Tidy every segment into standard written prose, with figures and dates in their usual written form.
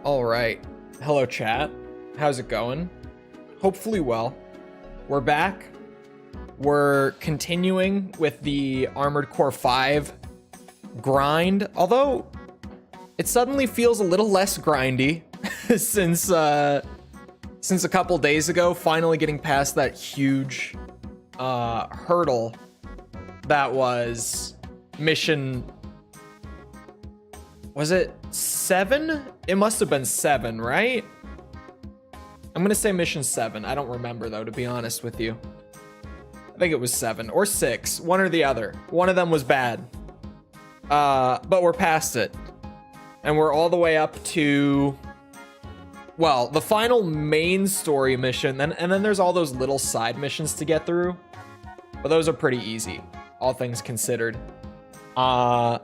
All right. Hello, chat. How's it going? Hopefully well. We're back. We're continuing with the Armored Core 5 grind, although it suddenly feels a little less grindy since a couple days ago, finally getting past that huge hurdle that was mission. Was it 7? It must have been 7, right? I'm gonna say mission 7. I don't remember though, to be honest with you. I think it was 7 or 6, one or the other. One of them was bad. But we're past it. And we're all the way up to, well, the final main story mission, and then there's all those little side missions to get through. But those are pretty easy, all things considered. So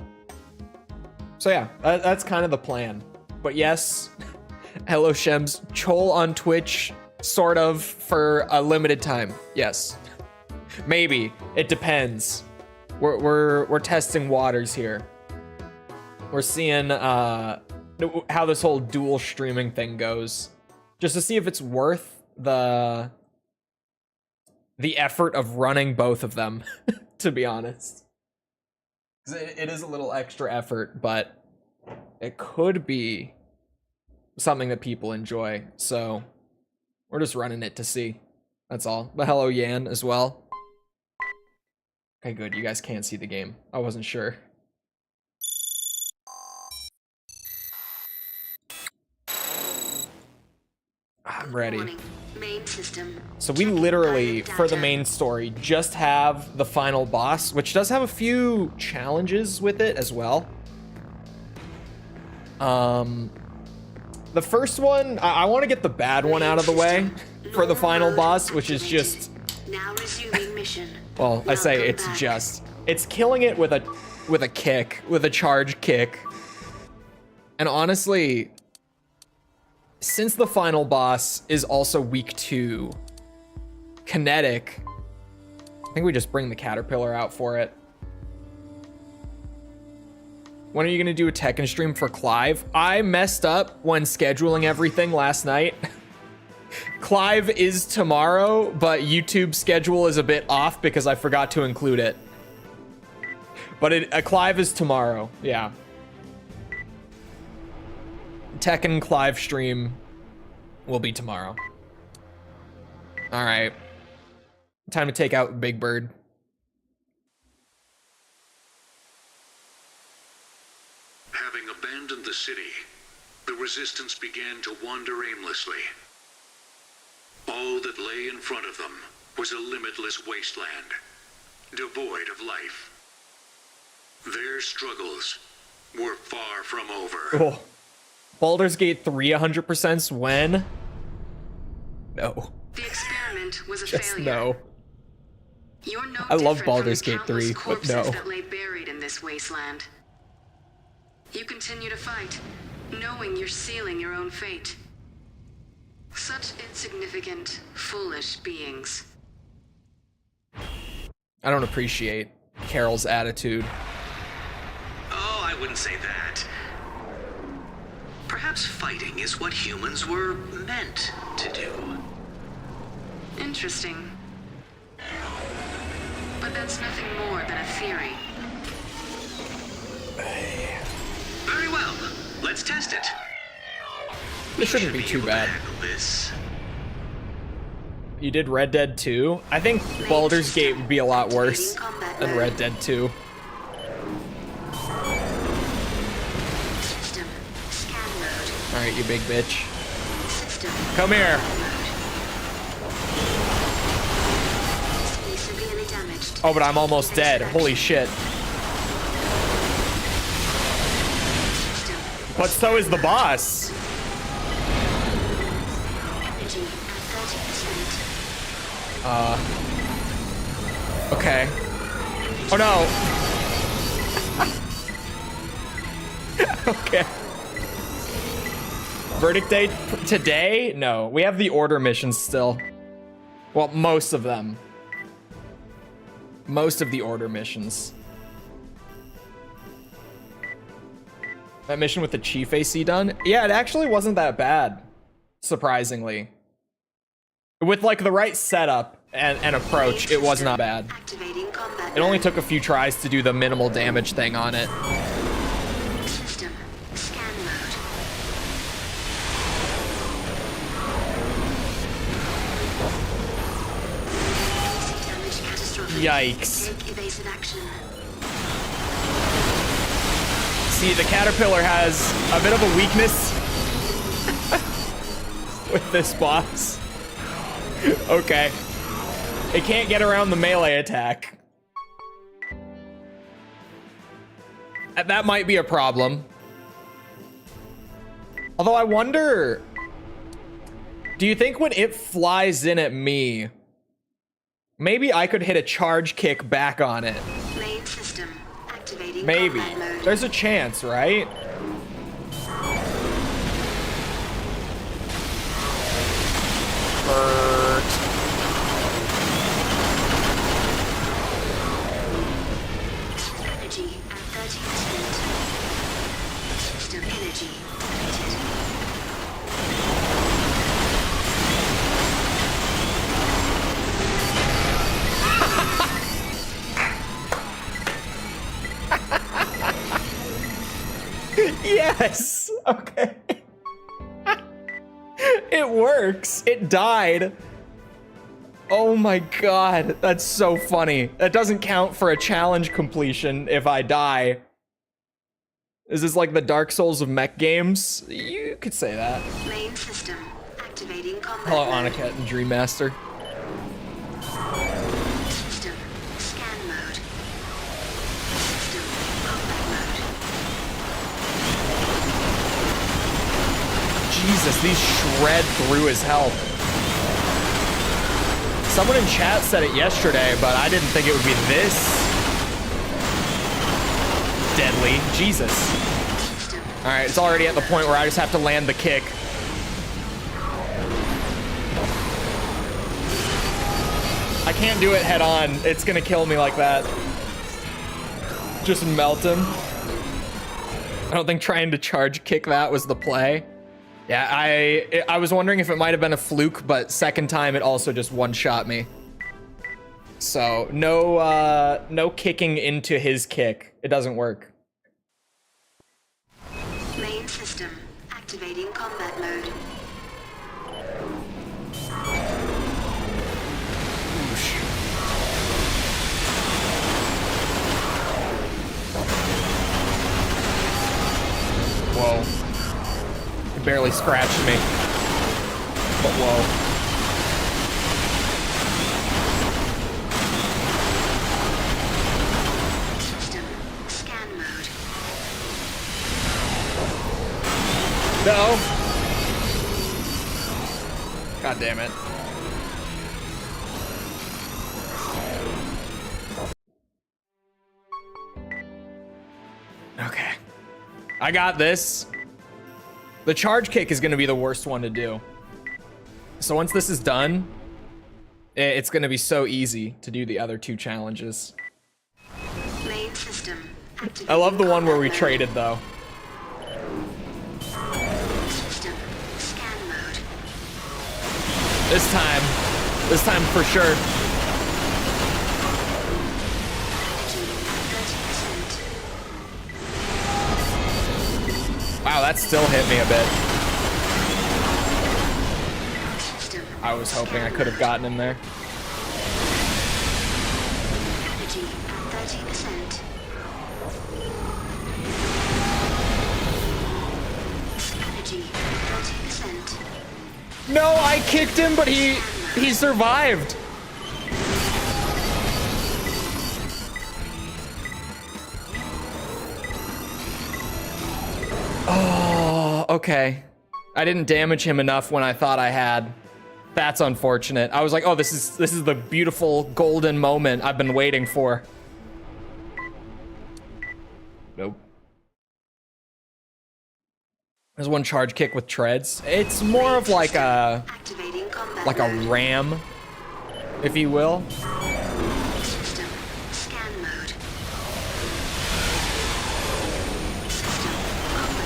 yeah, that's kind of the plan. But yes, hello Shems, Chole on Twitch, sort of, for a limited time. Yes, maybe, it depends. We're testing waters here. We're seeing how this whole dual streaming thing goes, just to see if it's worth the effort of running both of them, to be honest. It is a little extra effort, but it could be something that people enjoy. So we're just running it to see. That's all. But hello, Yan, as well. Okay, good. You guys can't see the game. I wasn't sure. I'm ready. So we literally, for the main story, just have the final boss, which does have a few challenges with it as well. The first one, I want to get the bad one out of the way for the final boss, which is just, well, I say it's just, it's killing it with a kick, with a charge kick. And honestly, since the final boss is also weak to kinetic, I think we just bring the caterpillar out for it. When are you gonna do a Tekken stream for Clive? I messed up when scheduling everything last night. Clive is tomorrow, but YouTube's schedule is a bit off because I forgot to include it. But Clive is tomorrow, yeah. Tekken Clive stream will be tomorrow. All right, time to take out Big Bird. Having abandoned the city, the resistance began to wander aimlessly. All that lay in front of them was a limitless wasteland, devoid of life. Their struggles were far from over. Oh. Baldur's Gate 3 100% when? No. The experiment was a Just failure. no. You're no I love different Baldur's from the Gate 3, countless but no. corpses that lay buried in this wasteland. You continue to fight, knowing you're sealing your own fate. Such insignificant, foolish beings. I don't appreciate Carol's attitude. Oh, I wouldn't say that. Perhaps fighting is what humans were meant to do. Interesting. But that's nothing more than a theory. Very well, let's test it. This shouldn't be Should too able to bad. handle this. You did Red Dead 2? I think Baldur's Gate would be a lot worse than Red Dead 2. System scan mode. Alright, you big bitch. System Come here. severely damaged. Oh, but I'm almost dead. Holy shit. System But so is the boss. energy at 30%. Okay. Oh no. Okay. Verdict day today? No, we have the order missions still. Well, most of them. Most of the order missions. That mission with the Chief AC done? Yeah, it actually wasn't that bad, surprisingly. With like the right setup and approach, it was not bad. Activating combat It only took a few tries to do the minimal damage thing on it. system. Scan mode. Damage catastrophic. Yikes. Take evasive action. See, the caterpillar has a bit of a weakness with this boss. Okay. It can't get around the melee attack. That might be a problem. Although I wonder, do you think when it flies in at me, maybe I could hit a charge kick back on it? Main system. Activating Maybe. combat mode. There's a chance, right? Hurt. Energy at 30%. System energy depleted. Yes. Okay. It works. It died. Oh my god. That's so funny. That doesn't count for a challenge completion if I die. Is this like the Dark Souls of mech games? You could say that. Main system. Activating combat Hello, mode. Anaket and Dream Master. System. Scan mode. System. Combat mode. Jesus, these shred through his health. Someone in chat said it yesterday, but I didn't think it would be this deadly. Jesus. System. All right, it's already at the point where I just have to land the kick. I can't do it head on. It's gonna kill me like that. Just melt him. I don't think trying to charge kick that was the play. Yeah, I was wondering if it might have been a fluke, but second time it also just one-shot me. So no kicking into his kick. It doesn't work. Main system. Activating combat mode. Whoa. It barely scratched me. But whoa. System. Scan mode. No. God damn it. Okay. I got this. The charge kick is going to be the worst one to do. So once this is done, it's going to be so easy to do the other two challenges. Main system. I love the one where we combat traded though. mode. System. Scan mode. This time for sure. Energy at 30%. Wow, that still hit me a bit. System. I was hoping I could have gotten him there. Energy at 30%. Energy at 30%. No, I kicked him, but he survived. Oh, okay. I didn't damage him enough when I thought I had. That's unfortunate. I was like, oh, this is the beautiful golden moment I've been waiting for. Nope. There's one charge kick with treads. It's more of like a Activating combat mode. ram, if you will. System. Scan mode. System. Combat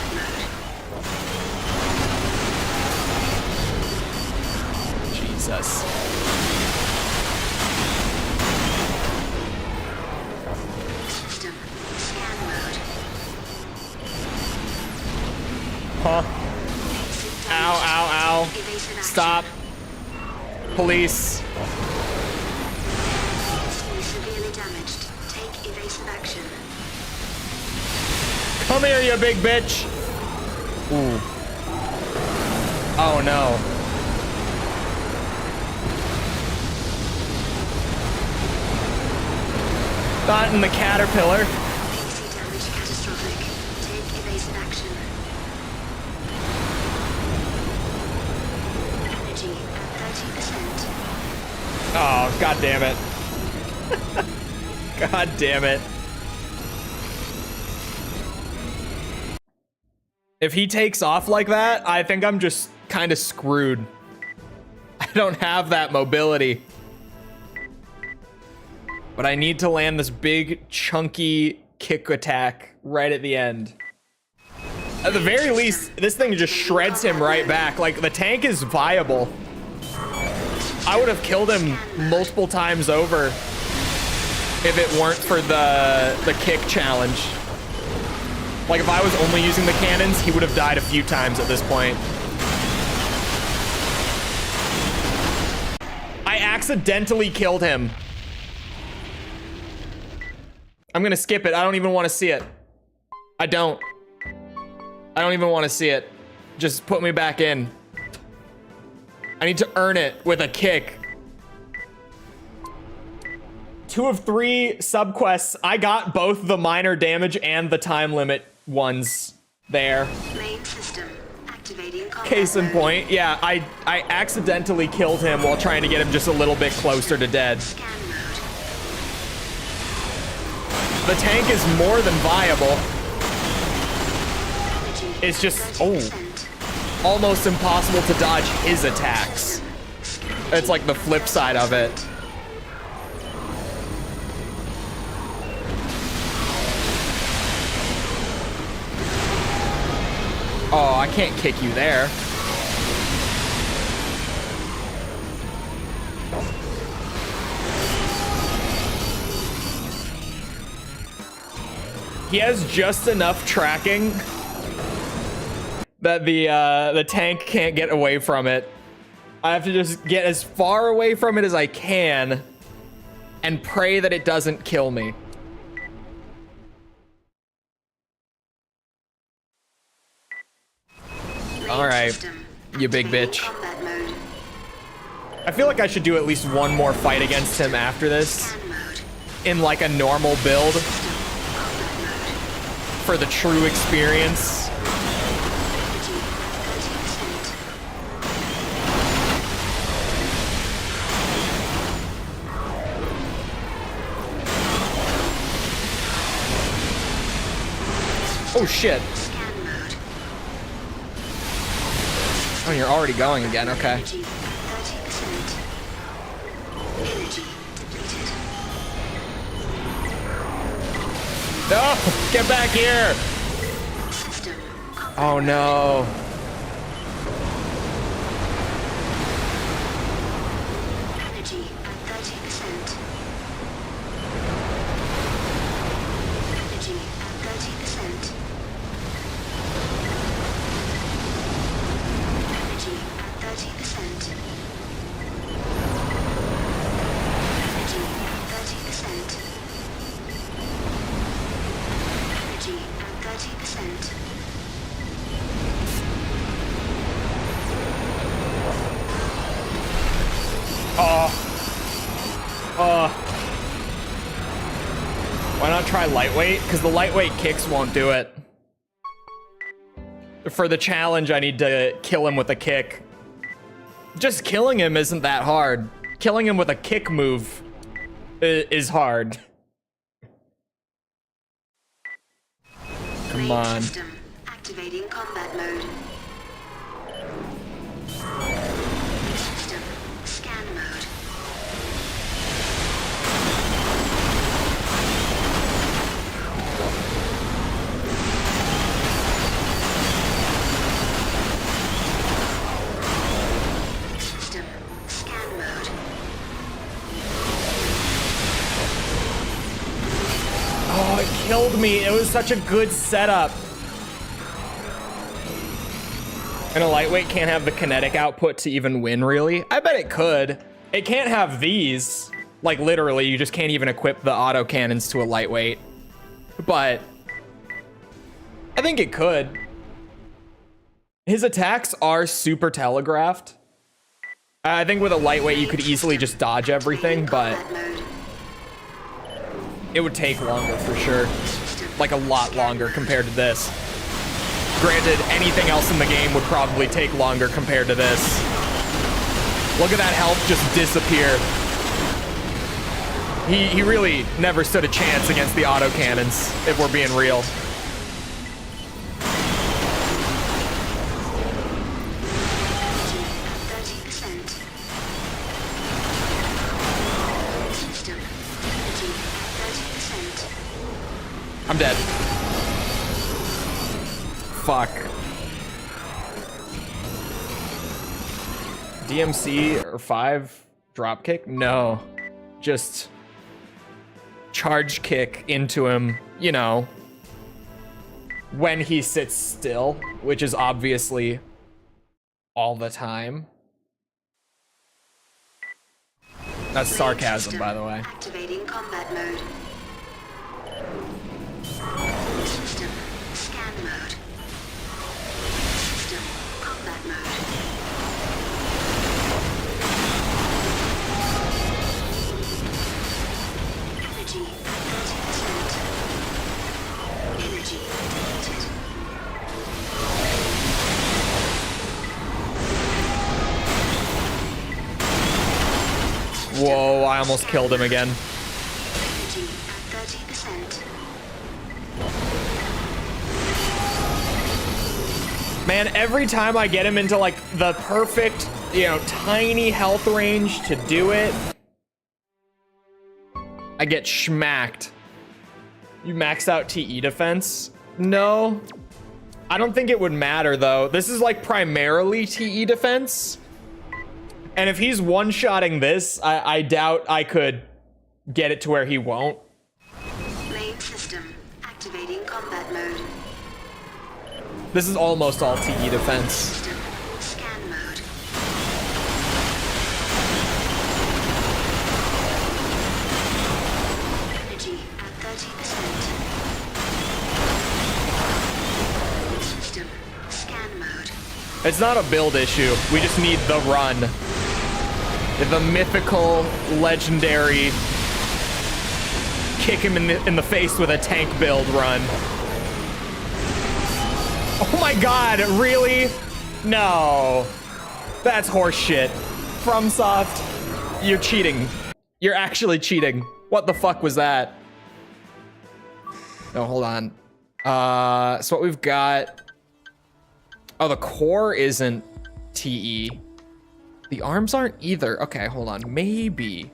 Huh? Ow, ow, ow. Stop. Police. Severely damaged. Take evasive action. Come here, you big bitch. Ooh. Oh no. Not in the caterpillar. AC damage catastrophic. Take evasive action. Energy at 30%. Oh, god damn it. God damn it. If he takes off like that, I think I'm just kind of screwed. I don't have that mobility. But I need to land this big, chunky kick attack right at the end. At the very least, this thing just shreds him right back. Like, the tank is viable. I would have killed him multiple times over if it weren't for the kick challenge. Like, if I was only using the cannons, he would have died a few times at this point. I accidentally killed him. I'm gonna skip it. I don't even want to see it. I don't even want to see it. Just put me back in. I need to earn it with a kick. 2 of 3 subquests. I got both the minor damage and the time limit ones there. Main system activating combat Case in mode. point, yeah, I accidentally killed him while trying to get him just a little bit closer to dead. Scan mode. The tank is more than viable. Energy It's just, 30%. almost impossible to dodge his attacks. It's like the flip side of it. Oh, I can't kick you there. He has just enough tracking that the tank can't get away from it. I have to just get as far away from it as I can and pray that it doesn't kill me. Main All right, system you big activating bitch. combat mode. I feel like I should do at least one more fight against him after this Scan mode. in like a normal build Combat mode. for the true experience. Energy at 30%. Oh shit. Scan mode. Oh, you're already going again, okay. Energy at 30%. Energy depleted. No, get back here. System combat Oh no. energy at 30%. Energy at 30%. Energy at 30%. Energy at 30%. Energy at 30%. Why not try lightweight? Because the lightweight kicks won't do it. For the challenge, I need to kill him with a kick. Just killing him isn't that hard. Killing him with a kick move is hard. Come Main on. system activating combat mode. System scan mode. System scan mode. Oh, it killed me. It was such a good setup. And a lightweight can't have the kinetic output to even win, really? I bet it could. It can't have these. Like, literally, you just can't even equip the auto cannons to a lightweight. But I think it could. His attacks are super telegraphed. I think with a lightweight, you could easily just dodge everything, but it would take longer for sure. Like, a lot longer compared to this. Granted, anything else in the game would probably take longer compared to this. Look at that health just disappear. He really never stood a chance against the autocannons, if we're being real. I'm dead. Fuck. DMC or 5 drop kick? No. Just charge kick into him, you know, when he sits still, which is obviously all the time. That's sarcasm, by the way. Activating combat mode. System scan mode. System combat mode. Energy 30%. Energy depleted. Whoa, I almost killed him again. Energy at 30%. Man, every time I get him into like the perfect, you know, tiny health range to do it, I get schmacked. You maxed out TE defense? No. I don't think it would matter though. This is like primarily TE defense. And if he's one-shotting this, I doubt I could get it to where he won't. Main system activating combat mode. This is almost all TE defense. System scan mode. Energy at 30%. System scan mode. It's not a build issue. We just need the run. The mythical, legendary, kick him in the face with a tank build run. Oh my god, really? No. That's horseshit. FromSoft, you're cheating. You're actually cheating. What the fuck was that? No, hold on. So what we've got... Oh, the core isn't TE. The arms aren't either. Okay, hold on. Maybe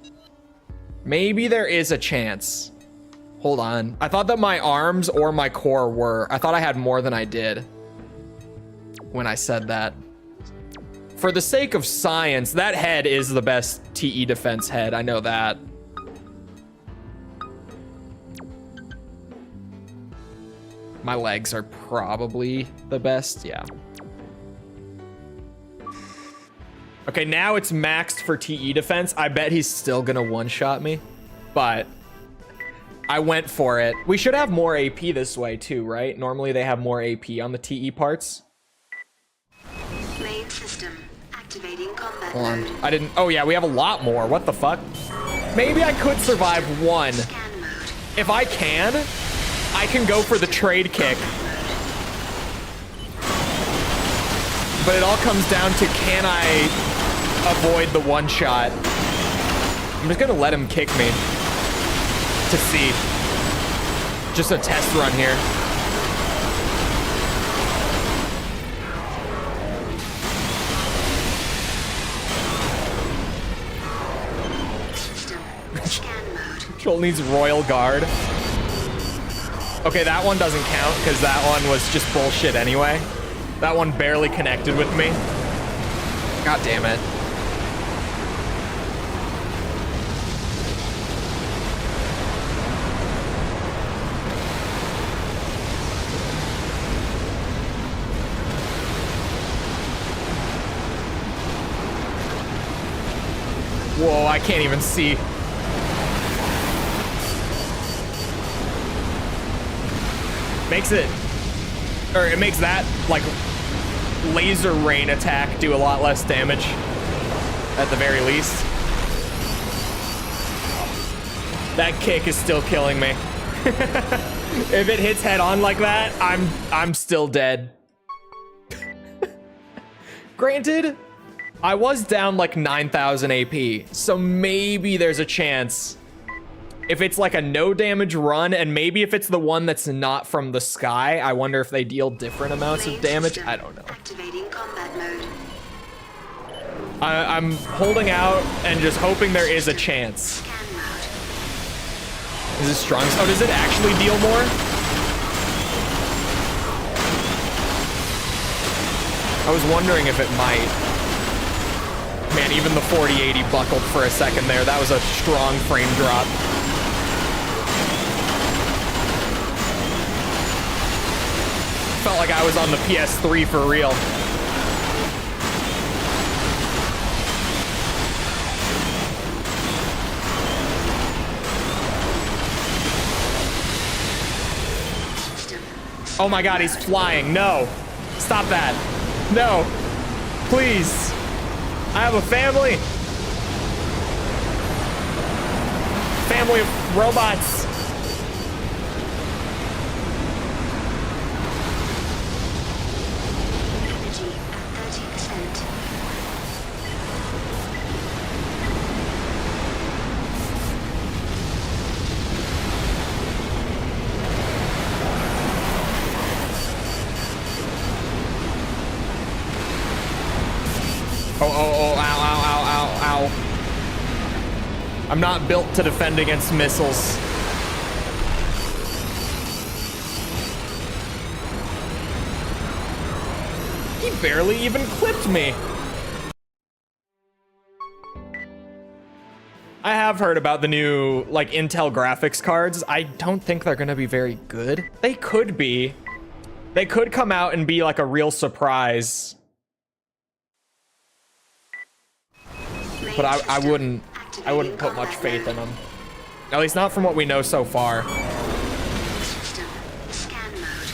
there is a chance. Hold on. I thought that my arms or my core were. I thought I had more than I did when I said that. For the sake of science, that head is the best TE defense head. I know that. My legs are probably the best. Yeah. Okay, now it's maxed for TE defense. I bet he's still gonna one-shot me, but I went for it. We should have more AP this way too, right? Normally they have more AP on the TE parts. Main system activating combat Hold on. mode. I didn't... Oh yeah, we have a lot more. What the fuck? Maybe I could survive one. Scan mode. If I can go for the trade kick. But it all comes down to, can I avoid the one shot? I'm just gonna let him kick me to see. Just a test run here. System scan mode. Chole needs Royal Guard. Okay, that one doesn't count because that one was just bullshit anyway. That one barely connected with me. God damn it. I can't even see. It makes that like laser rain attack do a lot less damage at the very least. That kick is still killing me. If it hits head on like that, I'm still dead. Granted, I was down like 9,000 AP, so maybe there's a chance. If it's like a no damage run, and maybe if it's the one that's not from the sky, I wonder if they deal different amounts of damage. I don't know. Activating combat mode. I'm holding out and just hoping there is a chance. Scan mode. Is it strong? Oh, does it actually deal more? I was wondering if it might. Man, even the 4080 buckled for a second there. That was a strong frame drop. Felt like I was on the PS3 for real. Oh my god, he's flying. No. Stop that. No. Please. I have a family. Family of robots. Energy at 30%. Oh, ow. I'm not built to defend against missiles. He barely even clipped me. I have heard about the new, like, Intel graphics cards. I don't think they're gonna be very good. They could be. They could come out and be, like, a real surprise. But I wouldn't put much faith in them. At least not from what we know so far. System. Scan mode.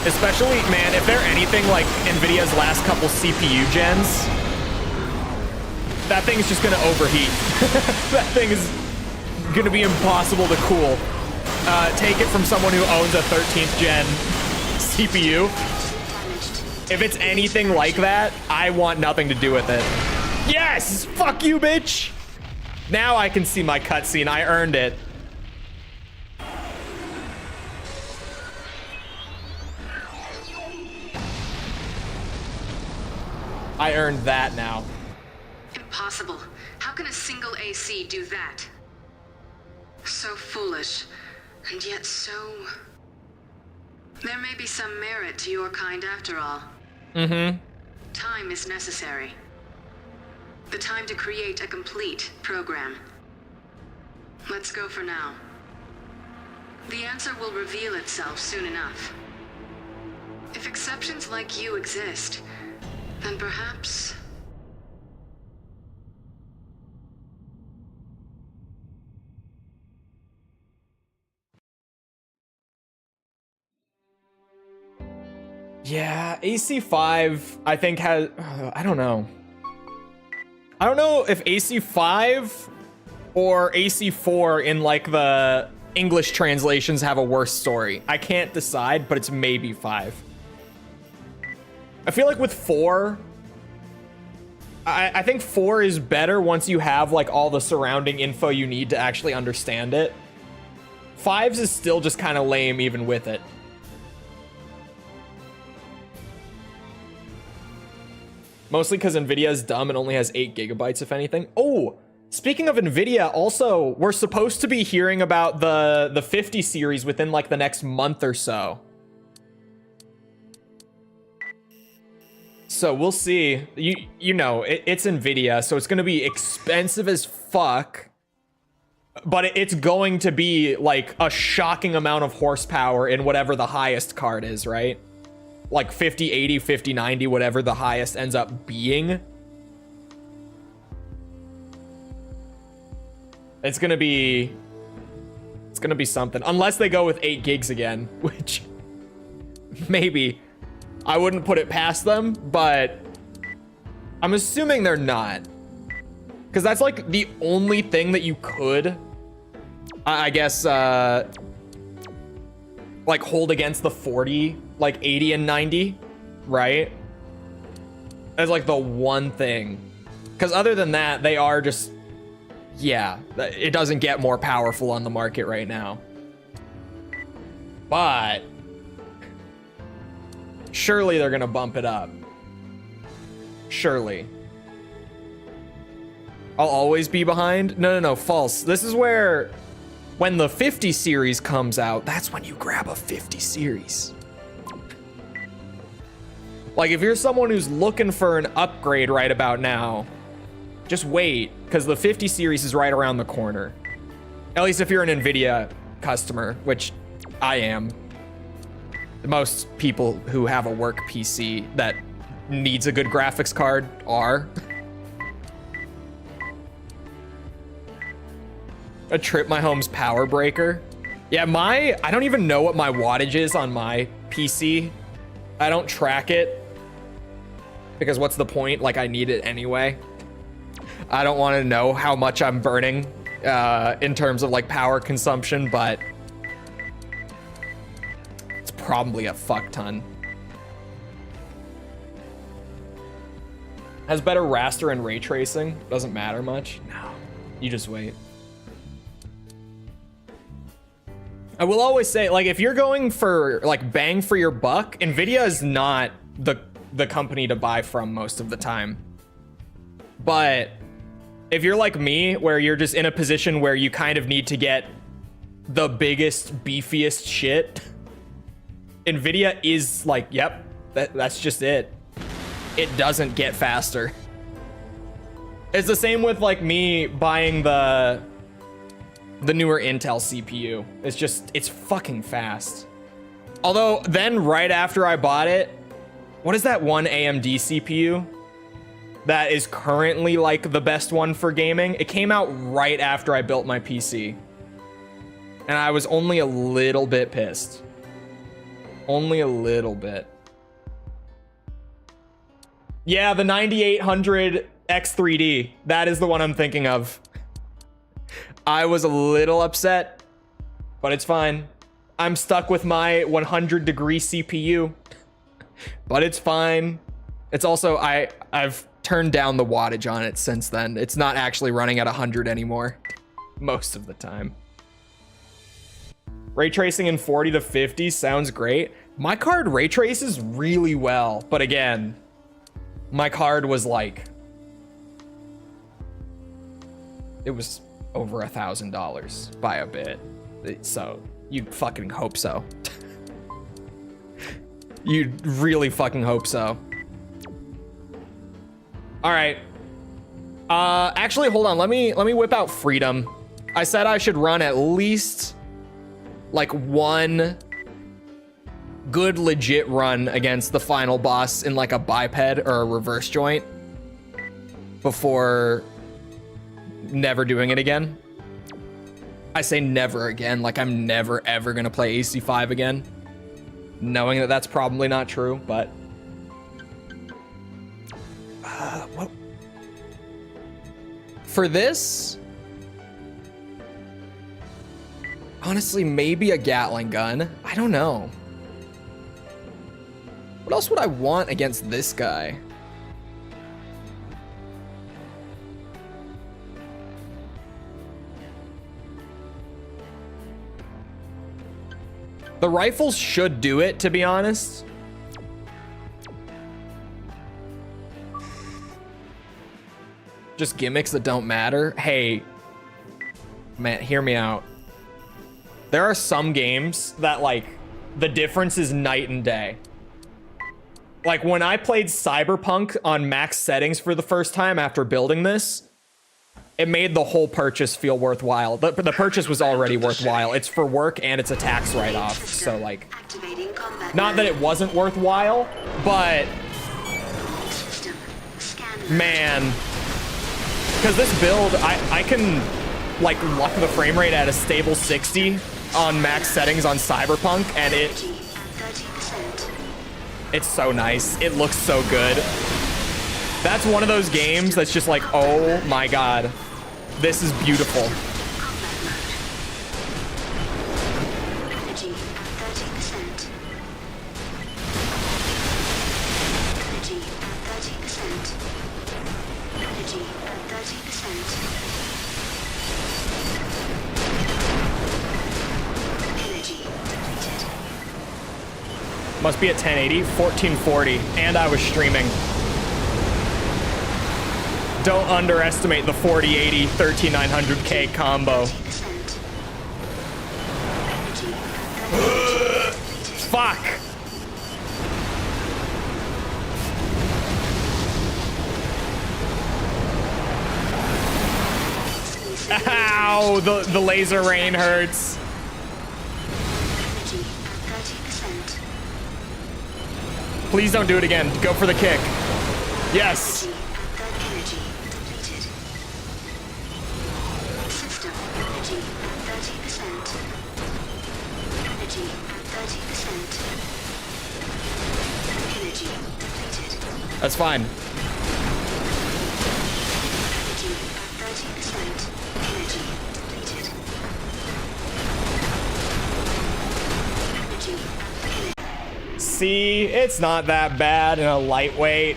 Especially, man, if they're anything like NVIDIA's last couple CPU gens, that thing's just gonna overheat. That thing is gonna be impossible to cool. Take it from someone who owns a 13th gen CPU. If it's anything like that, I want nothing to do with it. Yes! Fuck you, bitch! Now I can see my cutscene. I earned it. I earned that now. Impossible. How can a single AC do that? So foolish, and yet so... There may be some merit to your kind after all. Mm-hmm. Time is necessary. The time to create a complete program. Let's go for now. The answer will reveal itself soon enough. If exceptions like you exist, then perhaps... Yeah, AC5, I think has... I don't know. I don't know if AC5 or AC4 in, like, the English translations have a worse story. I can't decide, but it's maybe 5. I feel like with 4... I think 4 is better once you have, like, all the surrounding info you need to actually understand it. 5's is still just kind of lame even with it. Mostly because NVIDIA is dumb and only has 8 gigabytes, if anything. Oh, speaking of NVIDIA, also, we're supposed to be hearing about the 50 series within, like, the next month or so. So we'll see. You know, it's NVIDIA, so it's going to be expensive as fuck. But it's going to be, like, a shocking amount of horsepower in whatever the highest card is, right? Like 5080, 5090, whatever the highest ends up being. It's gonna be something. Unless they go with 8 gigs again, which maybe. I wouldn't put it past them, but I'm assuming they're not. Because that's like the only thing that you could, I guess, like hold against the 40, like 80 and 90, right? As like the one thing. Because other than that, they are just, yeah, it doesn't get more powerful on the market right now. But surely they're gonna bump it up. Surely. I'll always be behind? No, false. This is where, when the 50 series comes out, that's when you grab a 50 series. Like, if you're someone who's looking for an upgrade right about now, just wait, because the 50 series is right around the corner. At least if you're an NVIDIA customer, which I am. Most people who have a work PC that needs a good graphics card are. A trip my home's power breaker. Yeah, I don't even know what my wattage is on my PC. I don't track it because what's the point? Like, I need it anyway. I don't want to know how much I'm burning in terms of like power consumption, but it's probably a fuck ton. Has better raster and ray tracing. Doesn't matter much. No, you just wait. I will always say, like, if you're going for like bang for your buck, NVIDIA is not the company to buy from most of the time. But if you're like me, where you're just in a position where you kind of need to get the biggest, beefiest shit, NVIDIA is like, yep, that's just it. It doesn't get faster. It's the same with like me buying the newer Intel CPU. It's fucking fast. Although then right after I bought it, what is that one AMD CPU that is currently like the best one for gaming? It came out right after I built my PC. And I was only a little bit pissed. Only a little bit. Yeah, the 9800 X3D. That is the one I'm thinking of. I was a little upset, but it's fine. I'm stuck with my 100-degree CPU, but it's fine. It's also, I've turned down the wattage on it since then. It's not actually running at 100 anymore, most of the time. Ray tracing in 40 to 50 sounds great. My card ray traces really well, but again, my card was like, it was over $1,000 by a bit. So you'd fucking hope so. You'd really fucking hope so. All right. Actually, hold on. Let me whip out Freedom. I said I should run at least like one good legit run against the final boss in like a biped or a reverse joint before never doing it again. I say never again, like I'm never ever gonna play AC5 again, knowing that that's probably not true, but what? For this, honestly, maybe a Gatling gun. I don't know. What else would I want against this guy? The rifles should do it, to be honest. Just gimmicks that don't matter. Hey, man, hear me out. There are some games that, like, the difference is night and day. Like, when I played Cyberpunk on max settings for the first time after building this, it made the whole purchase feel worthwhile. The purchase was already worthwhile. It's for work and it's a tax write-off. So, like, not that it wasn't worthwhile, but man, because this build, I can like lock the frame rate at a stable 60 on max settings on Cyberpunk, and it's so nice. It looks so good. That's one of those games that's just like, oh my god, this is beautiful. Must be at 1080, 1440, and I was streaming. Don't underestimate the 4080 13900K combo. Fuck! Ow! The laser rain hurts. Please don't do it again. Go for the kick. Yes. That's fine. See, it's not that bad in a lightweight.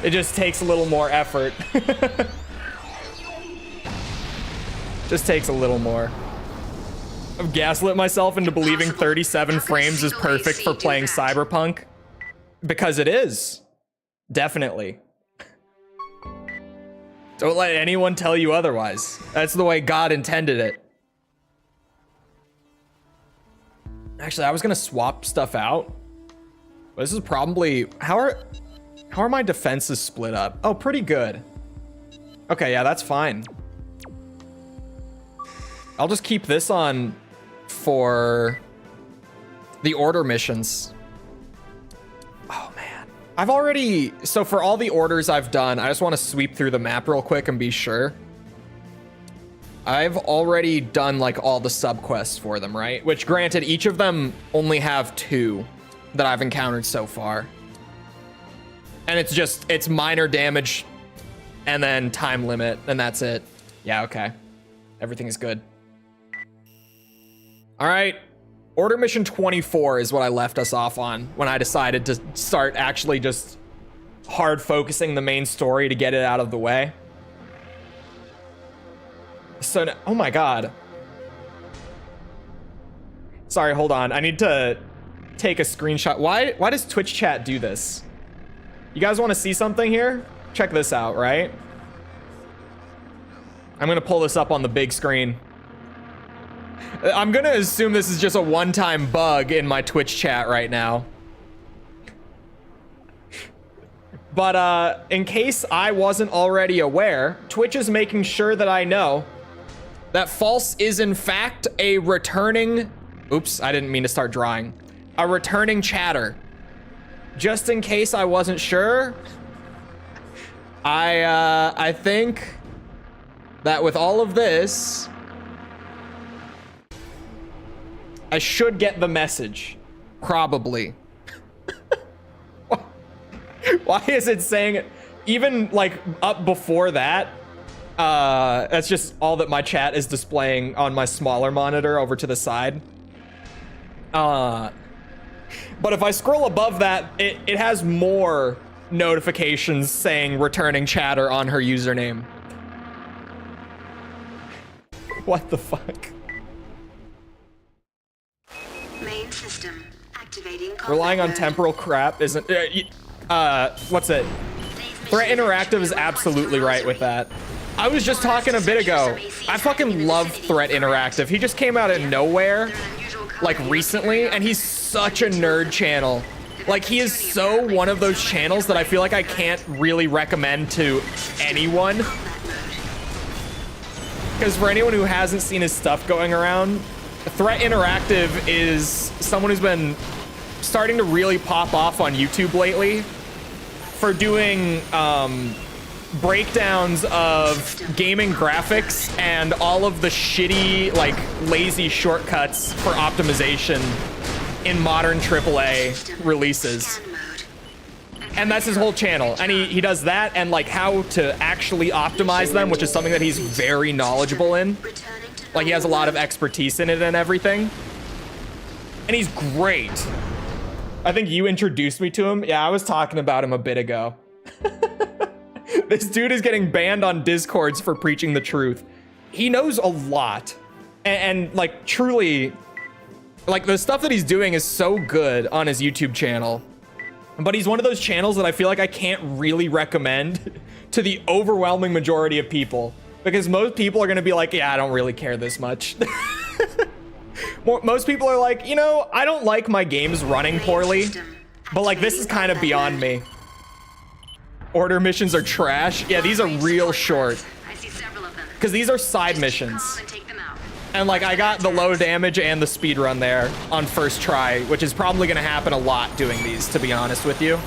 It just takes a little more effort. Just takes a little more. I've gaslit myself into believing 37 frames is perfect for playing Cyberpunk. Because it is. Definitely. Don't let anyone tell you otherwise. That's the way God intended it. Actually, I was gonna swap stuff out. But this is probably... How are my defenses split up? Oh, pretty good. Okay, yeah, that's fine. I'll just keep this on for the order missions. Oh, man. I've already... So for all the orders I've done, I just want to sweep through the map real quick and be sure. I've already done, like, all the subquests for them, right? Which, granted, each of them only have 2 that I've encountered so far. And it's minor damage and then time limit, and that's it. Yeah, okay. Everything is good. All right. Order mission 24 is what I left us off on when I decided to start actually just hard focusing the main story to get it out of the way. So, oh my god. Sorry, hold on. I need to take a screenshot. Why does Twitch chat do this? You guys want to see something here? Check this out, right? I'm gonna pull this up on the big screen. I'm gonna assume this is just a one-time bug in my Twitch chat right now. But in case I wasn't already aware, Twitch is making sure that I know that False is in fact a returning... Oops, I didn't mean to start drawing. A returning chatter. Just in case I wasn't sure, I think that with all of this, I should get the message. Probably. Why is it saying it? Even like up before that, that's just all that my chat is displaying on my smaller monitor over to the side. But if I scroll above that, it has more notifications saying returning chatter on her username. What the fuck? Main system activating. Relying on temporal crap isn't... what's it? Threat Interactive is absolutely right with that. I was just talking a bit ago. I fucking love Threat Interactive. He just came out of nowhere, like recently, and he's such a nerd channel. Like, he is so one of those channels that I feel like I can't really recommend to anyone. Because for anyone who hasn't seen his stuff going around, Threat Interactive is someone who's been starting to really pop off on YouTube lately for doing breakdowns of gaming graphics and all of the shitty, like, lazy shortcuts for optimization in modern AAA releases. And that's his whole channel. And he does that and, like, how to actually optimize them, which is something that he's very knowledgeable in. Like, he has a lot of expertise in it and everything. And he's great. I think you introduced me to him. Yeah, I was talking about him a bit ago. This dude is getting banned on Discords for preaching the truth. He knows a lot. And like, truly, like, the stuff that he's doing is so good on his YouTube channel. But he's one of those channels that I feel like I can't really recommend to the overwhelming majority of people. Because most people are going to be like, yeah, I don't really care this much. Most people are like, you know, I don't like my games running poorly. But, like, this is kind of beyond me. Order missions are trash. Yeah, these are real short. Because these are side missions. And, like, I got the low damage and the speed run there on first try, which is probably going to happen a lot doing these, to be honest with you.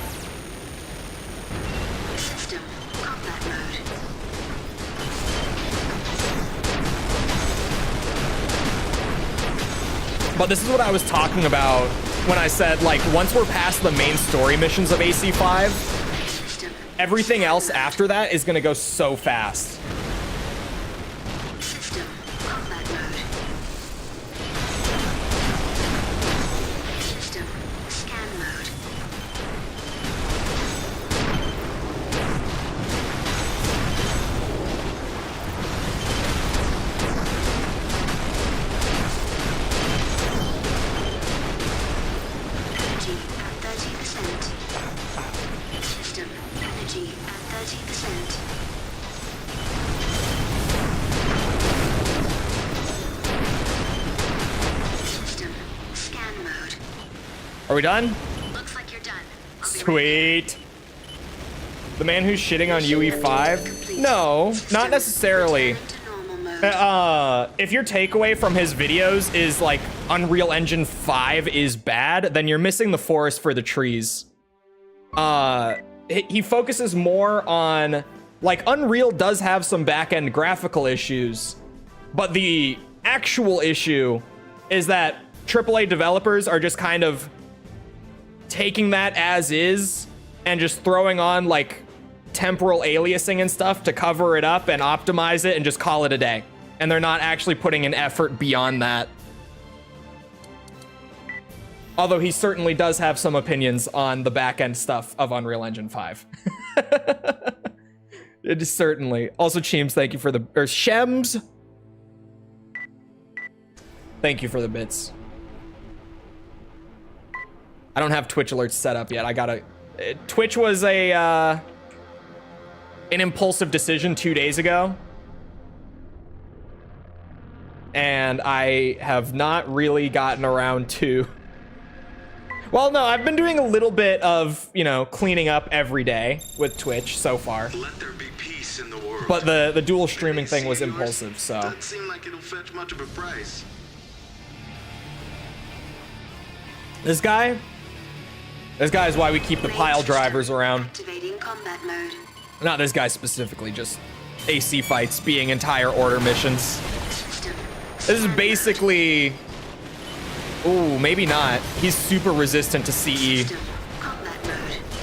But this is what I was talking about when I said, like, once we're past the main story missions of AC5, everything else after that is going to go so fast. Are we done? Looks like you're done. Sweet. The man who's shitting on UE5? No, not necessarily. If your takeaway from his videos is like Unreal Engine 5 is bad, then you're missing the forest for the trees. He focuses more on, like, Unreal does have some back-end graphical issues, but the actual issue is that AAA developers are just kind of taking that as is and just throwing on, like, temporal aliasing and stuff to cover it up and optimize it and just call it a day. And they're not actually putting an effort beyond that. Although he certainly does have some opinions on the back-end stuff of Unreal Engine 5. It is certainly. Also, Cheems, thank you for the... Or Shems. Thank you for the bits. I don't have Twitch alerts set up yet. I gotta... Twitch was an impulsive decision 2 days ago. And I have not really gotten around to... Well, no, I've been doing a little bit of, you know, cleaning up every day with Twitch so far. Let there be peace in the world. But the dual streaming thing was impulsive, so... Doesn't seem like it'll fetch much of a price. This guy is why we keep the pile drivers around. Activating combat mode. Not this guy specifically, just AC fights being entire order missions. This is basically... Ooh, maybe not. He's super resistant to CE.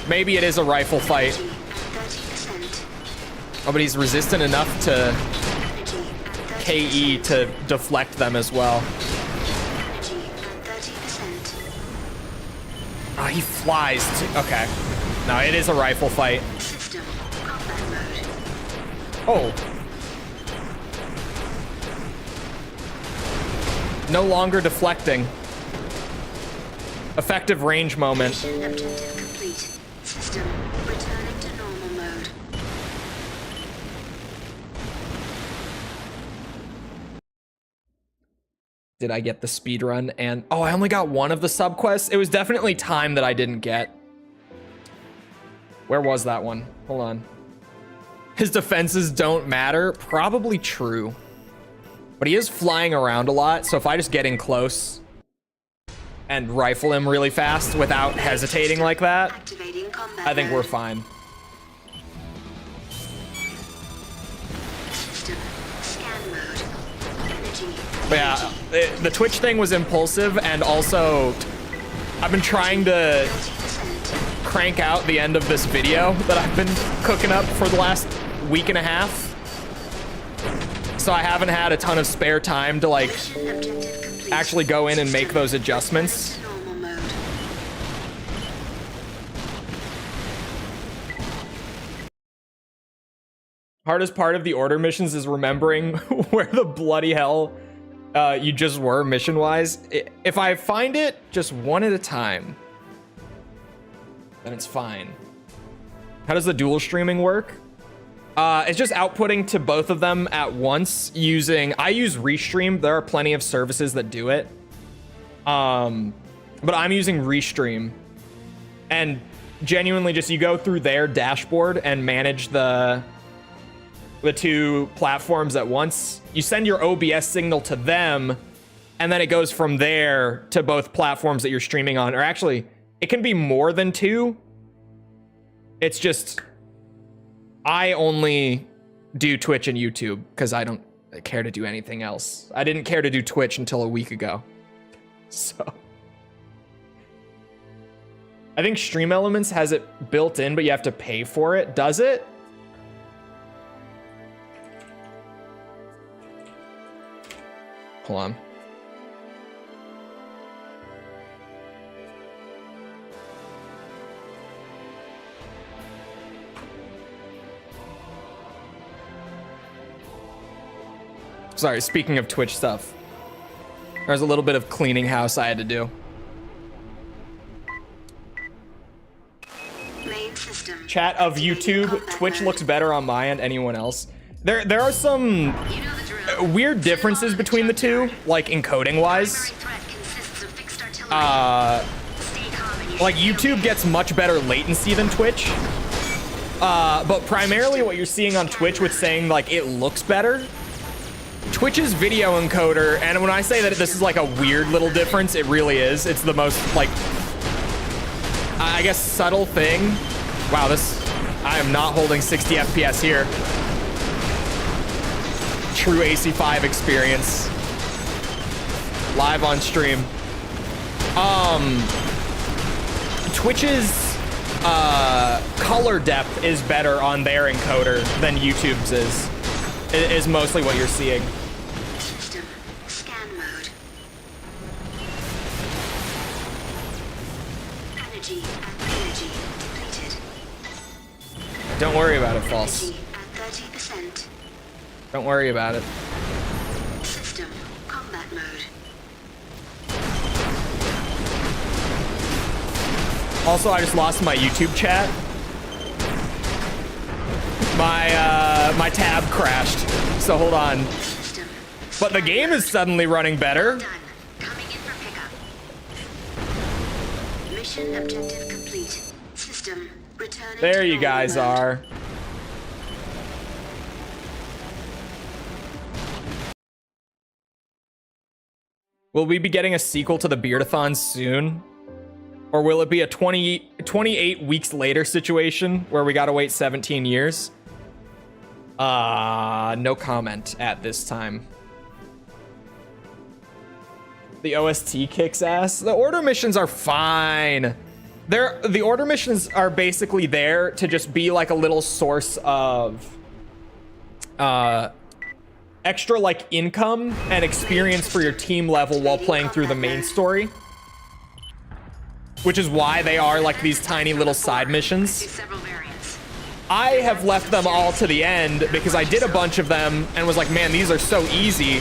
Maybe it is a rifle fight. Oh, but he's resistant enough to KE to deflect them as well. Oh, he flies. Okay. No, it is a rifle fight. Oh. No longer deflecting. Effective range moment. Objective complete. System returning to normal mode. Did I get the speed run? And oh, I only got one of the subquests. It was definitely time that I didn't get. Where was that one? Hold on. His defenses don't matter. Probably true. But he is flying around a lot, so if I just get in close and rifle him really fast without hesitating like that, I think we're fine. But yeah, the Twitch thing was impulsive, and also I've been trying to crank out the end of this video that I've been cooking up for the last week and a half. So I haven't had a ton of spare time to like actually go in and make those adjustments. Hardest part of the order missions is remembering where the bloody hell you just were mission-wise. If I find it just one at a time, then it's fine. How does the dual streaming work? It's just outputting to both of them at once using... I use Restream. There are plenty of services that do it. But I'm using Restream. And genuinely just you go through their dashboard and manage the two platforms at once. You send your OBS signal to them, and then it goes from there to both platforms that you're streaming on. Or actually, it can be more than two. It's just, I only do Twitch and YouTube because I don't care to do anything else. I didn't care to do Twitch until a week ago. So I think Stream Elements has it built in, but you have to pay for it. Does it? Hold on. Sorry, speaking of Twitch stuff, there's a little bit of cleaning house I had to do. Main system. Chat of YouTube, Twitch looks better on my end. Anyone else? There are some weird differences between the two, like encoding wise. Like YouTube gets much better latency than Twitch. But primarily what you're seeing on Twitch with saying like it looks better, Twitch's video encoder, and when I say that this is like a weird little difference, it really is. It's the most like, I guess, subtle thing. Wow, I am not holding 60 FPS here. True AC5 experience. Live on stream. Twitch's color depth is better on their encoder than YouTube's is mostly what you're seeing. System scan mode. Energy depleted. Don't worry about it, False. Energy at 30%. Don't worry about it. System combat mode. Also, I just lost my YouTube chat. My tab crashed, so hold on. System. But the game is suddenly running better. Done. Coming in for pickup. Mission objective complete. System returning. There to you guys normal mode. are. Will we be getting a sequel to the Beardathon soon? Or will it be a 28 weeks later situation where we gotta wait 17 years? No comment at this time. The OST kicks ass. The order missions are fine. The order missions are basically there to just be like a little source of extra like income and experience for your team level while playing through the main story. Which is why they are like these tiny little side missions. Several variants. I have left them all to the end because I did a bunch of them and was like, man, these are so easy.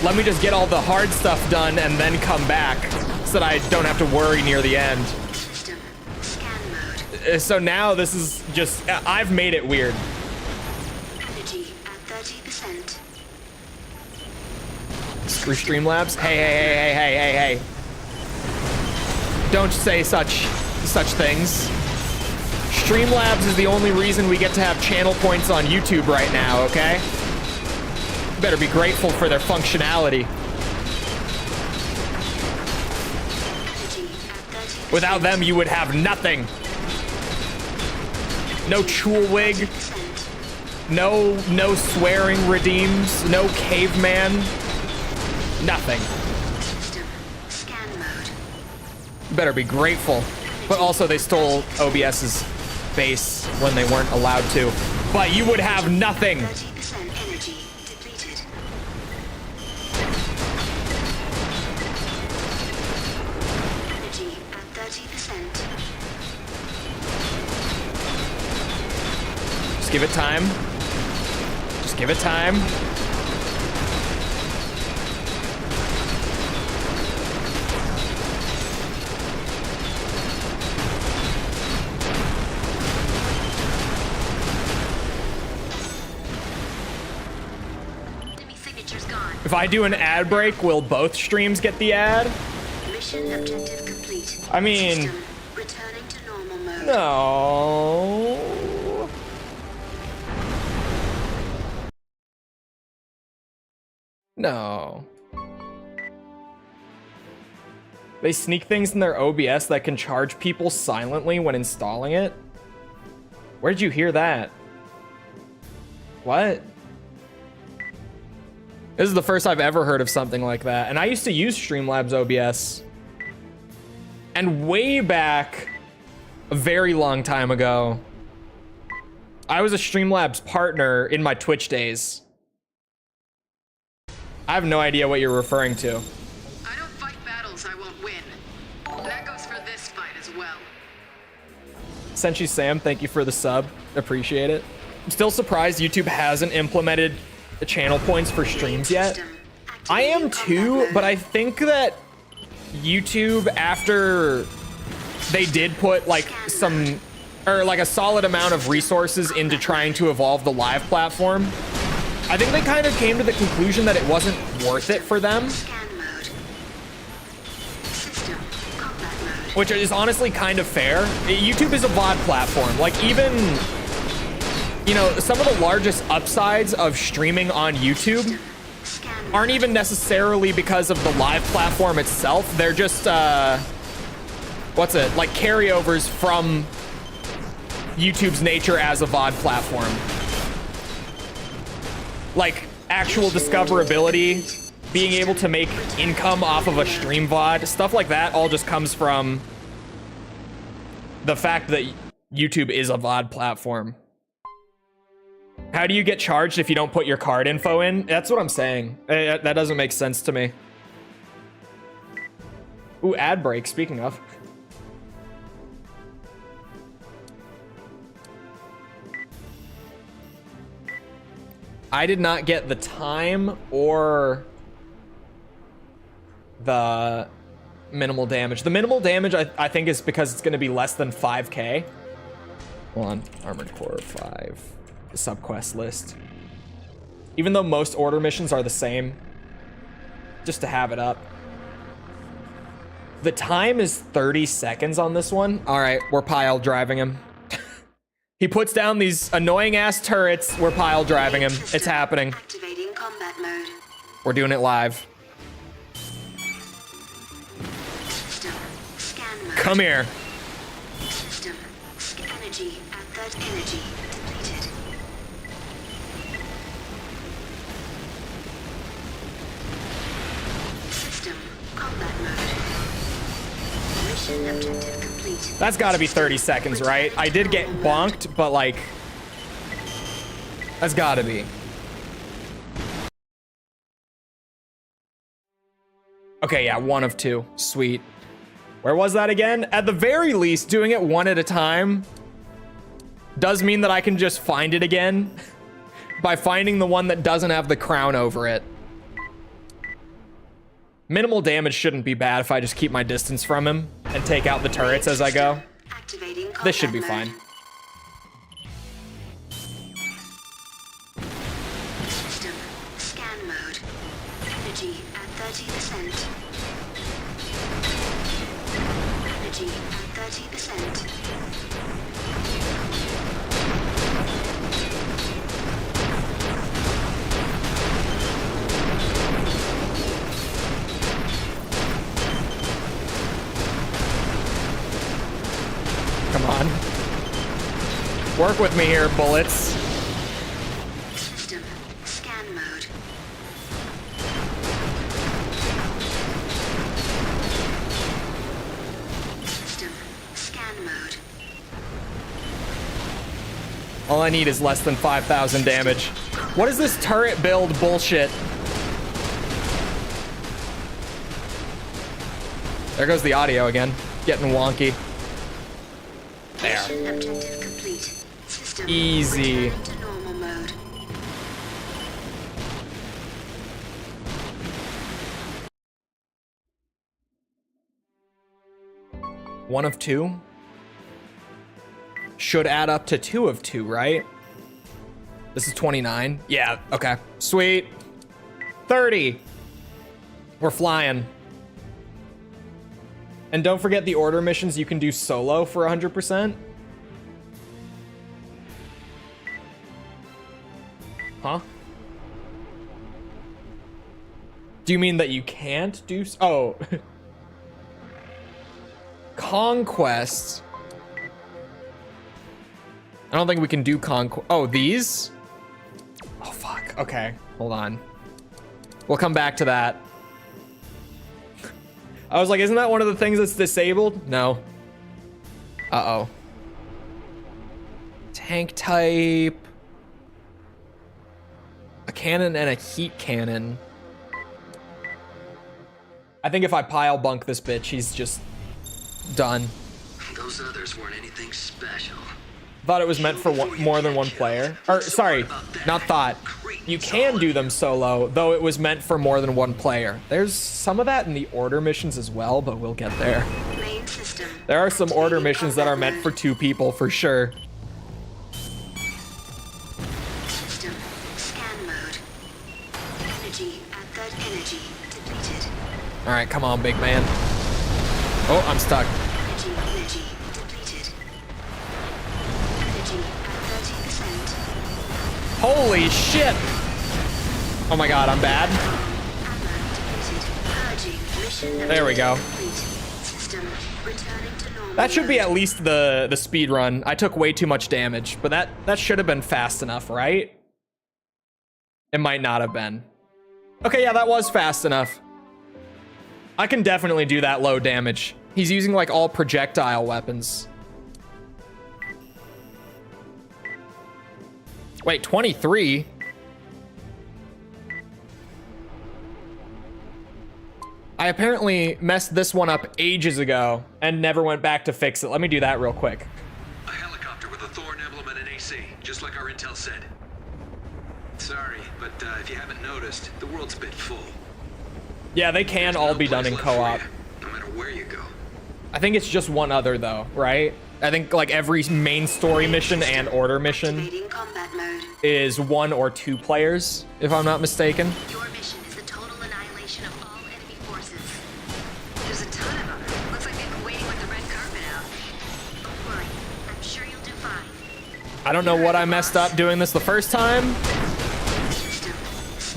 Let me just get all the hard stuff done and then come back so that I don't have to worry near the end. System scan mode. So now this is just, I've made it weird. Energy at 30%. Screw Streamlabs. Hey. Don't say such things. Streamlabs is the only reason we get to have channel points on YouTube right now, okay? You better be grateful for their functionality. Energy at 30%. Without them, you would have nothing. No Chole wig, no swearing redeems, no caveman. Nothing. System. Scan mode. You better be grateful. But also they stole OBS's base when they weren't allowed to. But you would have nothing. 30% energy depleted. Energy at 30%. Just give it time. Just give it time. Enemy signature's gone. If I do an ad break, will both streams get the ad? Mission objective complete. I mean- System returning to normal mode. No. No. They sneak things in their OBS that can charge people silently when installing it? Where'd you hear that? What? This is the first I've ever heard of something like that. And I used to use Streamlabs OBS. And way back, a very long time ago, I was a Streamlabs partner in my Twitch days. I have no idea what you're referring to. I don't fight battles I won't win. That goes for this fight as well. Senshi Sam, thank you for the sub. Appreciate it. I'm still surprised YouTube hasn't implemented the channel points for streams yet. System I am activating too, combat but mode. I think that YouTube, after they did put like some, or like a solid amount of resources into trying to evolve the live platform, I think they kind of came to the conclusion that it wasn't worth it for them, Scan mode. System combat mode. which is honestly kind of fair. YouTube is a VOD platform. Like even, you know, some of the largest upsides of streaming on YouTube Scan mode. aren't even necessarily because of the live platform itself. They're just, what's it, like carryovers from YouTube's nature as a VOD platform. Like actual discoverability, being able to make income off of a stream VOD, stuff like that all just comes from the fact that YouTube is a VOD platform. How do you get charged if you don't put your card info in? That's what I'm saying. That doesn't make sense to me. Ooh, ad break, speaking of. I did not get the time or the minimal damage. The minimal damage, I think, is because it's going to be less than 5k. Hold on. Armored Core 5. The subquest list. Even though most order missions are the same, just to have it up. The time is 30 seconds on this one. All right, we're pile driving him. He puts down these annoying ass turrets. We're pile driving him. It's System happening. Activating combat mode. We're doing it live. System scan mode. Come here. System energy at third energy depleted. System combat mode. Mission objective complete. That's got to be 30 seconds, right? I did get bonked, but like, that's got to be. Okay, yeah, 1 of 2. Sweet. Where was that again? At the very least, doing it 1 at a time does mean that I can just find it again by finding the one that doesn't have the crown over it. Minimal damage shouldn't be bad if I just keep my distance from him and take out the turrets as I go. Activating This should be combat fine. mode. System scan mode. Energy at 30%. Energy at 30%. Come on. Work with me here, bullets. System scan mode. All I need is less than 5,000 damage. What is this turret build bullshit? There goes the audio again. Getting wonky. There. Objective complete. System Easy. returning to normal mode. One of two? Should add up to 2 of 2, right? This is 29. Yeah, okay. Sweet. 30. We're flying. And don't forget the order missions you can do solo for 100%. Huh? Do you mean that you can't do oh. Conquest. I don't think we can do conquest. Oh, these? Oh, fuck. Okay, hold on. We'll come back to that. I was like, isn't that one of the things that's disabled? No. Uh-oh. Tank type. A cannon and a heat cannon. I think if I pile bunk this bitch, he's just done. Those others weren't anything special. Thought it was meant for more than one player. Or, sorry, not thought. You can do them solo, though it was meant for more than one player. There's some of that in the order missions as well, but we'll get there. Main system. There are some order missions that are meant for 2 people, for sure. System scan mode. Energy at third energy depleted. All right, come on, big man. Oh, I'm stuck. Energy depleted. Energy at 30%. Holy shit! Oh my god, I'm bad. There we go. That should be at least the speed run. I took way too much damage, but that should have been fast enough, right? It might not have been. Okay, yeah, that was fast enough. I can definitely do that low damage. He's using like all projectile weapons. Wait, 23? I apparently messed this one up ages ago and never went back to fix it. Let me do that real quick. A helicopter with a Thorn emblem and an AC, just like our intel said. Sorry, but if you haven't noticed, the world's a bit full. Yeah, they can all be done in co-op. No matter where you go. I think it's just one other though, right? I think like every main story mission and order mission Activating combat mode. is 1 or 2 players, if I'm not mistaken. Your mission is the total annihilation of all enemy forces. There's a ton of them. Looks like they've been waiting with the red carpet out. Don't worry, I'm sure you'll do fine. I don't know what I messed up doing this the first time,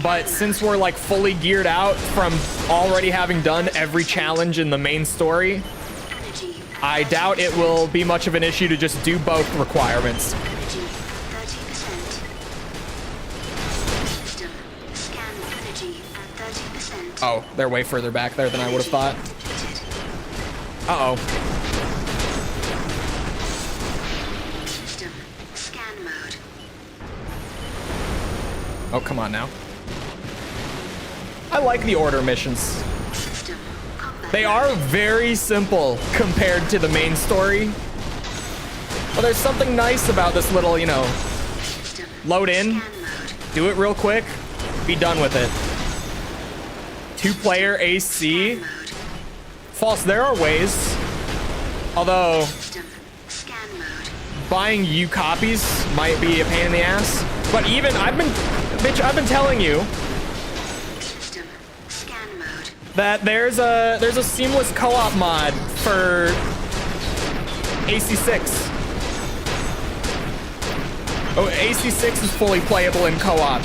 but since we're like fully geared out from already having done every challenge in the main story, I doubt it will be much of an issue to just do both requirements. Energy 30%. System scan energy at 30%. Oh, they're way further back there than I would have thought. Uh-oh. System scan mode. Oh, come on now. I like the order missions. System combat. They are very simple compared to the main story. But there's something nice about this little, you know, System load in, scan mode. do it real quick, be done with it. 2-player AC. Mode. False, there are ways. Although, System scan mode. buying U copies might be a pain in the ass. But even, I've been telling you System scan mode. that there's a seamless co-op mod for AC6. Oh, AC6 is fully playable in co-op.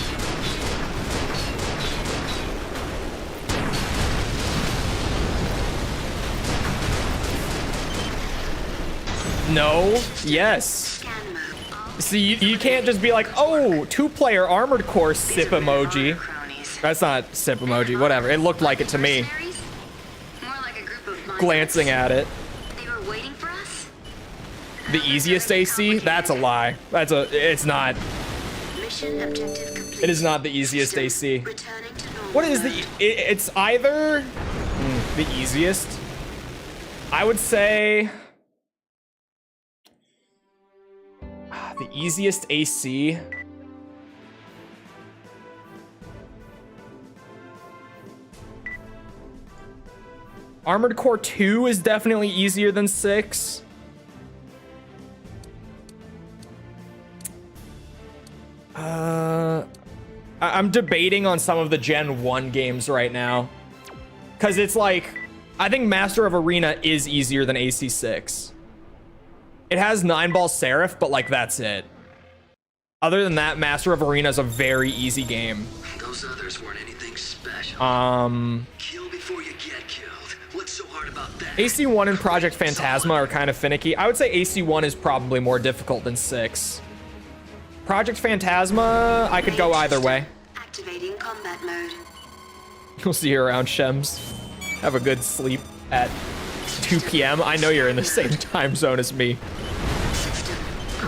No, yes. Scan mode. All See, you can't just be like, oh, 2-player Armored Core sip emoji. cronies. That's not sip emoji, whatever. It looked like it to me, Mercenaries? More like a group of glancing at it. They were waiting for us? The easiest AC? That's a lie. It's not. Mission objective complete. It is not the easiest AC. Returning to normal What is mode. it's either the easiest. I would say the easiest AC. Armored Core 2 is definitely easier than 6. I'm debating on some of the Gen 1 games right now. Because it's like, I think Master of Arena is easier than AC6. It has 9-ball Seraph, but like that's it. Other than that, Master of Arena is a very easy game. Those others weren't anything special. Kill before you get killed. What's so hard about that? AC1 and Project Phantasma are kind of finicky. I would say AC1 is probably more difficult than 6. Project Phantasma, I could go either way. Activating combat mode. We'll see you around, Shems. Have a good sleep at 2 p.m. I know you're in the same time zone as me.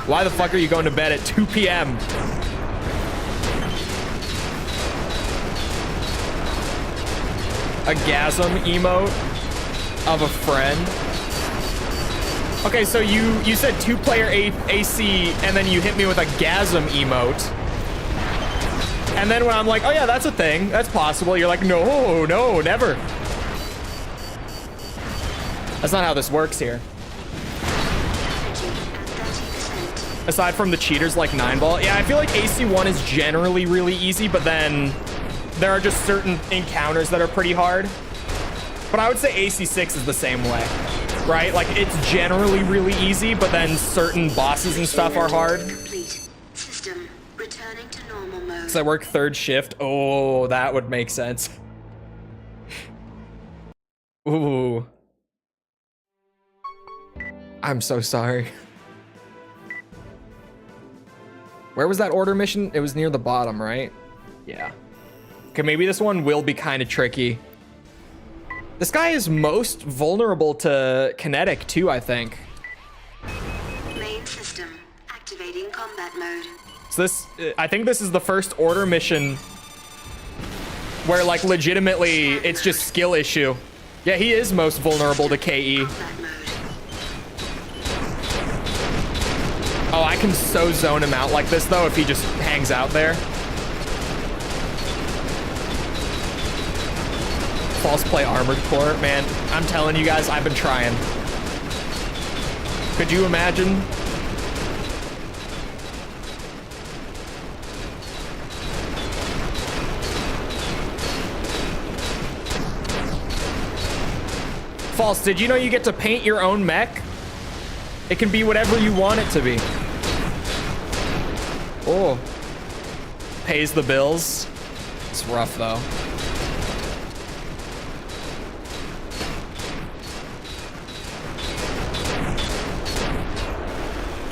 Why the fuck are you going to bed at 2 p.m.? A gasm emote of a friend. Okay, so you said 2-player AC, and then you hit me with a gasm emote. And then when I'm like, oh yeah, that's a thing, that's possible, you're like, no, never. That's not how this works here. Aside from the cheaters like 9-ball, yeah, I feel like AC1 is generally really easy, but then there are just certain encounters that are pretty hard. But I would say AC6 is the same way, right? Like, it's generally really easy, but then certain bosses and stuff are hard. Complete. System returning to normal mode. So I work 3rd shift. Oh, that would make sense. Ooh. I'm so sorry. Where was that order mission? It was near the bottom, right? Yeah. Okay, maybe this one will be kind of tricky. This guy is most vulnerable to kinetic too, I think. Main system activating combat mode. So this, I think this is the first order mission where like legitimately it's just skill issue. Yeah, he is most vulnerable to KE. Combat mode. Oh, I can so zone him out like this though if he just hangs out there. False play Armored Core. Man, I'm telling you guys, I've been trying. Could you imagine? False, did you know you get to paint your own mech? It can be whatever you want it to be. Oh. Pays the bills. It's rough though.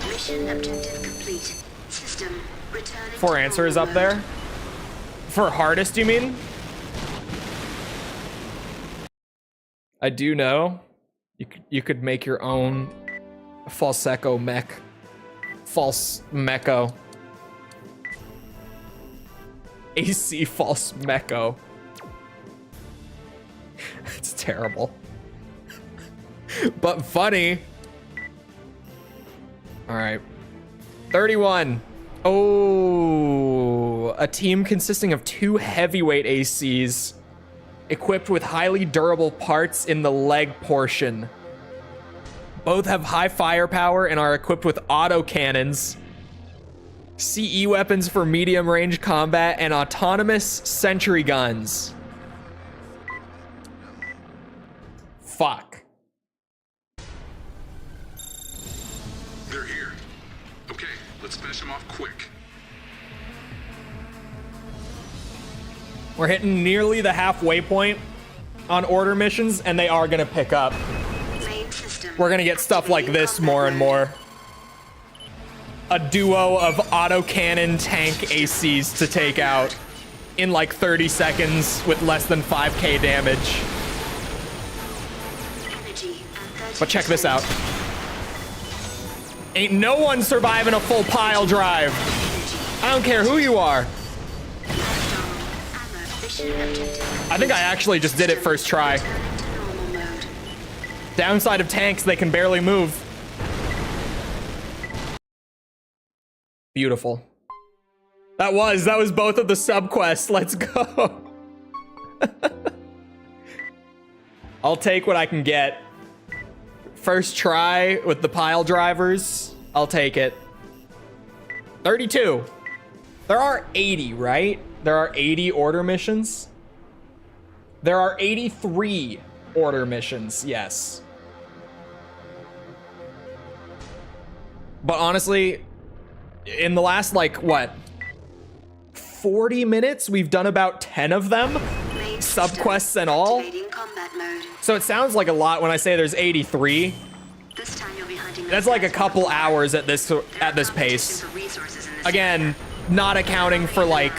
Mission objective complete. System returning. 4 answers up there. For hardest, you mean? I do know. You could make your own false echo mech. False mecho. AC false mecho. It's terrible. But funny. All right. 31. Oh, a team consisting of 2 heavyweight ACs equipped with highly durable parts in the leg portion. Both have high firepower and are equipped with autocannons, CE weapons for medium range combat, and autonomous sentry guns. Fuck. They're here. Okay, let's finish them off quick. We're hitting nearly the halfway point on order missions, and they are gonna pick up. Main system. We're gonna get stuff like this more and more. A duo of autocannon tank ACs to take out in like 30 seconds with less than 5k damage. Energy at 30%. But check this out. Ain't no one surviving a full pile drive. I don't care who you are. I think I actually just did it first try. Downside of tanks, they can barely move. Beautiful. That was both of the subquests. Let's go. I'll take what I can get. First try with the pile drivers. I'll take it. 32. There are 80, right? There are 80 order missions. There are 83 order missions, yes. But honestly, in the last, like, what? 40 minutes, we've done about 10 of them. Subquests and all. So it sounds like a lot when I say there's 83. That's like a couple hours at this pace. Again, not accounting for like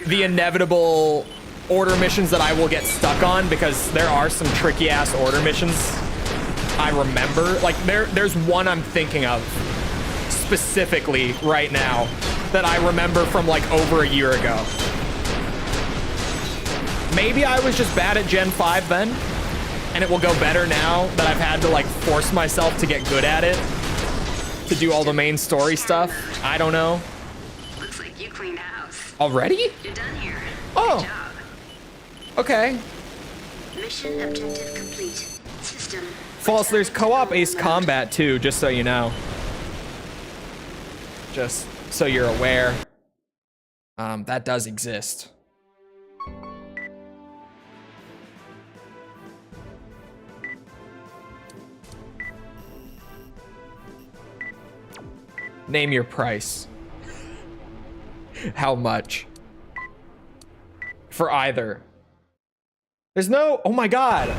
the inevitable order missions that I will get stuck on, because there are some tricky ass order missions I remember. Like there's one I'm thinking of specifically right now that I remember from like over a year ago. Maybe I was just bad at Gen 5 then, and it will go better now that I've had to like force myself to get good at it, to do all the main story stuff. I don't know. Looks like you cleaned house. Already? You're done here. Oh. Good job. Okay. Mission objective complete. System. False, there's co-op Ace Combat too, just so you know. Just so you're aware. That does exist. Name your price. How much? For either. There's no, oh my god.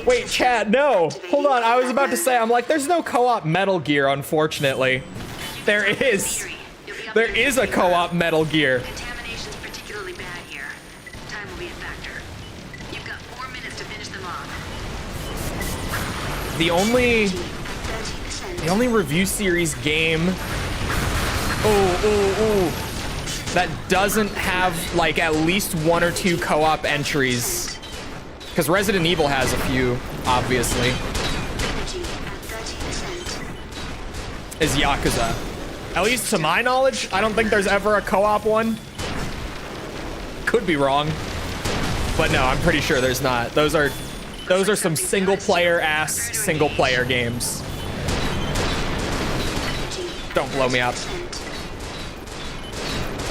Wait, chat, no. Hold on, I was about to say, I'm like, there's no co-op Metal Gear, unfortunately. There is. There is a co-op Metal Gear. Contamination's particularly bad here. Time will be a factor. You've got 4 minutes to finish them off. The only review series game that doesn't have like at least 1 or 2 co-op entries, because Resident Evil has a few, obviously, is Yakuza. At least to my knowledge, I don't think there's ever a co-op one. Could be wrong, but no, I'm pretty sure there's not. Those are some single-player games. Don't blow me up.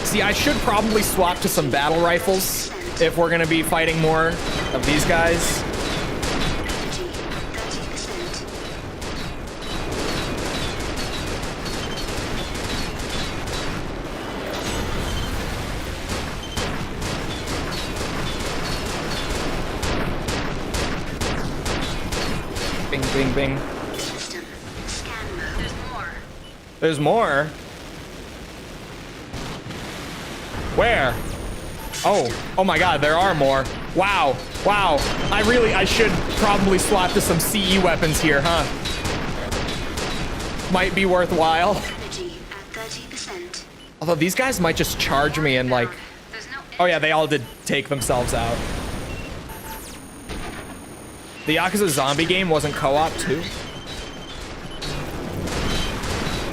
See, I should probably swap to some battle rifles if we're gonna be fighting more of these guys. Bing, bing, bing. System. Scan mode. There's more. There's more? Where? Oh my god, there are more. Wow, wow. I should probably swap to some CE weapons here, huh? Might be worthwhile. Energy at 30%. Although these guys might just charge me and like, There's no oh yeah, they all did take themselves out. The Yakuza zombie game wasn't co-op too?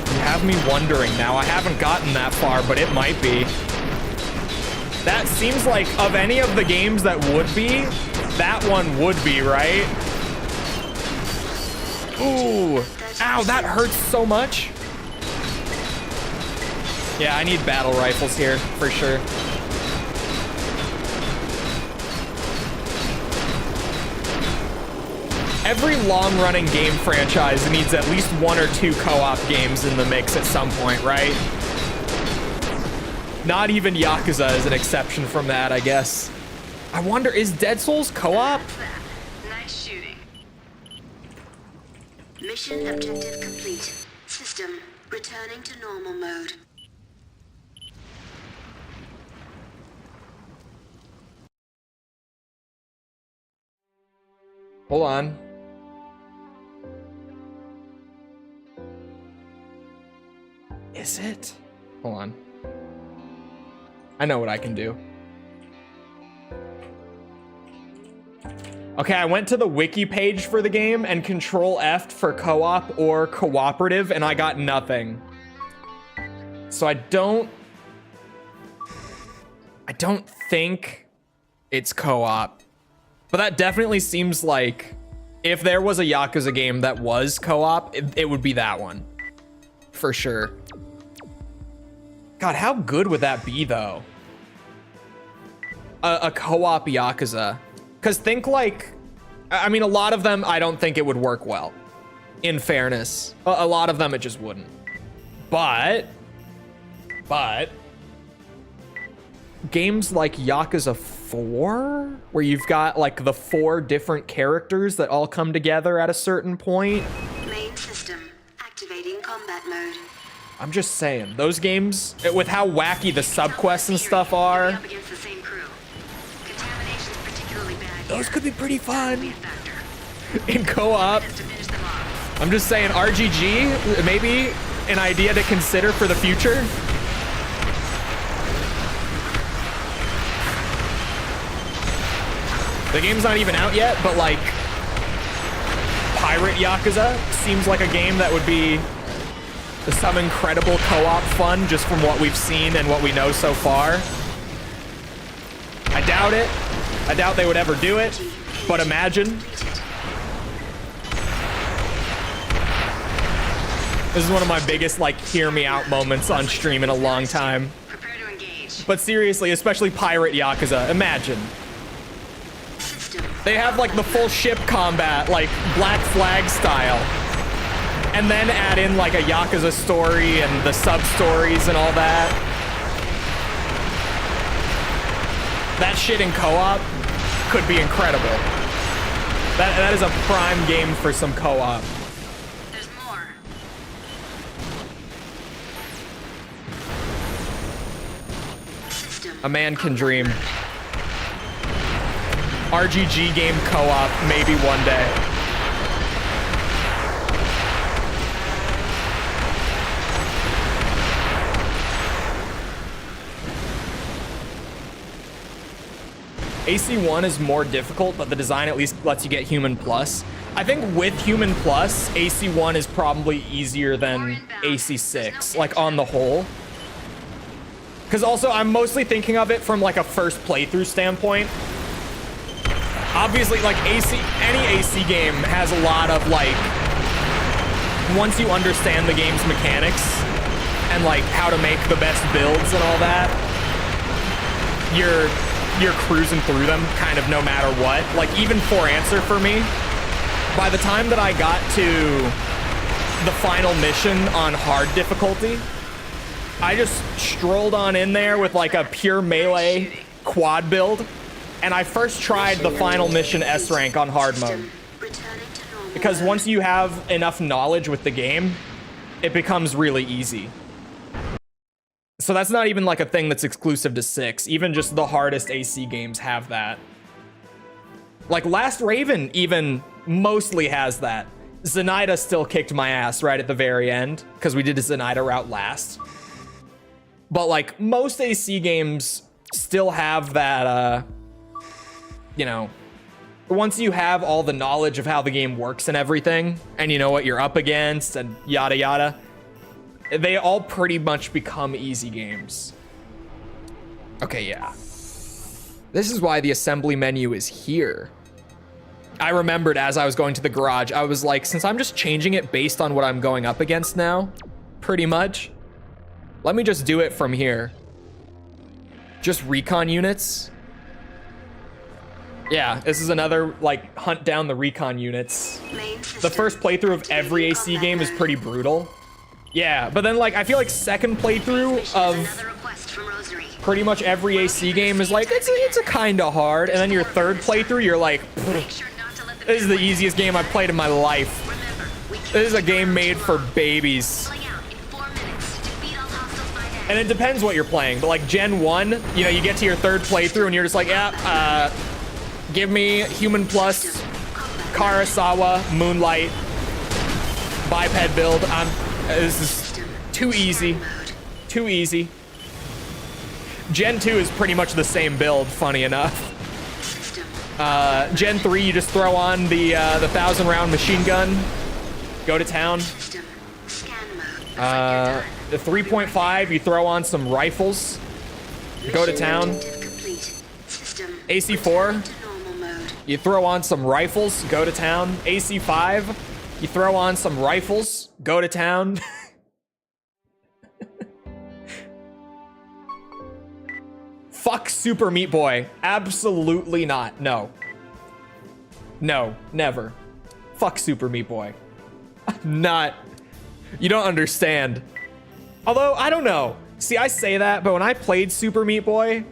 You have me wondering now. I haven't gotten that far, but it might be. That seems like, of any of the games that would be, that one would be, right? Ooh. Ow, that hurts so much. Yeah, I need battle rifles here, for sure. Every long-running game franchise needs at least 1 or 2 co-op games in the mix at some point, right? Not even Yakuza is an exception from that, I guess. I wonder, is Dead Souls co-op? nice shooting. Mission objective complete. System returning to normal mode. Hold on. Is it? Hold on. I know what I can do. Okay, I went to the wiki page for the game and Control F for co-op or cooperative, and I got nothing. So I don't think it's co-op. But that definitely seems like if there was a Yakuza game that was co-op, it would be that one. For sure. God, how good would that be, though? A co-op Yakuza. Because think like... I mean, a lot of them, I don't think it would work well. In fairness. A lot of them, it just wouldn't. But... games like Yakuza 4, where you've got like the 4 different characters that all come together at a certain point. Main system activating combat mode. I'm just saying, those games, with how wacky the subquests and stuff are, Up against the same crew. Contamination's particularly bad those here. could be pretty That'll be fun a factor. in co-op. Just to finish them off. I'm just saying, RGG, maybe an idea to consider for the future. The game's not even out yet, but like Pirate Yakuza seems like a game that would be some incredible co-op fun just from what we've seen and what we know so far. I doubt it. I doubt they would ever do it, but imagine. This is one of my biggest like hear me out moments on stream in a long time. Prepare to engage. But seriously, especially Pirate Yakuza, imagine. They have like the full ship combat, like Black Flag style. And then add in like a Yakuza story and the sub-stories and all that. That shit in co-op could be incredible. That is a prime game for some co-op. There's more. System. A man can dream. RGG game co-op, maybe one day. AC1 is more difficult, but the design at least lets you get Human Plus. I think with Human Plus, AC1 is probably easier than AC6, like on the whole. Because also, I'm mostly thinking of it from like a first playthrough standpoint. Obviously, like any AC game has a lot of like, once you understand the game's mechanics and like how to make the best builds and all that, you're cruising through them kind of no matter what. Like even For Answer for me, by the time that I got to the final mission on hard difficulty, I just strolled on in there with like a pure melee quad build. And I first tried the final mission S rank on hard mode. Because once you have enough knowledge with the game, it becomes really easy. So that's not even like a thing that's exclusive to 6. Even just the hardest AC games have that. Like Last Raven even mostly has that. Zenaida still kicked my ass right at the very end because we did a Zenaida route last. But like most AC games still have that, you know, once you have all the knowledge of how the game works and everything, and you know what you're up against and yada yada, they all pretty much become easy games. Okay, yeah. This is why the assembly menu is here. I remembered as I was going to the garage, I was like, since I'm just changing it based on what I'm going up against now, pretty much, let me just do it from here. Just recon units. Yeah, this is another, like, hunt down the recon units. The first playthrough of every AC game is pretty brutal. Yeah, but then, like, I feel like second playthrough of pretty much every AC game is like, it's a kinda hard. And then your third playthrough, you're like, this is the easiest game I've played in my life. This is a game made for babies. And it depends what you're playing, but like Gen 1, you know, you get to your third playthrough and you're just like, yeah, give me Human Plus, Karasawa, Moonlight, biped build. This is Too easy. Too easy. Gen 2 is pretty much the same build, funny enough. Gen 3, you just throw on the 1,000-round machine gun. Go to town. The 3.5, you throw on some rifles. Go to town. AC4, you throw on some rifles. Go to town. AC5, you throw on some rifles. Go to town. Fuck Super Meat Boy. Absolutely not. No. No, never. Fuck Super Meat Boy. Not. You don't understand. Although, I don't know. See, I say that, but when I played Super Meat Boy,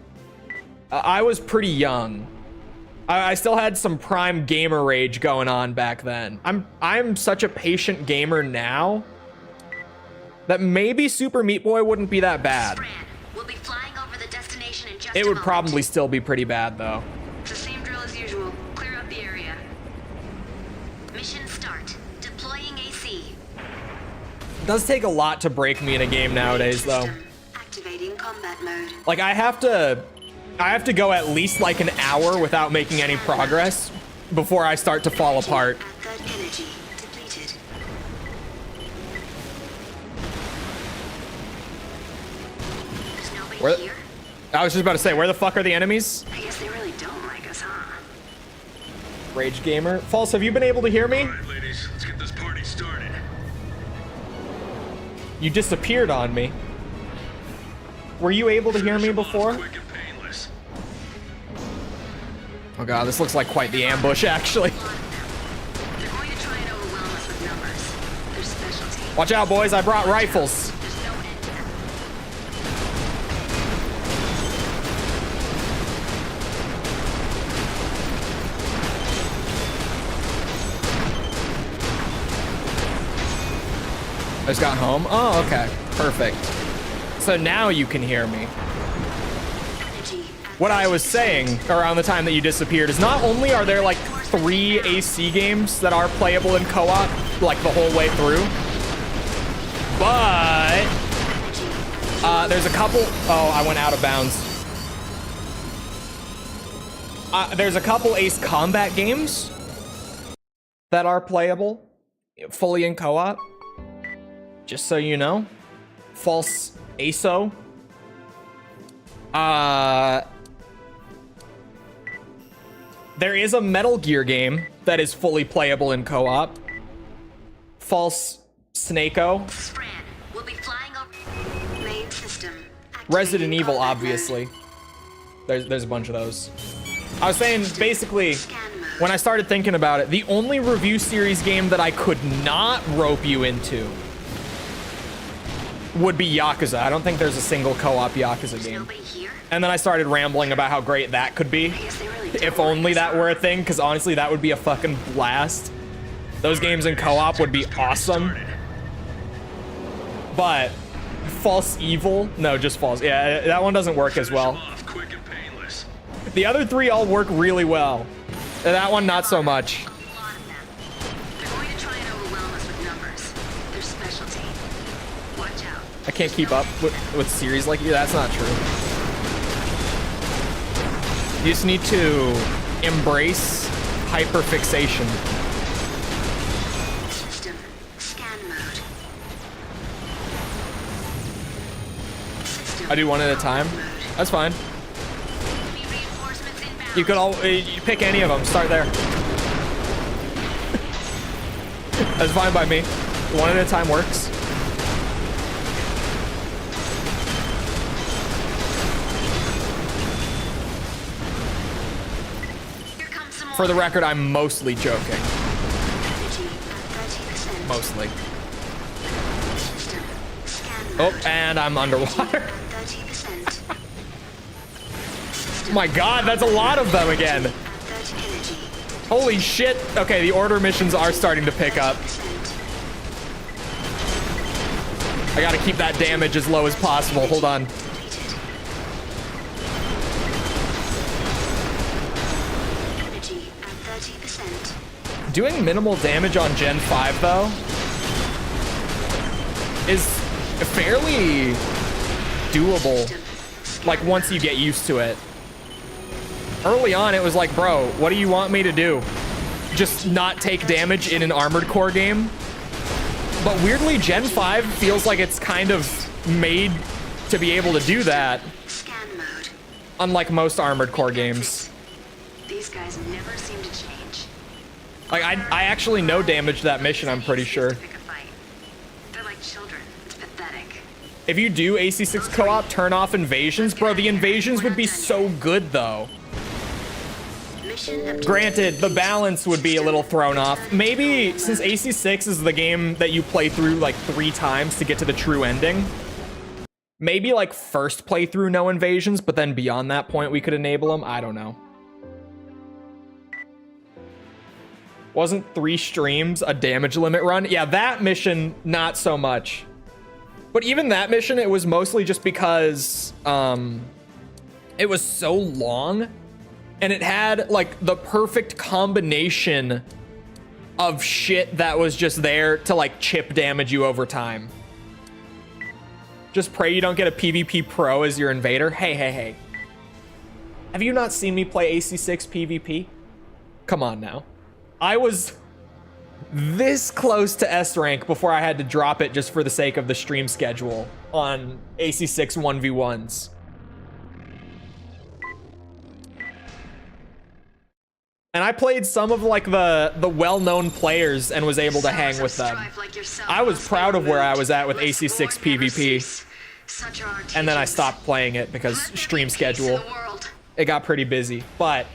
I was pretty young. I still had some prime gamer rage going on back then. I'm such a patient gamer now that maybe Super Meat Boy wouldn't be that bad. We'll be flying over the destination in just It would probably still be pretty bad, though. It's the same drill as usual. Clear out the area. Mission start. Deploying AC. It does take a lot to break me in a game nowadays, though. Activating combat mode. Like, I have to go at least like an hour without making any progress before I start to fall apart. At third energy depleted. There's nobody Where? here. I was just about to say, where the fuck are the enemies? I guess they really don't like us, huh? Rage Gamer. False, have you been able to hear me? All right, ladies, let's get this party started. You disappeared on me. Were you able to hear me before? Quick and painless. Oh god, this looks like quite the ambush, actually. They're going to try and overwhelm us with numbers. Their specialty. Watch out, boys, I brought rifles. There's no end to them. I just got home. Oh, okay. Perfect. So now you can hear me. What I was saying around the time that you disappeared is not only are there like 3 AC games that are playable in co-op like the whole way through, but there's a couple. Oh, I went out of bounds. There's a couple Ace Combat games that are playable fully in co-op. Just so you know. False ASO. There is a Metal Gear game that is fully playable in co-op. False Snake-O. Fran, we'll be flying over main system. Resident Evil, obviously. There's a bunch of those. I was saying, basically, when I started thinking about it, the only review series game that I could not rope you into would be Yakuza. I don't think there's a single co-op Yakuza game. Nobody here? And then I started rambling about how great that could be. I guess they really don't If only that were a thing, because honestly, that would be a fucking blast. Those games in co-op would be awesome. But False Evil? No, just False. Yeah, that one doesn't work as well. Off quick and painless. The other 3 all work really well. That one, not so much. A lot of them. They're going to try and overwhelm us with numbers. Their specialty. Watch out. I can't keep up with series like you. That's not true. You just need to embrace hyperfixation. System. Scan mode. System. I do one at a time. That's fine. Enemy reinforcements inbound. You could all you pick any of them. Start there. That's fine by me. One at a time works. Here comes some more. For the record, I'm mostly joking. Energy at 30%. Mostly. System. Scan Oh, mode. and I'm underwater. At 30%. My god, that's a lot of them again. At 30 energy. Holy shit. Okay, the order missions are starting to pick up. 30%. I gotta keep that damage as low as possible. Hold on. Depleted. Energy at 30%. Doing minimal damage on Gen 5, though, is fairly doable, like once you get used to it. Early on, it was like, bro, what do you want me to do? Just not take damage in an Armored Core game? But weirdly, Gen 5 feels like it's kind of made to be able to do that. Unlike most Armored Core games. These guys never seem to change. Like, I actually no damage that mission, I'm pretty sure. They're like children. It's pathetic. If you do AC6 co-op, turn off invasions. Bro, the invasions would be so good, though. Granted, the balance would be a little thrown off. Maybe, since AC6 is the game that you play through, like, 3 times to get to the true ending, maybe, like, first playthrough, no invasions, but then beyond that point, we could enable them. I don't know. Wasn't 3 streams a damage limit run? Yeah, that mission, not so much. But even that mission, it was mostly just because it was so long, and it had, like, the perfect combination of shit that was just there to, like, chip damage you over time. Just pray you don't get a PvP pro as your invader. Hey. Have you not seen me play AC6 PvP? Come on now. I was this close to S rank before I had to drop it just for the sake of the stream schedule on AC6 1v1s. And I played some of like the well-known players and was able to hang with them. I was proud of where I was at with AC6 PvP. And then I stopped playing it because stream schedule. It got pretty busy, but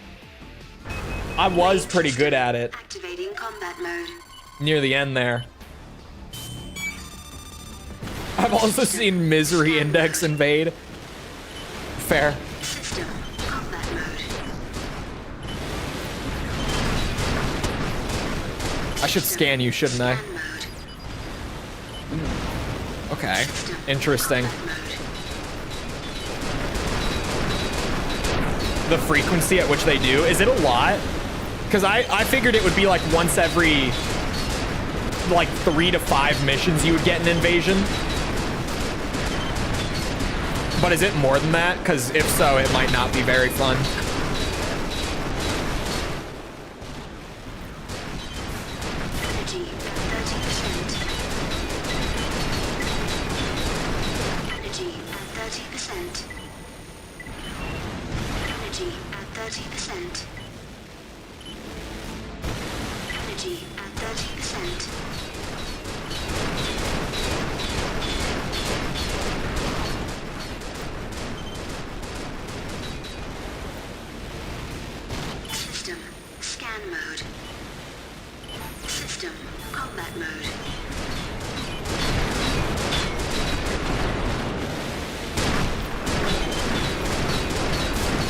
I was pretty good at it. Activating combat mode. Near the end there. I've also seen Misery Index invade. Fair. System combat mode. I should scan you, shouldn't I? Okay. Interesting. The frequency at which they do, is it a lot? Because I figured it would be like once every like 3 to 5 missions you would get an invasion. But is it more than that? Because if so, it might not be very fun. Energy at 30%. Energy at 30%. Energy at 30%. Energy at 30%. System scan mode. System combat mode.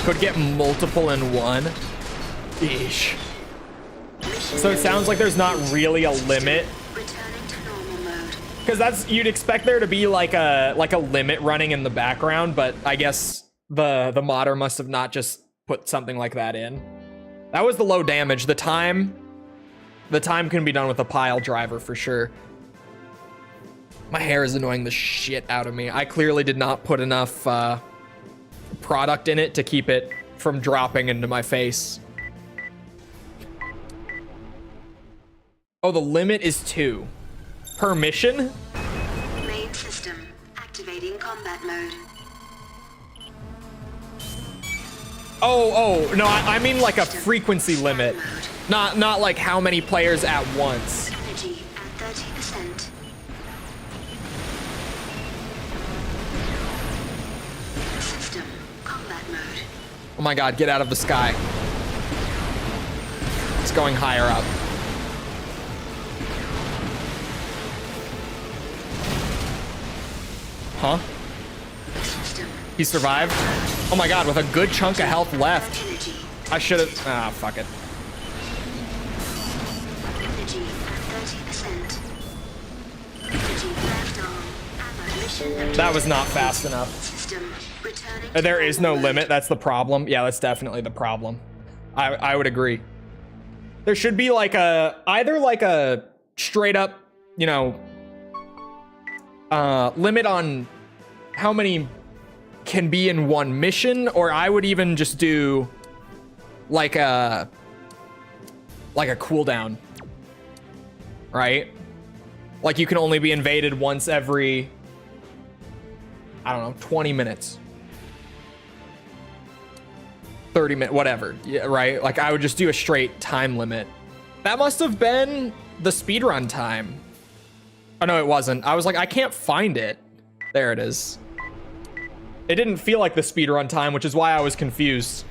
Could get multiple in one. Eesh. So it sounds like there's not really a limit. Returning to normal mode. Because that's, you'd expect there to be like a limit running in the background, but I guess the modder must have not just put something like that in. That was the low damage. The time can be done with a pile driver for sure. My hair is annoying the shit out of me. I clearly did not put enough product in it to keep it from dropping into my face. Oh, the limit is 2 per mission? Main system activating combat mode. Oh, no, I mean like a frequency limit. Not like how many players at once. Energy at 30%. System combat mode. Oh my god, get out of the sky. It's going higher up. Huh? He survived? Oh my god, with a good chunk of health left. I should have... Ah, fuck it. Energy at 30%. Energy left arm. Ammo mission. That was not fast enough. System returning to There is no normal mode. limit. That's the problem. Yeah, that's definitely the problem. I would agree. There should be like either like a straight up, you know, limit on how many can be in one mission, or I would even just do like a cooldown, right? Like you can only be invaded once every, I don't know, 20 minutes. 30 minutes, whatever. Yeah, right? Like I would just do a straight time limit. That must have been the speedrun time. Oh no, it wasn't. I was like, I can't find it. There it is. It didn't feel like the speedrun time, which is why I was confused.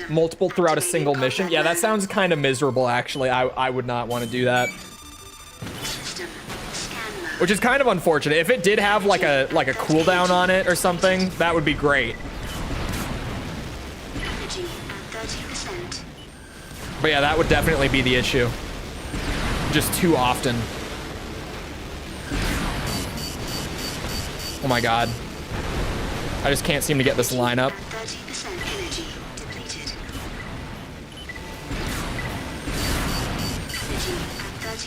Multiple throughout a single mission. Yeah, that sounds kind of miserable, actually. I would not want to do that. Which is kind of unfortunate. If it did have like a cooldown on it or something, that would be great. But yeah, that would definitely be the issue. Just too often. Oh my god. I just can't seem to get this line up.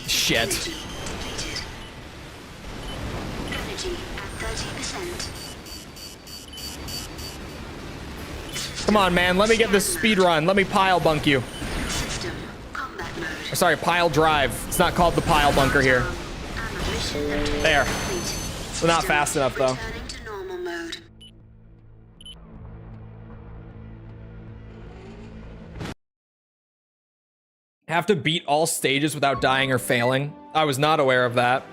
Shit. Come on, man. Let me get this speed run. Let me pile bunk you. Or sorry, pile drive. It's not called the pile bunker here. There. We're not fast enough, though. Have to beat all stages without dying or failing. I was not aware of that.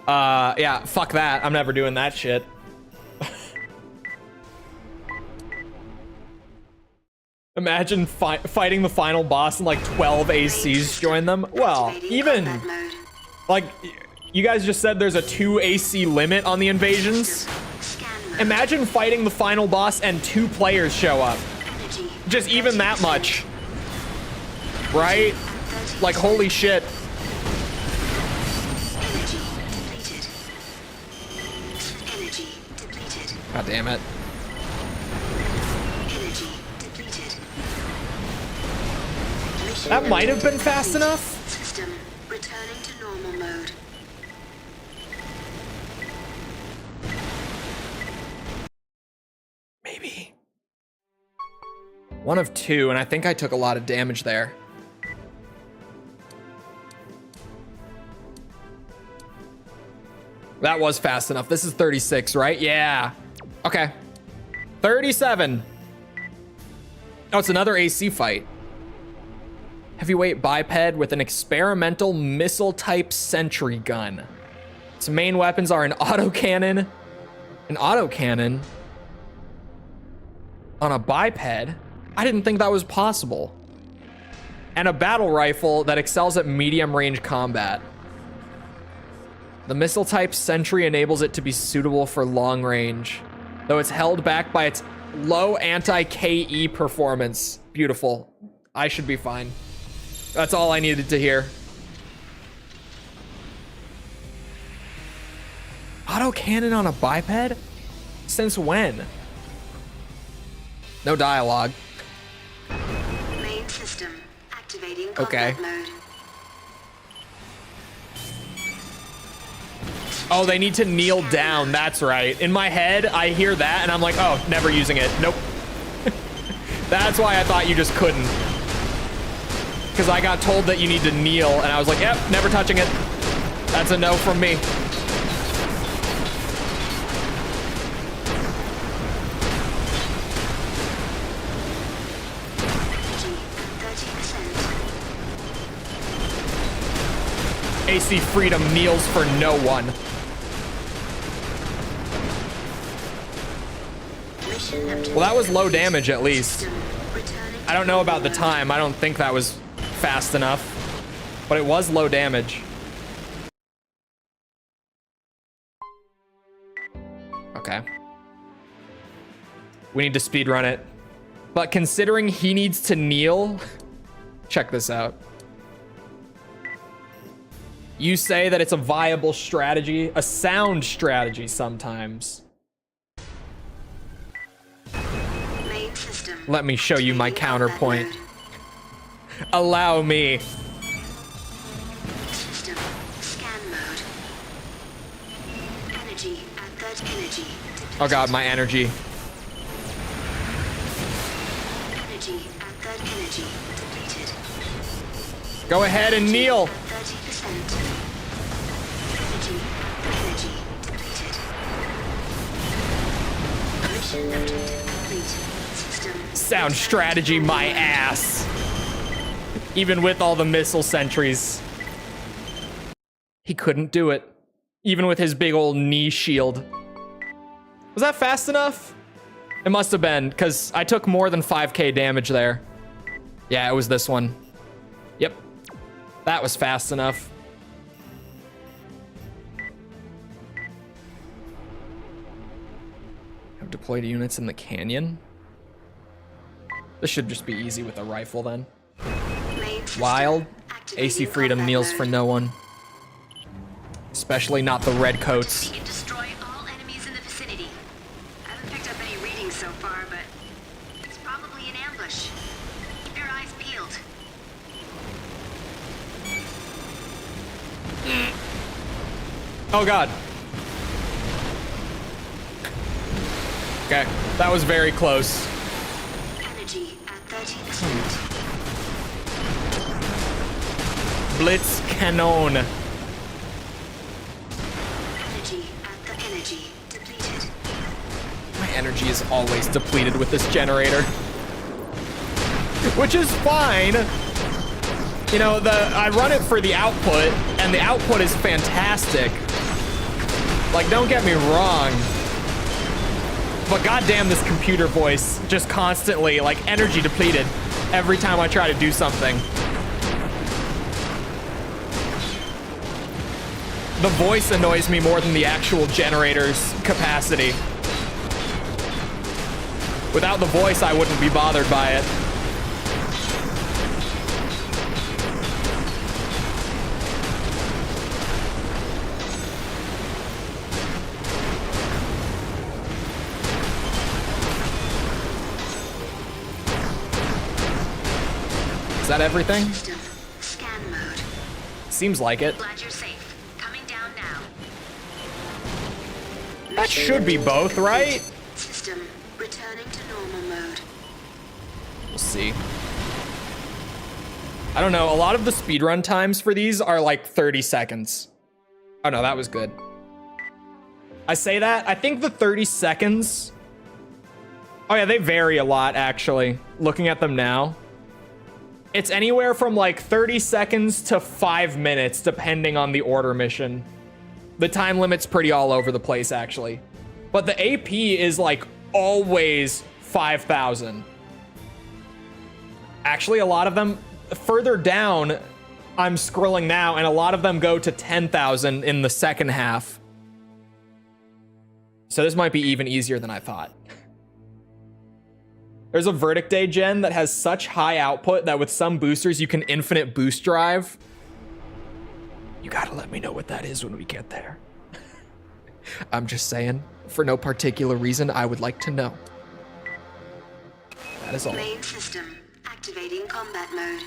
Yeah, fuck that. I'm never doing that shit. Imagine fighting the final boss and like 12 ACs join them. Well, even like you guys just said there's a 2 AC limit on the invasions. Imagine fighting the final boss and 2 players show up. Just even that much. Right? Like, holy shit. God damn it. That might have been fast enough. System returning to normal mode. Maybe. 1 of 2, and I think I took a lot of damage there. That was fast enough. This is 36, right? Yeah. Okay. 37. Oh, it's another AC fight. Heavyweight biped with an experimental missile-type sentry gun. Its main weapons are an autocannon. An autocannon? On a biped? I didn't think that was possible. And a battle rifle that excels at medium-range combat. The missile-type sentry enables it to be suitable for long range, though it's held back by its low anti-KE performance. Beautiful. I should be fine. That's all I needed to hear. Autocannon on a biped? Since when? No dialogue. Main system activating Okay. combat mode. Oh, they need to kneel down. That's right. In my head, I hear that and I'm like, oh, never using it. Nope. That's why I thought you just couldn't. Because I got told that you need to kneel and I was like, yep, never touching it. That's a no from me. AC Freedom kneels for no one. Well, that was low damage at least. I don't know about the time. I don't think that was fast enough, but it was low damage. Okay. We need to speedrun it. But considering he needs to kneel, check this out. You say that it's a viable strategy, a sound strategy sometimes. Main system. Let me show you my counterpoint. Allow me. System energy. Oh god, my energy. Energy at third energy depleted. Go ahead and kneel. 30%. Energy depleted. Mission objective complete. System. Sound strategy, my ass. Even with all the missile sentries. He couldn't do it. Even with his big old knee shield. Was that fast enough? It must have been, because I took more than 5k damage there. Yeah, it was this one. Yep. That was fast enough. Have deployed units in the canyon. This should just be easy with a rifle then. Wild. AC Freedom kneels for no one. Especially not the red coats. And destroy all enemies in the vicinity. I haven't picked up any readings so far, but it's probably an ambush. Keep your eyes peeled. Oh god. Okay, that was very close. Energy at 30%. Blitz Cannon. Energy at the energy depleted. My energy is always depleted with this generator. Which is fine. You know, I run it for the output, and the output is fantastic. Like, don't get me wrong. But goddamn, this computer voice just constantly, like, energy depleted every time I try to do something. The voice annoys me more than the actual generator's capacity. Without the voice, I wouldn't be bothered by it. Is that everything? System. Scan mode. Seems like it. Glad you're safe. Coming down now. That should be both, right? System. Returning to normal mode. We'll see. I don't know. A lot of the speedrun times for these are like 30 seconds. Oh no, that was good. I say that. I think the 30 seconds. Oh yeah, they vary a lot actually. Looking at them now. It's anywhere from like 30 seconds to 5 minutes, depending on the order mission. The time limit's pretty all over the place, actually. But the AP is like always 5,000. Actually, a lot of them, further down, I'm scrolling now, and a lot of them go to 10,000 in the second half. So this might be even easier than I thought. There's a Verdict Day gen that has such high output that with some boosters you can infinite boost drive. You gotta let me know what that is when we get there. I'm just saying, for no particular reason, I would like to know. That is all. Main system. Activating combat mode.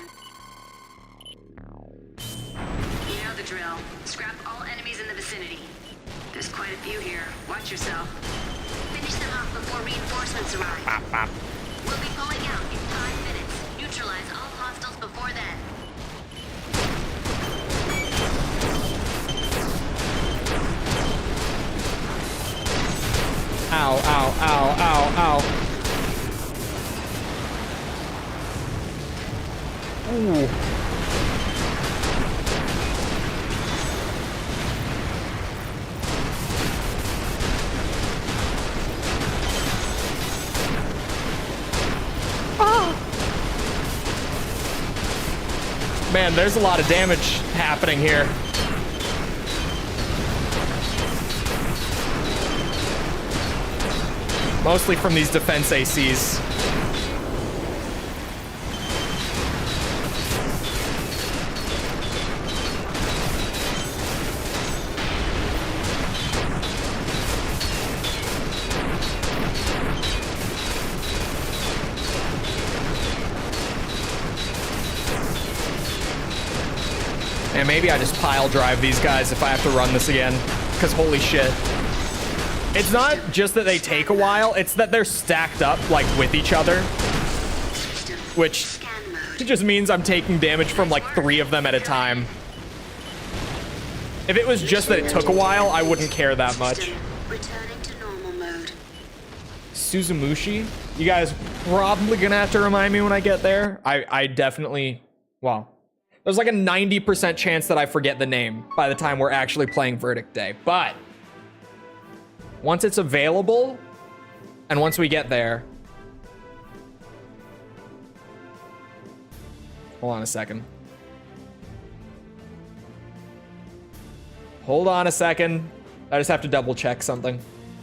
You know the drill. Scrap all enemies in the vicinity. There's quite a few here. Watch yourself. Finish them off before reinforcements arrive. Bop, bop. We'll be pulling out in 5 minutes. Neutralize all hostiles before then. Ow, ow, ow, ow, ow. Ooh. Man, there's a lot of damage happening here. Mostly from these defense ACs. And maybe I just pile drive these guys if I have to run this again, because holy shit. It's not just that they take a while, it's that they're stacked up, like, with each other. Which just means I'm taking damage from, like, 3 of them at a time. If it was just that it took a while, I wouldn't care that much. Returning to normal mode. Suzumushi? You guys probably gonna have to remind me when I get there. I definitely... Well, there's like a 90% chance that I forget the name by the time we're actually playing Verdict Day. But... once it's available, and once we get there... Hold on a second. Hold on a second. I just have to double check something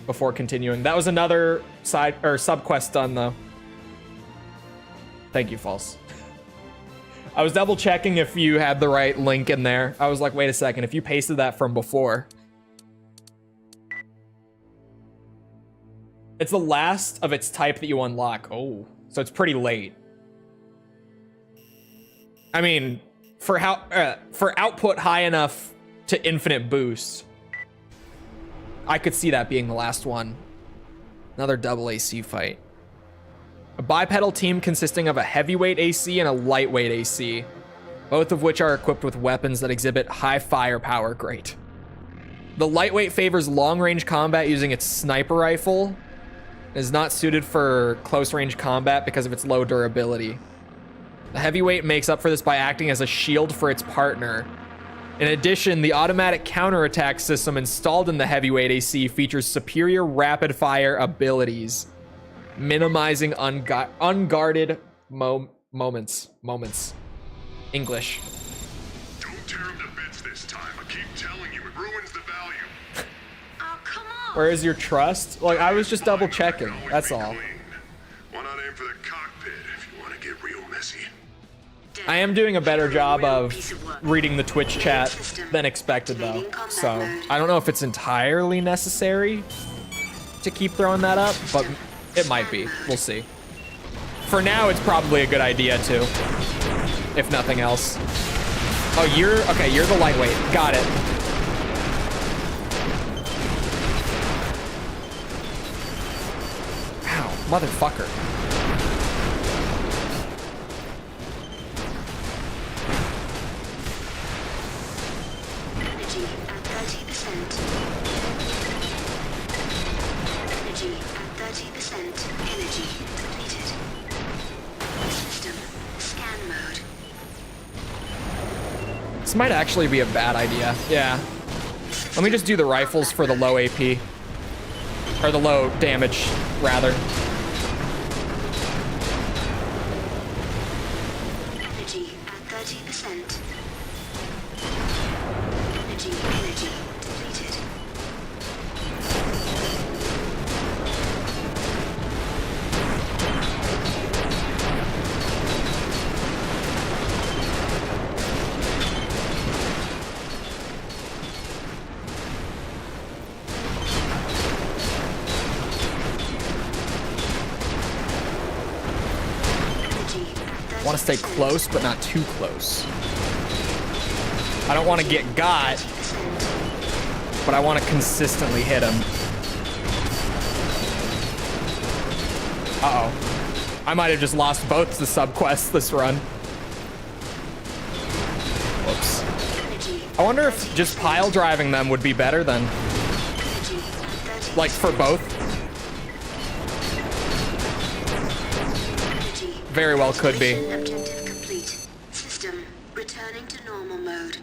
before continuing. That was another side or sub quest done though. Thank you, False. I was double checking if you had the right link in there. I was like, wait a second, if you pasted that from before. It's the last of its type that you unlock. Oh, so it's pretty late. I mean, for output high enough to infinite boost, I could see that being the last one. Another double AC fight. A bipedal team consisting of a heavyweight AC and a lightweight AC, both of which are equipped with weapons that exhibit high firepower. Great. The lightweight favors long-range combat using its sniper rifle. It is not suited for close-range combat because of its low durability. The heavyweight makes up for this by acting as a shield for its partner. In addition, the automatic counterattack system installed in the heavyweight AC features superior rapid-fire abilities, minimizing unguarded moments. English. Don't tear him to bits this time. I keep telling you, it ruins the value. Oh, come on. Where is your trust? Like, I was just double checking. That's all. Why not aim for the cockpit if you want to get real messy? I am doing a better job of reading the Twitch chat than expected, though. So, I don't know if it's entirely necessary to keep throwing that up, but it might be. We'll see. For now, it's probably a good idea, too. If nothing else. Oh, you're the lightweight. Got it. Ow, motherfucker. Energy at 30%. Energy at 30%. Energy depleted. System scan mode. This might actually be a bad idea. Yeah. Let me just do the rifles for the low AP. Or the low damage, rather. Energy at 30%. Energy depleted. Want to stay close, but not too close. I don't want to get got, but I want to consistently hit him. Uh-oh. I might have just lost both the subquests this run. Whoops. I wonder if just pile driving them would be better then. Like for both. Very well could be. Objective complete. System returning to normal mode.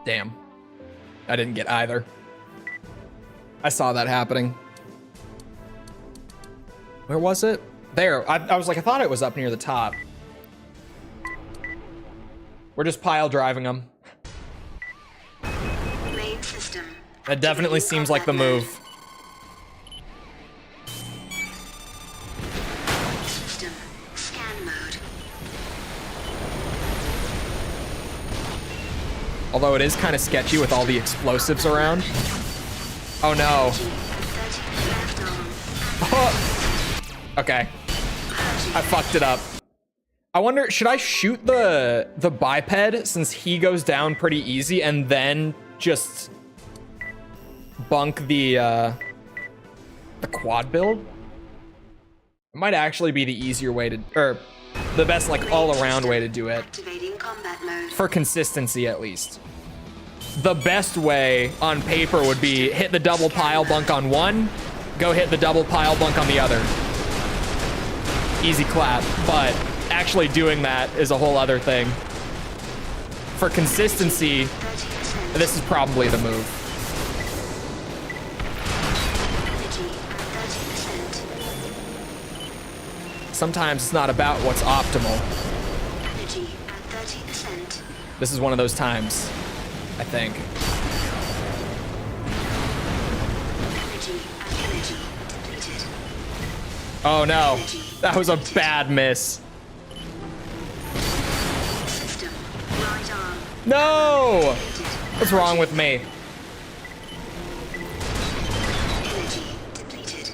Damn. I didn't get either. I saw that happening. Where was it? There. I was like, I thought it was up near the top. We're just pile driving them. Main system. That definitely seems like the move. System scan mode. Although it is kind of sketchy with all the explosives around. Oh no. Oh. Okay. I fucked it up. I wonder, should I shoot the biped since he goes down pretty easy and then just bunk the quad build? It might actually be the easier way to, or the best like all around way to do it. Activating combat mode. For consistency at least. The best way on paper would be hit the double pile bunk on one, go hit the double pile bunk on the other. Easy clap, but actually doing that is a whole other thing. For consistency, 30%. this is probably the move. Energy at 30%. Sometimes it's not about what's optimal. Energy at 30%. This is one of those times, I think. Energy depleted. Oh no, that was a bad miss. System. Right arm. No! Depleted. What's wrong with me? Energy depleted.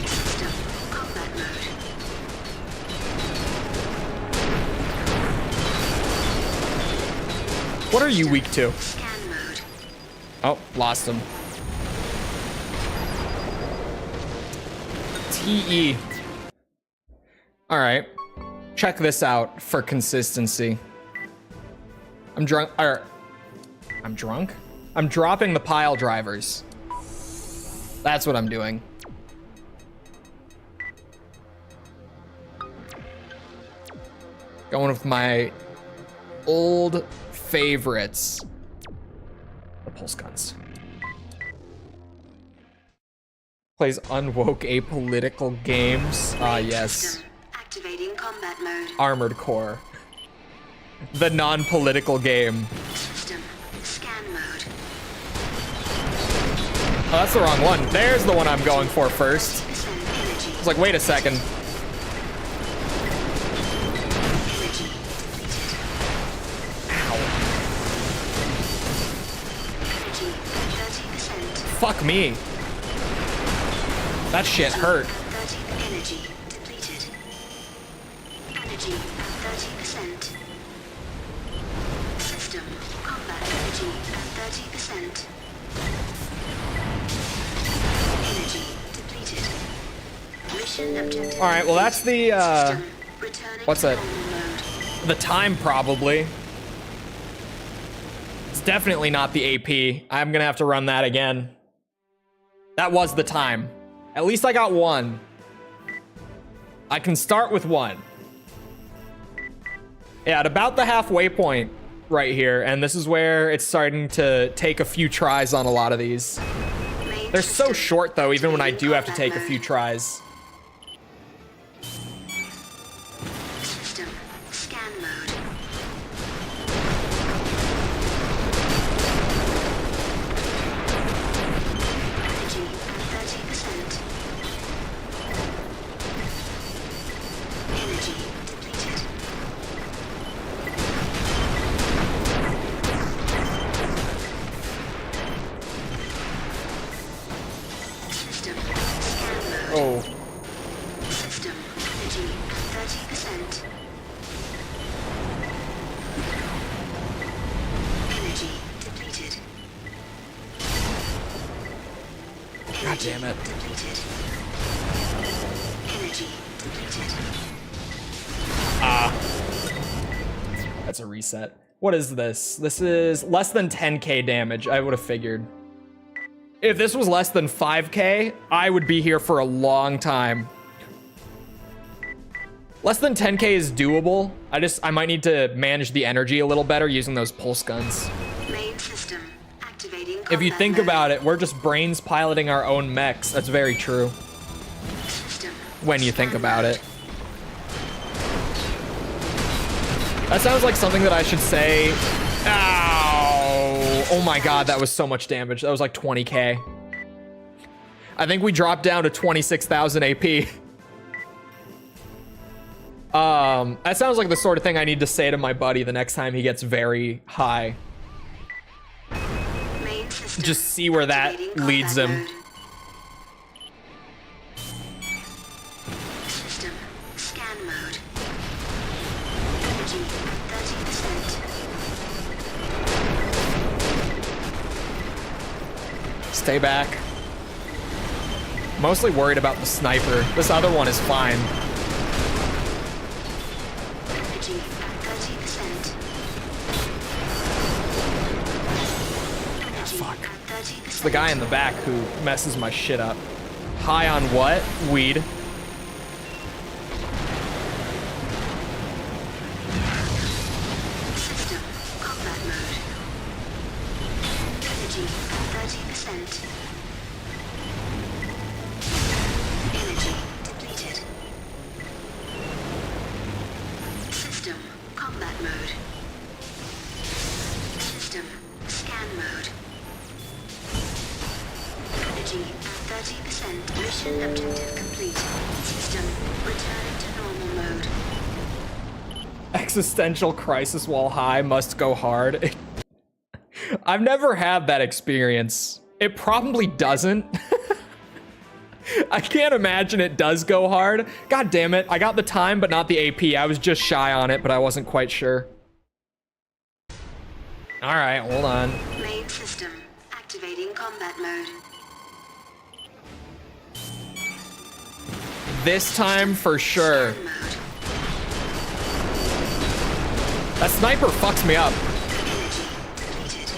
System. Combat mode. What are you weak to? Scan mode. Oh, lost him. TE. All right. Check this out for consistency. I'm drunk. I'm drunk? I'm dropping the pile drivers. That's what I'm doing. Going with my old favorites. The pulse guns. Plays unwoke apolitical games. Ah, yes. System. Activating combat mode. Armored Core. The non-political game. System. Scan mode. Oh, that's the wrong one. There's the one I'm going for first. 30% energy. I was like, wait a second. Energy depleted. Ow. Energy 30%. Fuck me. That shit hurt. 30 energy depleted. Energy at 30%. System combat energy at 30%. Energy depleted. Mission objective. All right, well that's the System returning what's to that? normal mode. the time probably. It's definitely not the AP. I'm gonna have to run that again. That was the time. At least I got one. I can start with one. Yeah, at about the halfway point right here, and this is where it's starting to take a few tries on a lot of these. Main They're so system short though, even when I activating do have to combat take a mode. few tries. System scan mode. Energy at 30%. Energy depleted. System scan mode. Oh, System energy at 30%. Energy depleted. god damn it. Depleted. Energy depleted. That's a reset. What is this? This is less than 10k damage. I would have figured. If this was less than 5k, I would be here for a long time. Less than 10k is doable. I might need to manage the energy a little better using those pulse guns. Main system activating. If you combat think mode. about it, we're just brains piloting our own mechs. That's very true System when you think scan about mode. it. That sounds like something that I should say. Ow! Oh my god, that was so much damage. That was like 20k. I think we dropped down to 26,000 AP. That sounds like the sort of thing I need to say to my buddy the next time he gets very high. Main system Just see where that activating leads combat him. mode. System scan Stay back. Mostly worried about the sniper. This other one is fine. Energy at 30%. Energy Fuck. at 30%. It's the guy in the back who messes my shit up. High on what? Weed. System combat mode. Energy at 30%. Energy depleted. System combat mode. System scan mode. Energy at 30%. Mission objective complete. System returning to normal mode. Existential crisis while high must go hard. I've never had that experience. It probably doesn't. I can't imagine it does go hard. God damn it. I got the time, but not the AP. I was just shy on it, but I wasn't quite sure. All right, hold on. Main system activating combat mode. This time for sure. Scan mode. That sniper fucks me up. Energy depleted.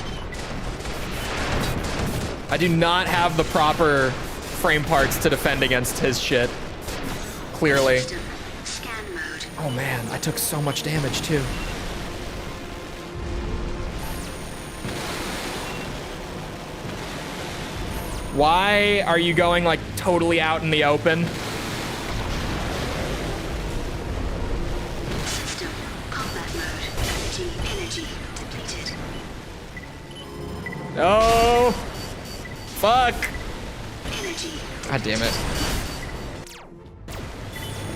I do not have the proper frame parts to defend against his shit. Clearly. System scan mode. Oh man, I took so much damage too. Why are you going like totally out in the open? System combat mode. Energy depleted. Oh, fuck. Energy. God damn it.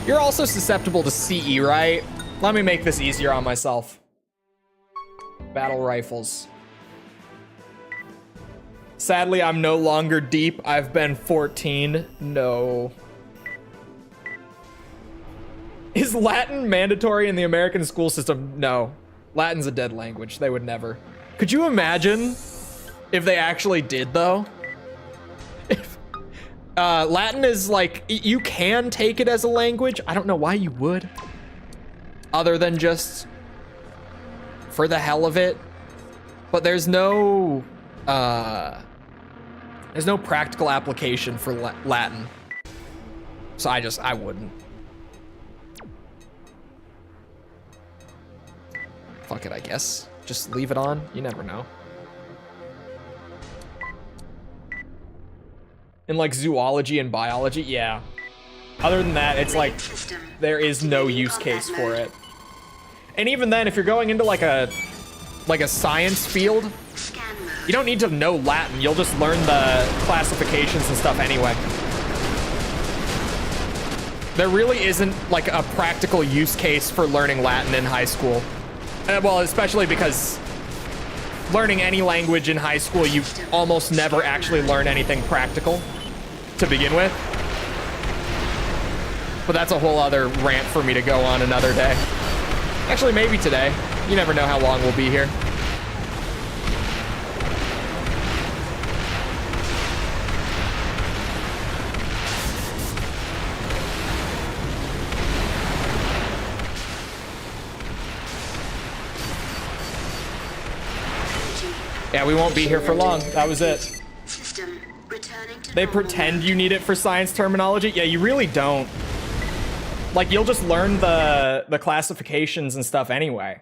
You're also susceptible to CE, right? Let me make this easier on myself. Battle rifles. Sadly, I'm no longer deep. I've been 14. No. Is Latin mandatory in the American school system? No. Latin's a dead language. They would never. Could you imagine if they actually did, though? If Latin is like, you can take it as a language. I don't know why you would. Other than just for the hell of it. But there's no practical application for Latin. So I wouldn't. Fuck it, I guess. Just leave it on. You never know. In like zoology and biology, yeah. Other than that, it's like there is no use case for it. And even then, if you're going into like a science field, Scan mode. you don't need to know Latin. You'll just learn the classifications and stuff anyway. There really isn't like a practical use case for learning Latin in high school. Well, especially because learning any language in high school, you almost never actually learn anything practical to begin with. But that's a whole other rant for me to go on another day. Actually, maybe today. You never know how long we'll be here. Yeah, we won't be here for long. That was it. System returning to They normal pretend mode. you need it for science terminology. Yeah, you really don't. Like, you'll just learn the classifications and stuff anyway.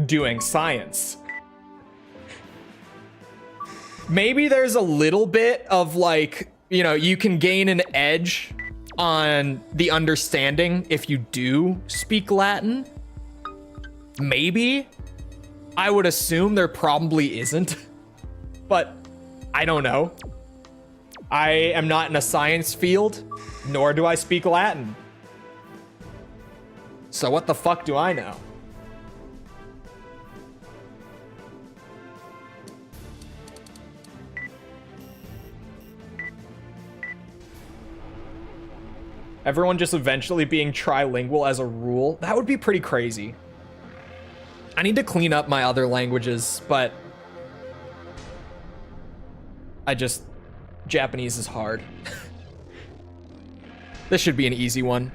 Doing science. Maybe there's a little bit of like, you know, you can gain an edge on the understanding if you do speak Latin. Maybe. I would assume there probably isn't, but I don't know. I am not in a science field, nor do I speak Latin. So what the fuck do I know? Everyone just eventually being trilingual as a rule? That would be pretty crazy. I need to clean up my other languages, but Japanese is hard. This should be an easy one.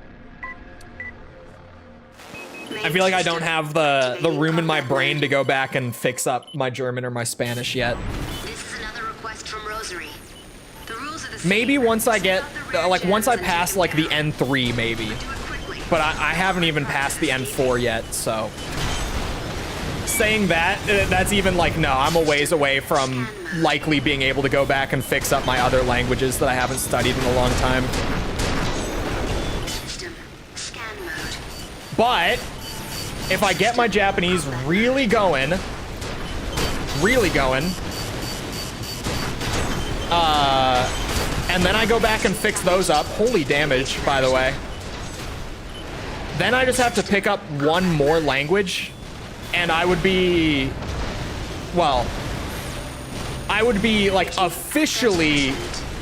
I feel like I don't have the room in my brain to go back and fix up my German or my Spanish yet. This is another request from Rosary. The rules are the same. Maybe once I get, like once I pass like the N3 maybe. Do it quickly. But I haven't even passed the N4 yet, so. Saying that, that's even like, no, I'm a ways away from likely being able to go back and fix up my other languages that I haven't studied in a long time. System. Scan mode. But if I get my Japanese really going, and then I go back and fix those up, holy damage, by the way. Then I just have to pick up one more language, and I would be, well, I would be like officially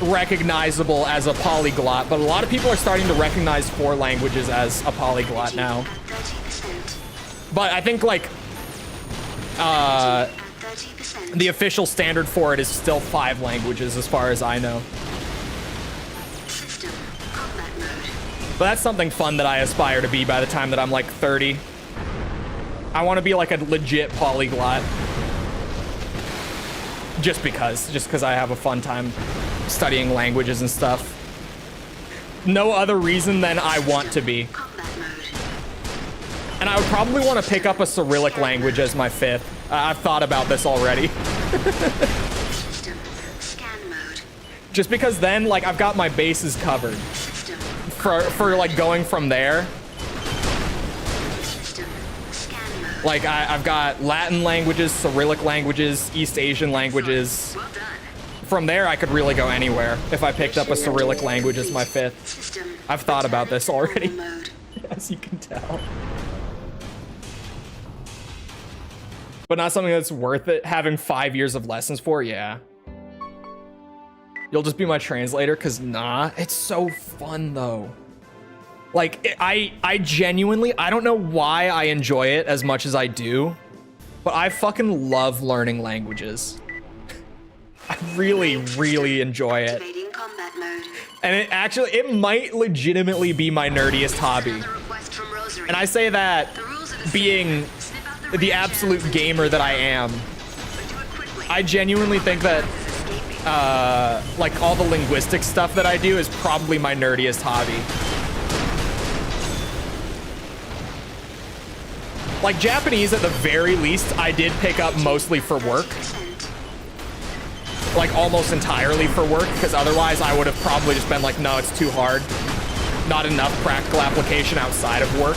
recognizable as a polyglot, but a lot of people are starting to recognize 4 languages as a polyglot now. At 30%. But I think like At 30%. the official standard for it is still 5 languages as far as I know. System. Combat mode. But that's something fun that I aspire to be by the time that I'm like 30. I want to be like a legit polyglot. Just because I have a fun time studying languages and stuff. No other reason than I want to be. Combat mode. And I would probably want to pick up a Cyrillic language as my 5th. I've thought about this already. System. Scan mode. Just because then, like, I've got my bases covered. System. For like, going from there. System. Scan mode. Like, I've got Latin languages, Cyrillic languages, East Asian languages. Well done. From there, I could really go anywhere if I picked up a Cyrillic language as my 5th. System. I've thought about this already, Mode. as you can tell. But not something that's worth it having 5 years of lessons for, yeah. You'll just be my translator, because nah, it's so fun though. Like, I genuinely, I don't know why I enjoy it as much as I do, but I fucking love learning languages. I really, really enjoy it. Activating combat mode. And it might legitimately be my nerdiest hobby. Another request from Rosary. And I say that The rules are the being same. Snip out the the red absolute gems. gamer that I am. But do it quickly. I genuinely think that Escaping. like all the linguistic stuff that I do is probably my nerdiest hobby. Like Japanese at the very least, I did pick up mostly for work. 30%. Like almost entirely for work, because otherwise I would have probably just been like, no, it's too hard. Not enough practical application outside of work.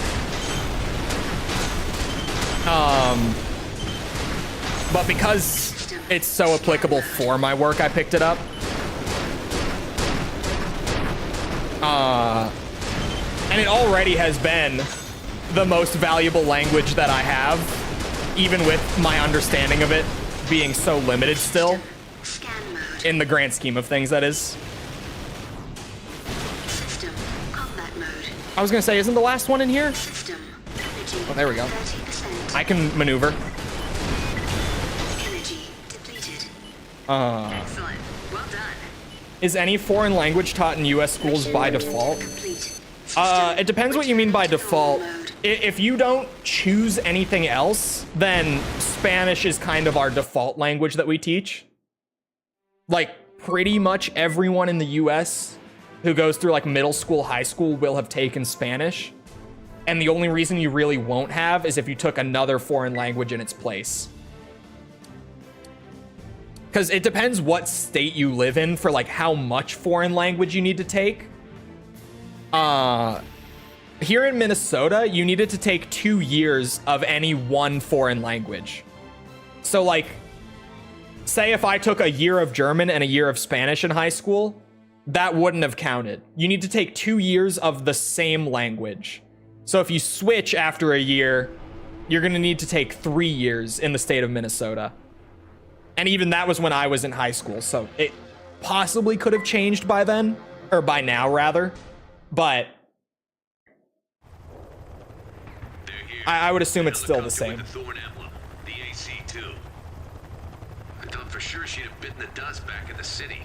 But because it's so applicable for my work, I picked it up. And it already has been the most valuable language that I have, even with my understanding of it being so limited still. Scan mode. In the grand scheme of things, that is. System. Combat mode. I was gonna say, isn't the last one in here? System. Energy. Oh, there we go. 30%. I can maneuver. Energy depleted. Excellent. Well done. Is any foreign language taught in US schools by default? Complete. It depends what you mean by default. If you don't choose anything else, then Spanish is kind of our default language that we teach. Like, pretty much everyone in the US who goes through like middle school, high school will have taken Spanish. And the only reason you really won't have is if you took another foreign language in its place. Because it depends what state you live in for like how much foreign language you need to take. Here in Minnesota, you needed to take 2 years of any one foreign language. So like, say if I took a year of German and a year of Spanish in high school, that wouldn't have counted. You need to take 2 years of the same language. So if you switch after a year, you're gonna need to take 3 years in the state of Minnesota. And even that was when I was in high school, so it possibly could have changed by then, or by now rather, but I would assume it's still the same. The Thorn emblem, the AC-2. for sure she'd have bitten the dust back in the city.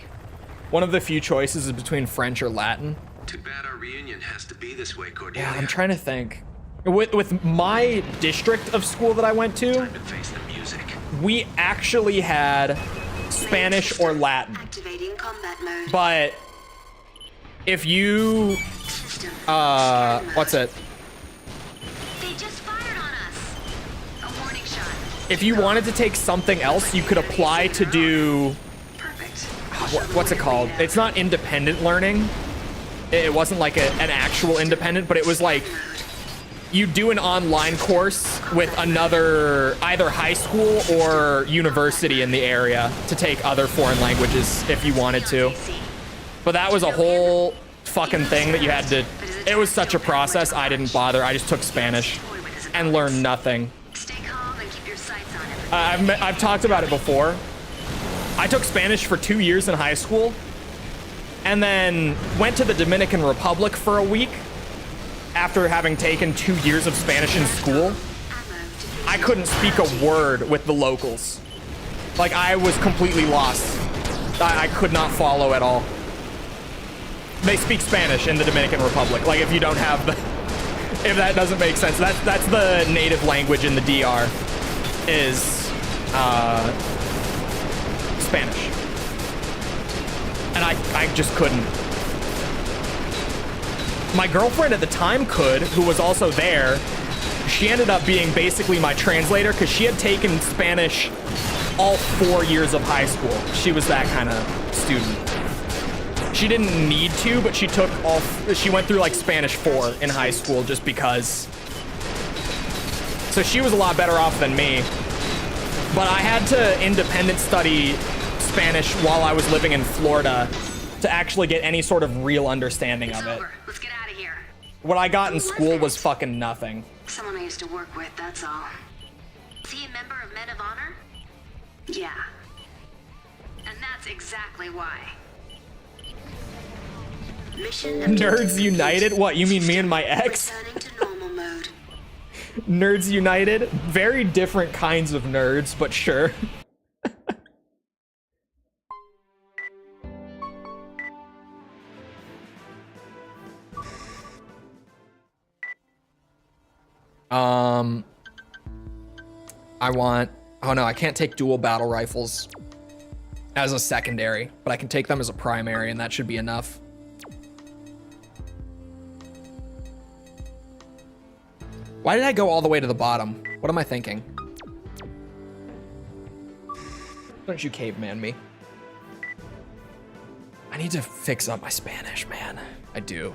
One of the few choices is between French or Latin. Too bad our reunion has to be this way, Cordelia. Yeah, I'm trying to think. With my district of school that I went to, Time to face the music. we actually had Spanish or Latin. Activating combat mode. But if you, System. what's it? They just fired on us. A warning shot. If you wanted to take something else, you could apply to do, Perfect. what's it called? It's not independent learning. It wasn't like an actual independent, but it was like, you do an online course with another, either high school or university in the area to take other foreign languages if you wanted to. But that was a whole fucking thing that you had to, it was such a process, I didn't bother. I just took Spanish and learned nothing. Stay calm and keep your sights on it. I've talked about it before. I took Spanish for 2 years in high school and then went to the Dominican Republic for a week after having taken 2 years of Spanish in school. I couldn't speak a word with the locals. Like, I was completely lost. I could not follow at all. They speak Spanish in the Dominican Republic. Like, if you don't have the, if that doesn't make sense, that's the native language in the DR is Spanish. And I just couldn't. My girlfriend at the time could, who was also there. She ended up being basically my translator because she had taken Spanish all 4 years of high school. She was that kind of student. She didn't need to, but she took she went through like Spanish 4 in high school just because. So she was a lot better off than me. But I had to independent study Spanish while I was living in Florida to actually get any sort of real understanding of it. Let's get out of here. What I got in school was fucking nothing. Someone I used to work with, that's all. Is he a member of Men of Honor? Yeah. And that's exactly why. Mission Nerds United? What, you mean me and my ex? returning to normal mode. Nerds United? Very different kinds of nerds, but sure. I want, oh no, I can't take dual battle rifles as a secondary, but I can take them as a primary, and that should be enough. Why did I go all the way to the bottom? What am I thinking? Don't you caveman me. I need to fix up my Spanish, man. I do.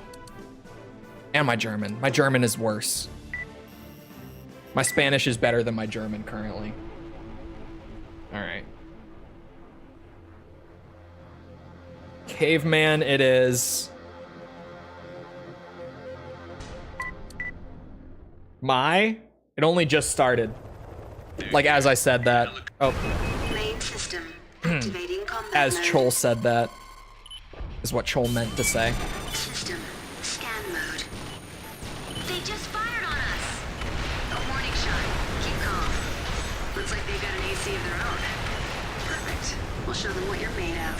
And my German. My German is worse. My Spanish is better than my German currently. All right. Caveman it is. It only just started. Like as I said that. Oh. Main system activating combat As mode. Chole said that. Is what Chole meant to say. System scan mode. They just fired on us. A warning shot. Keep calm. Looks like they've got an AC of their own. Perfect. We'll show them what you're made of.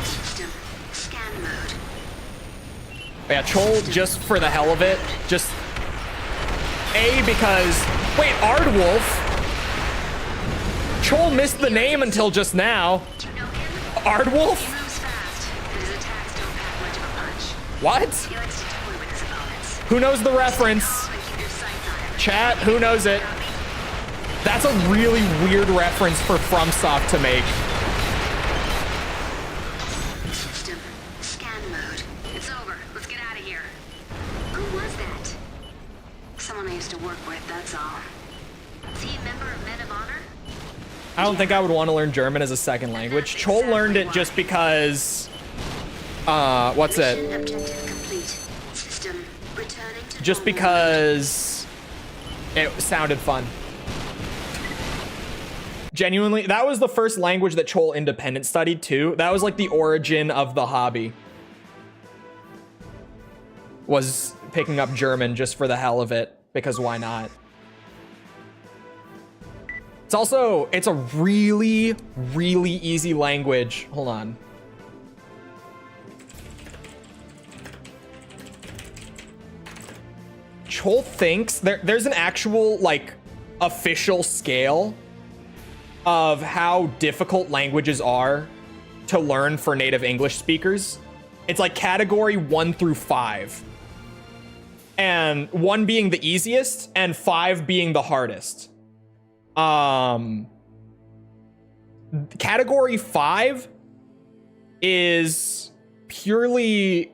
System scan mode. Yeah, Chole, just for the hell of it, just because, wait, Ardwolf? Chole missed the name until just now. Do you know him? Ardwolf? He moves fast, but his attacks don't pack much of a punch. What? He likes to toy with his opponents. Who knows the reference? Calm and keep your sights on him. Chat, who knows it? That's a really weird reference for FromSoft to make. System scan mode. It's over. Let's get out of here. Who was that? Someone I used to work with, that's all. Is he a member of Men of Honor? I don't think I would want to learn German as a second language. Chole learned it just because, what's it? Mission objective complete. System returning to Just normal because it sounded fun. Genuinely, that was the first language that Chole independent studied too. That was like the origin of the hobby. Was picking up German just for the hell of it, because why not? It's a really, really easy language. Hold on. Chole thinks there's an actual, like, official scale of how difficult languages are to learn for native English speakers. It's like category 1 through 5. And 1 being the easiest and 5 being the hardest. Category 5 is purely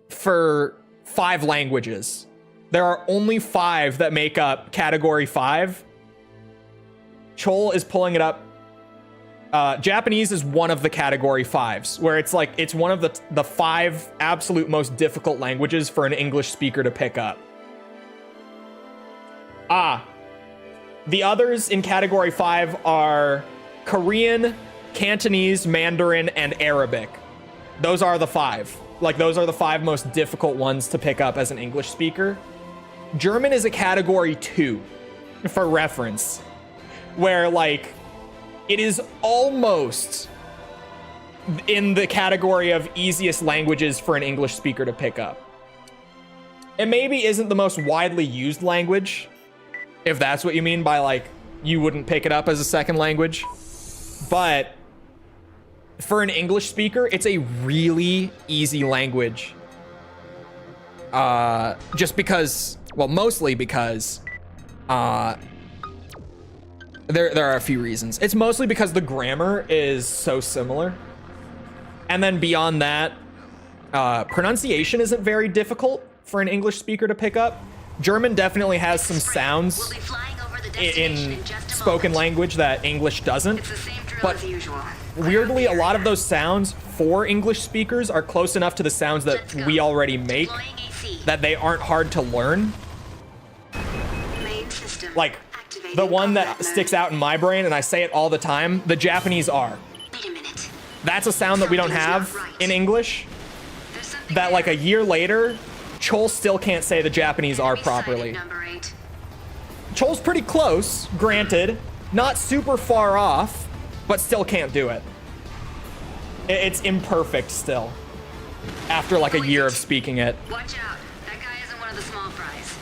for 5 languages. There are only 5 that make up category 5. Chole is pulling it up. Japanese is one of the category 5s, where it's like, it's one of the 5 absolute most difficult languages for an English speaker to pick up. The others in category 5 are Korean, Cantonese, Mandarin, and Arabic. Those are the 5. Like, those are the 5 most difficult ones to pick up as an English speaker. German is a category 2, for reference, where, like, it is almost in the category of easiest languages for an English speaker to pick up. It maybe isn't the most widely used language, if that's what you mean by, like, you wouldn't pick it up as a second language. But for an English speaker, it's a really easy language. Just because, well, mostly because there are a few reasons. It's mostly because the grammar is so similar. And then beyond that, pronunciation isn't very difficult for an English speaker to pick up. German definitely has some sounds We'll be flying over the in destination in just a spoken moment. language that English doesn't. It's the same drill But as usual. weirdly, a lot of those sounds for English speakers are close enough to the sounds that Let's go. we already make Deploying AC. that they aren't hard to learn. Main system. Like, Activating the one that combat mode. sticks out in my brain, and I say it all the time, the Japanese R. Wait a minute. That's a sound that we don't have in English, There's something that like there. a year later, Chole still can't say the Japanese R Enemy properly. sighted, number 8. Chole's pretty close, granted. Not super far off, but still can't do it. It's imperfect still, after like a year of speaking it. Watch out. That guy isn't one of the small fries.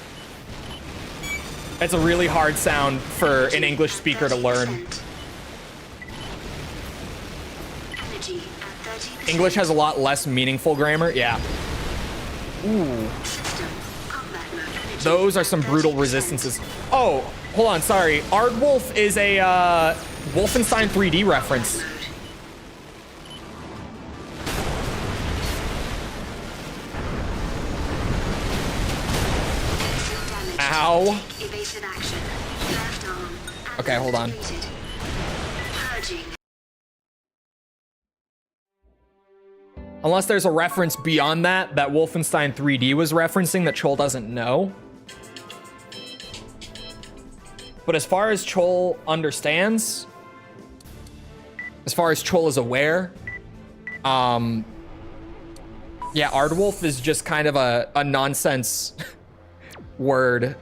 It's a really hard sound for an English speaker to learn. 30%. Energy at 30%. English has a lot less meaningful grammar, yeah. Ooh, System. Combat mode. Energy those are at some brutal 30%. resistances. Oh, hold on, sorry. Aardwolf is a Wolfenstein 3D reference. Mode. Damage. Ow. Take evasive action. Left arm. Okay, hold on. Activated. Purging. Unless there's a reference beyond that Wolfenstein 3D was referencing that Chole doesn't know. But as far as Chole understands, as far as Chole is aware, yeah, Aardwolf is just kind of a nonsense word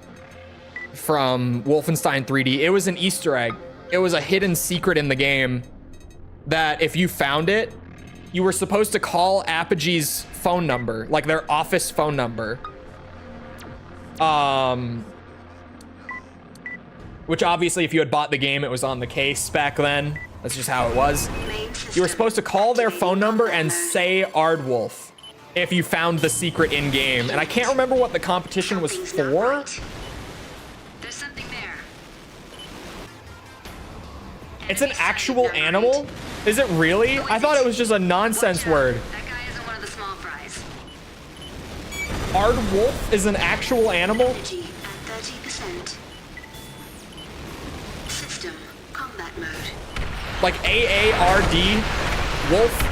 from Wolfenstein 3D. It was an Easter egg. It was a hidden secret in the game that if you found it, you were supposed to call Apogee's phone number, like their office phone number. Which obviously if you had bought the game, it was on the case back then. That's just how it was. Main system. You were supposed to call their Activating phone number combat and mode. say Aardwolf if you found the secret in game. And I can't remember what the competition was Something's not for. right. There's something there. It's an Enemy sighted, actual number 8. animal? Is it really? I thought it was just a nonsense Watch out. word. That guy isn't one of the small fries. Aardwolf is an actual animal? Energy at 30%. System. Combat mode. Like AARD? Wolf?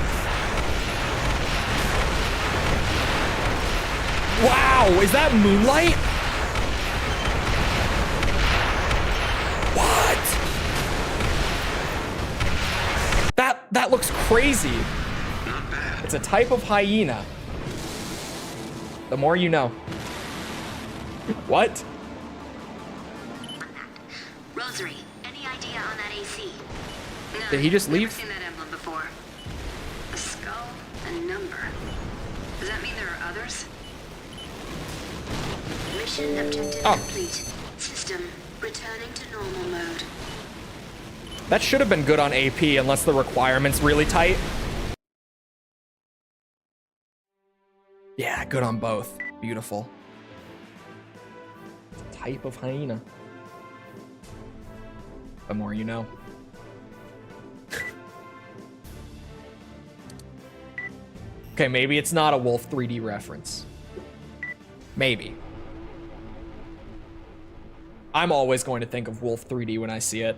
Wow, is that Moonlight? What? That looks crazy. Not bad. It's a type of hyena. The more you know. What? Rosary, any idea on that AC? No, Did he just leave? Never seen that emblem before. A skull, a number. Does that mean there are others? Mission objective Oh. complete. System returning to normal mode. That should have been good on AP unless the requirement's really tight. Yeah, good on both. Beautiful. Type of hyena. The more you know. Okay, maybe it's not a Wolf 3D reference. Maybe. I'm always going to think of Wolf 3D when I see it.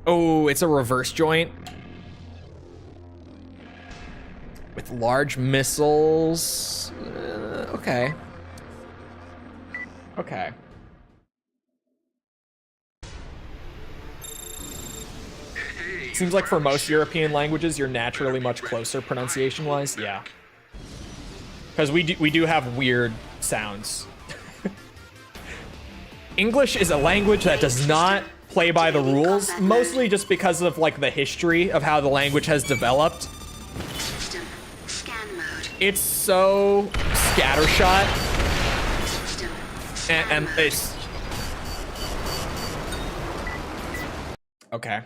Oh, it's a reverse joint. With large missiles. Okay. Okay. Seems like for most European languages, you're naturally much closer pronunciation-wise. Yeah. Because we do have weird sounds. English is a language that does not play by the rules, mostly just because of like the history of how the language has developed. System scan mode. It's so scattershot, System scan and mode. it's okay.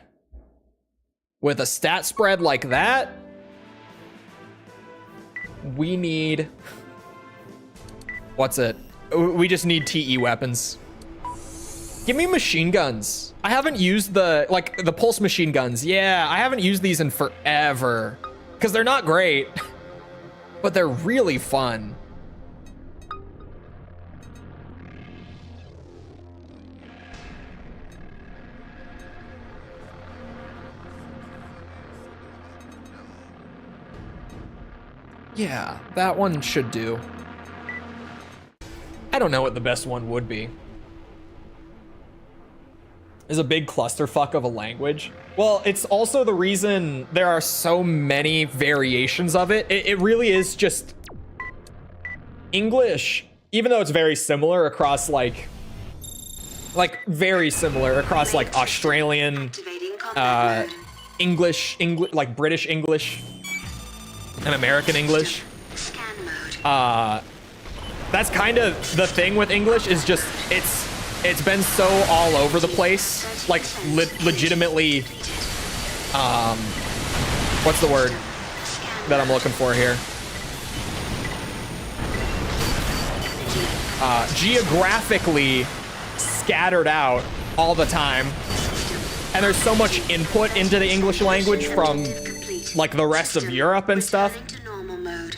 With a stat spread like that, we need what's it? We just need TE weapons. Give me machine guns. I haven't used the pulse machine guns. Yeah, I haven't used these in forever because they're not great, but they're really fun. Yeah, that one should do. I don't know what the best one would be. Is a big clusterfuck of a language. Well, it's also the reason there are so many variations of it. It really is just English, even though it's very similar across like very similar across like Australian, Activating combat mode. English, like British English and American English. Scan mode. That's kind of the thing with English is just it's been so all over the place, like legitimately what's the word that I'm looking for here? Geographically scattered out all the time, and there's so much input into the English language from like the rest of Europe and stuff. Returning to normal mode.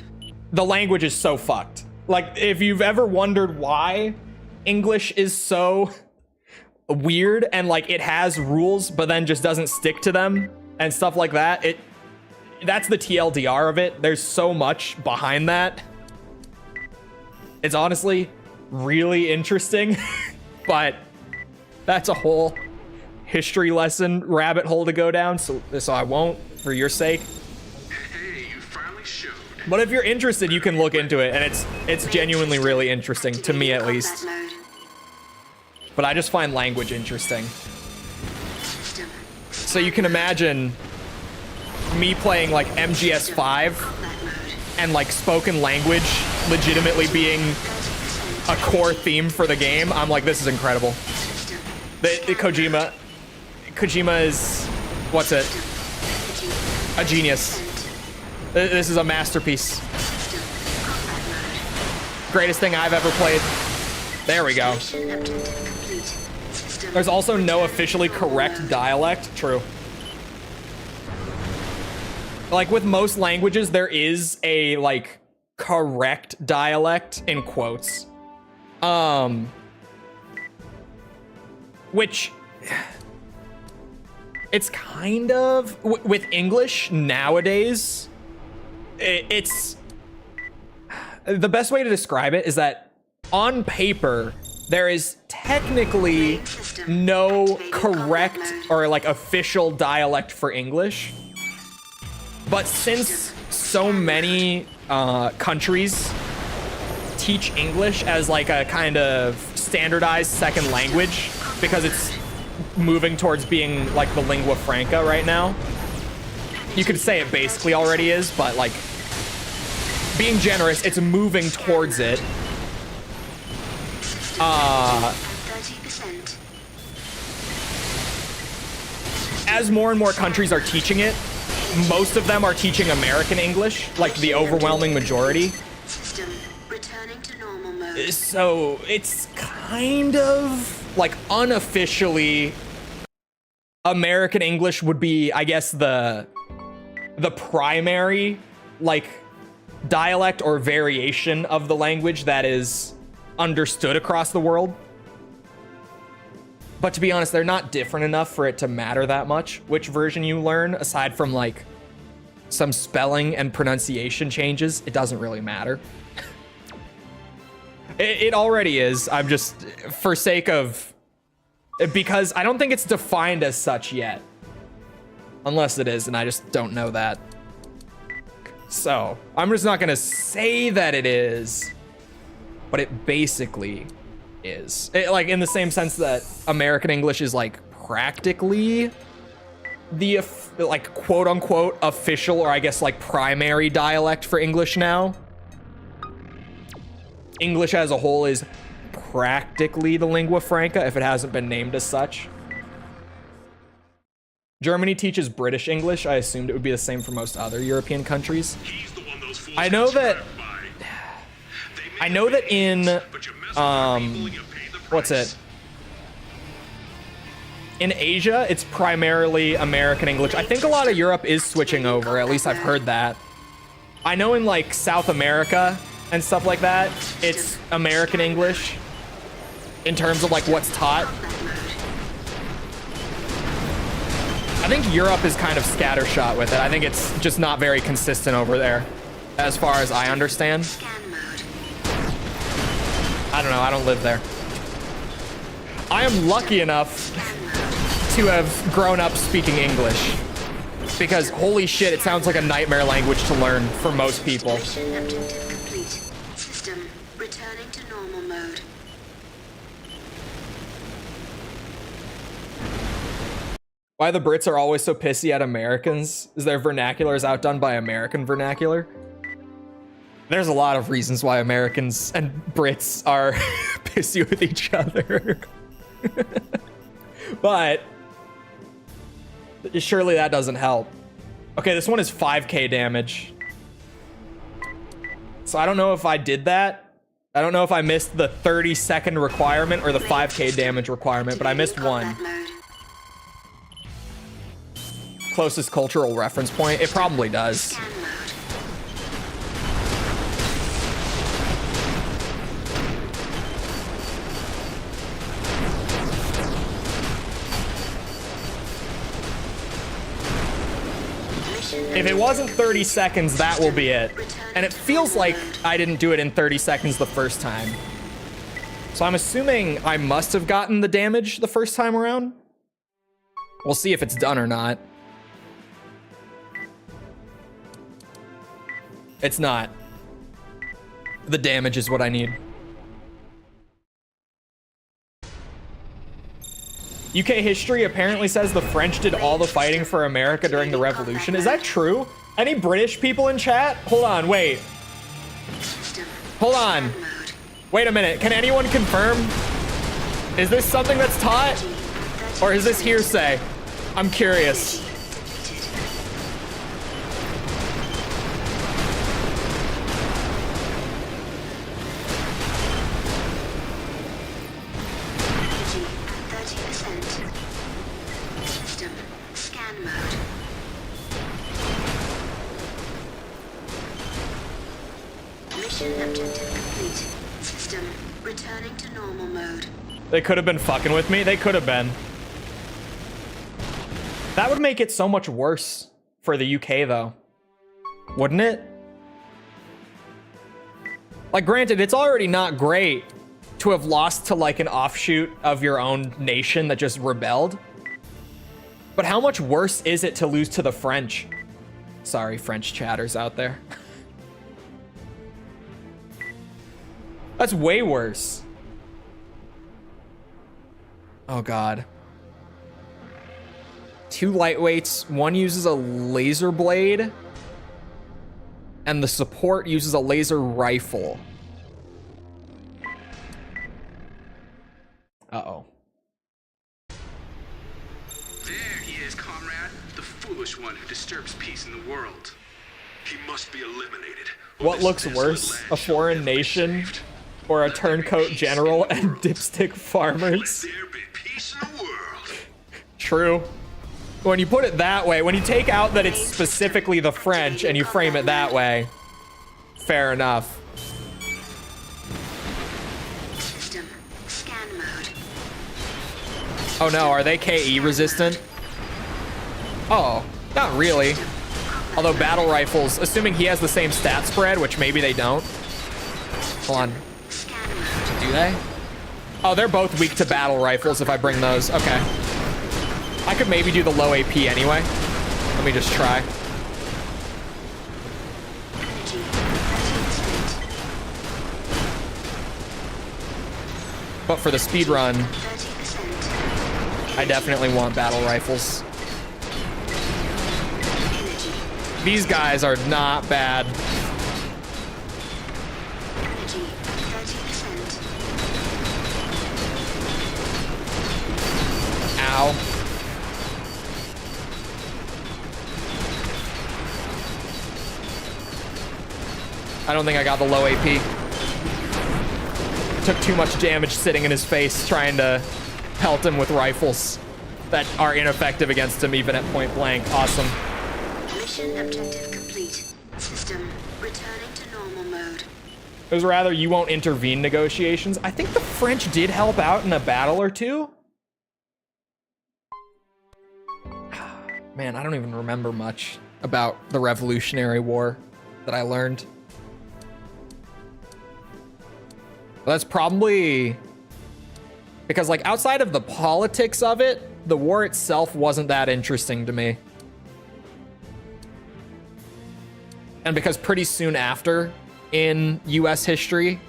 The language is so fucked. Like, if you've ever wondered why English is so weird and like it has rules but then just doesn't stick to them and stuff like that, that's the TLDR of it. There's so much behind that. It's honestly really interesting, but that's a whole history lesson rabbit hole to go down, so I won't for your sake. Hey, you finally showed. But if you're interested, you can look into it, and it's genuinely really interesting, to me at least. Combat mode. But I just find language interesting. System So you can imagine me playing like MGS5 combat mode. and like spoken language legitimately being a core theme for the game. I'm like, this is incredible. System The Kojima is, what's it? A genius. This is a masterpiece. combat mode. Greatest thing I've ever played. There we go. Mission objective complete. System There's also no officially correct dialect. True. Like with most languages, there is a like correct dialect in quotes. Which it's kind of with English nowadays. It's the best way to describe it is that on paper there is technically no correct or like official dialect for English, but since so many countries teach English as like a kind of standardized second language because it's moving towards being like the lingua franca right now. You could say it basically already is, but like being generous, it's moving towards it. 30%. As more and more countries are teaching it, most of them are teaching American English, like the overwhelming majority. System returning to normal mode. So it's kind of like unofficially American English would be, I guess, the primary like dialect or variation of the language that is understood across the world. But to be honest, they're not different enough for it to matter that much which version you learn, aside from like some spelling and pronunciation changes. It doesn't really matter. It already is. I'm just, for sake of, because I don't think it's defined as such yet. Unless it is, and I just don't know that. So, I'm just not gonna say that it is, but it basically is. Like, in the same sense that American English is like practically the like quote unquote official, or I guess like primary dialect for English now. English as a whole is practically the lingua franca if it hasn't been named as such. Germany teaches British English. I assumed it would be the same for most other European countries. I know that in what's it? In Asia, it's primarily American English. I think a lot of Europe is switching over, at least I've heard that. I know in like South America and stuff like that, it's American English in terms of like what's taught. I think Europe is kind of scattershot with it. I think it's just not very consistent over there, as far as I understand. I don't know, I don't live there. I am lucky enough to have grown up speaking English, because holy shit, it sounds like a nightmare language to learn for most people. Mission objective complete. System returning to normal mode. Why the Brits are always so pissy at Americans is their vernacular is outdone by American vernacular. There's a lot of reasons why Americans and Brits are pissy with each other. But surely that doesn't help. Okay, this one is 5k damage. So I don't know if I did that. I don't know if I missed the 30-second requirement or the 5k damage requirement, but I missed one. Closest cultural reference point? It probably does. If it wasn't 30 seconds, that will be it. And it feels like I didn't do it in 30 seconds the first time. So I'm assuming I must have gotten the damage the first time around. We'll see if it's done or not. It's not. The damage is what I need. UK history apparently says the French did all the fighting for America during the Revolution. Is that true? Any British people in chat? Hold on, wait. Hold on. Wait a minute. Can anyone confirm? Is this something that's taught? Or is this hearsay? I'm curious. They could have been fucking with me. They could have been. That would make it so much worse for the UK, though. Wouldn't it? Like, granted, it's already not great to have lost to, like, an offshoot of your own nation that just rebelled. But how much worse is it to lose to the French? Sorry, French chatters out there. That's way worse. Oh god. 2 lightweights, one uses a laser blade, and the support uses a laser rifle. Uh-oh. There he is, comrade. The foolish one who disturbs peace in the world. He must be eliminated. What looks worse, a foreign nation or a turncoat general and dipstick farmers? There be peace in the world. True. When you put it that way, when you take out that it's specifically the French and you frame it that way, fair enough. System. Scan mode. Oh no, are they KE resistant? Oh, not really. Although battle rifles, assuming he has the same stat spread, which maybe they don't. Hold on. Scan mode. Do they? Oh, they're both weak to battle rifles if I bring those. Okay. I could maybe do the low AP anyway. Let me just try. Energy. 30%. But for the speed run, 30%. I definitely want battle rifles. Energy. These guys are not bad. Energy. 30%. Ow. I don't think I got the low AP. Took too much damage sitting in his face trying to pelt him with rifles that are ineffective against him even at point blank. Awesome. Mission objective complete. System. Returning to normal mode. It was rather you won't intervene negotiations. I think the French did help out in a battle or two. Man, I don't even remember much about the Revolutionary War that I learned. Well, that's probably because, like, outside of the politics of it, the war itself wasn't that interesting to me. And because pretty soon after in US history,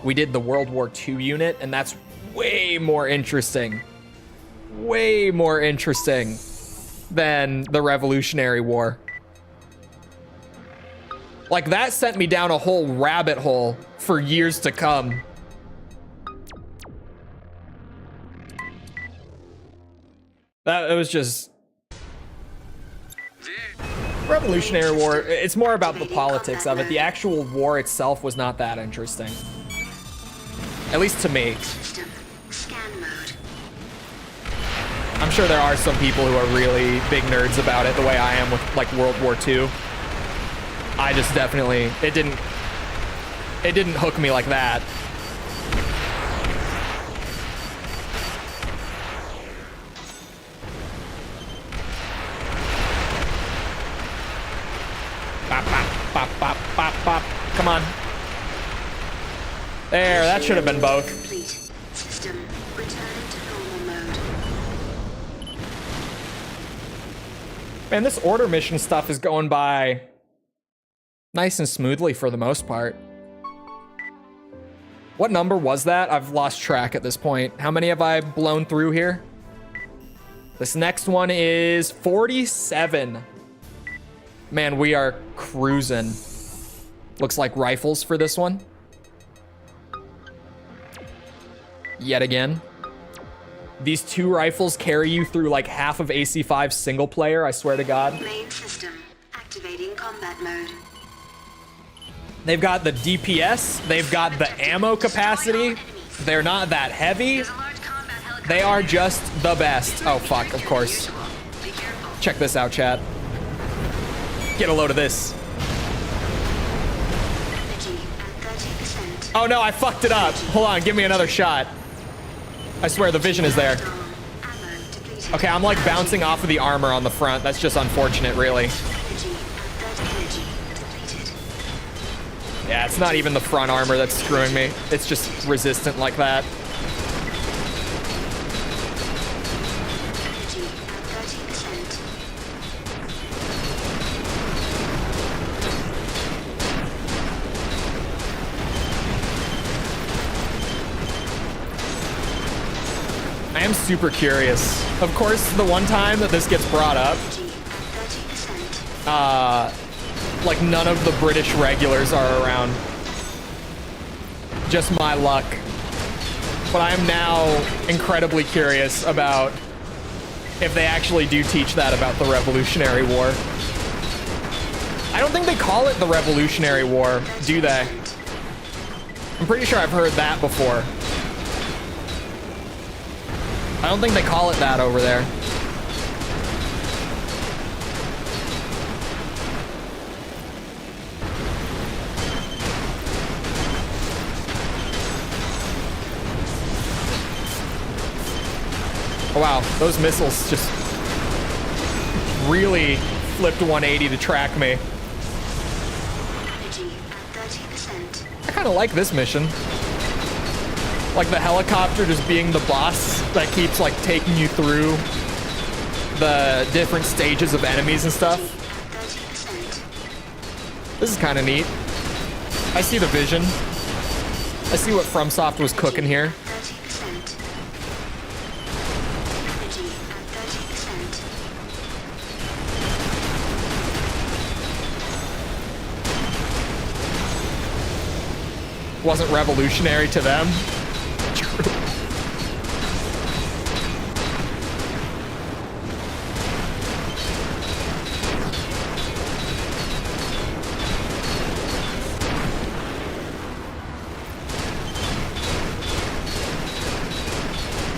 we did the World War II unit, and that's way more interesting. Way more interesting than the Revolutionary War. Like, that sent me down a whole rabbit hole for years to come. It was just... Revolutionary War, it's more about the politics of it. The actual war itself was not that interesting. At least to me. System. Scan mode. I'm sure there are some people who are really big nerds about it, the way I am with, like, World War II. I just definitely, it didn't hook me like that. Bop, bop, bop, bop, bop, bop. Come on. There, that should have been both. Complete. System. Returning to normal mode. Man, this order mission stuff is going by nice and smoothly for the most part. What number was that? I've lost track at this point. How many have I blown through here? This next one is 47. Man, we are cruising. Looks like rifles for this one. Yet again. These 2 rifles carry you through like half of AC5 single player, I swear to God. Main system. Activating combat mode. They've got the DPS, they've got the ammo capacity. They're not that heavy. There's a large combat helicopter. They are just the best. Oh, fuck, of course. Be careful. Check this out, chat. Get a load of this. Energy at 30%. Oh no, I fucked it up. Hold on, give me another shot. I swear the vision is there. Ammo depleted. Okay, I'm like bouncing off of the armor on the front. That's just unfortunate, really. Energy at 30%. Energy depleted. Yeah, it's not even the front armor that's screwing me. It's just resistant like that. Energy at 30%. I am super curious. Of course, the one time that this gets brought up, like none of the British regulars are around. Just my luck. But I am now incredibly curious about if they actually do teach that about the Revolutionary War. I don't think they call it the Revolutionary War, do they? I'm pretty sure I've heard that before. I don't think they call it that over there. Oh, wow, those missiles just really flipped 180 to track me. I kind of like this mission. Like the helicopter just being the boss that keeps like taking you through the different stages of enemies and stuff. This is kind of neat. I see the vision. I see what FromSoft was cooking here. Wasn't revolutionary to them. True.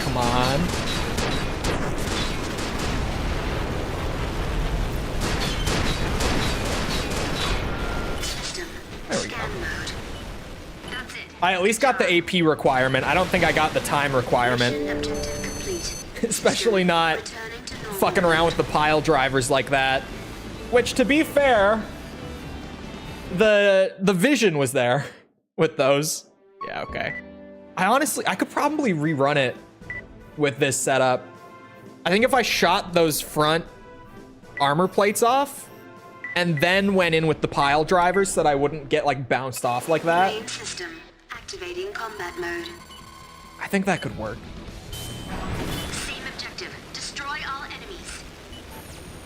Come on. There we go. I at least got the AP requirement. I don't think I got the time requirement. Especially not fucking around with the pile drivers like that. Which, to be fair, the vision was there with those. Yeah, okay. I could probably rerun it with this setup. I think if I shot those front armor plates off and then went in with the pile drivers so that I wouldn't get like bounced off like that. Main system activating combat mode. I think that could work. Same objective. Destroy all enemies.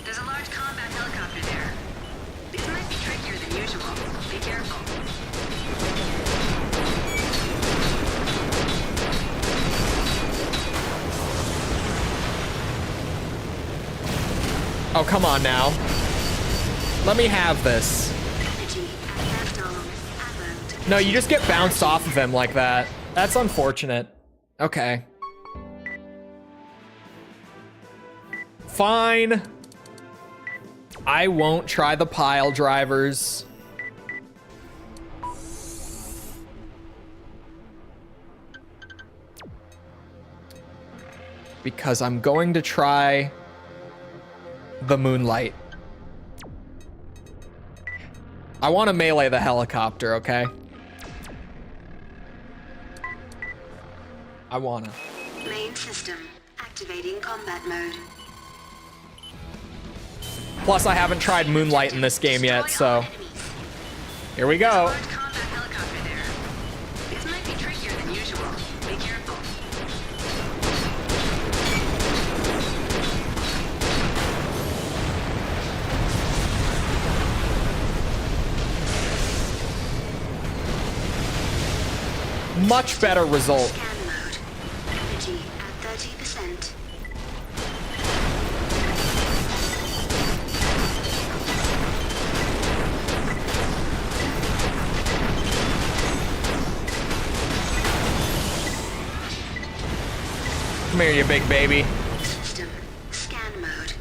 There's a large combat helicopter there. These might be trickier than usual. Be careful. Oh, come on now. Let me have this. No, you just get bounced off of him like that. That's unfortunate. Okay. Fine. I won't try the pile drivers. Because I'm going to try the moonlight. I want to melee the helicopter, okay? I wanna. Main system activating combat mode. Plus, I haven't tried moonlight in this game yet, so here we go. Large combat helicopter there. These might be trickier than usual. Be careful. Much better result. Scan mode. Energy at 30%. Come here, you big baby. System scan mode.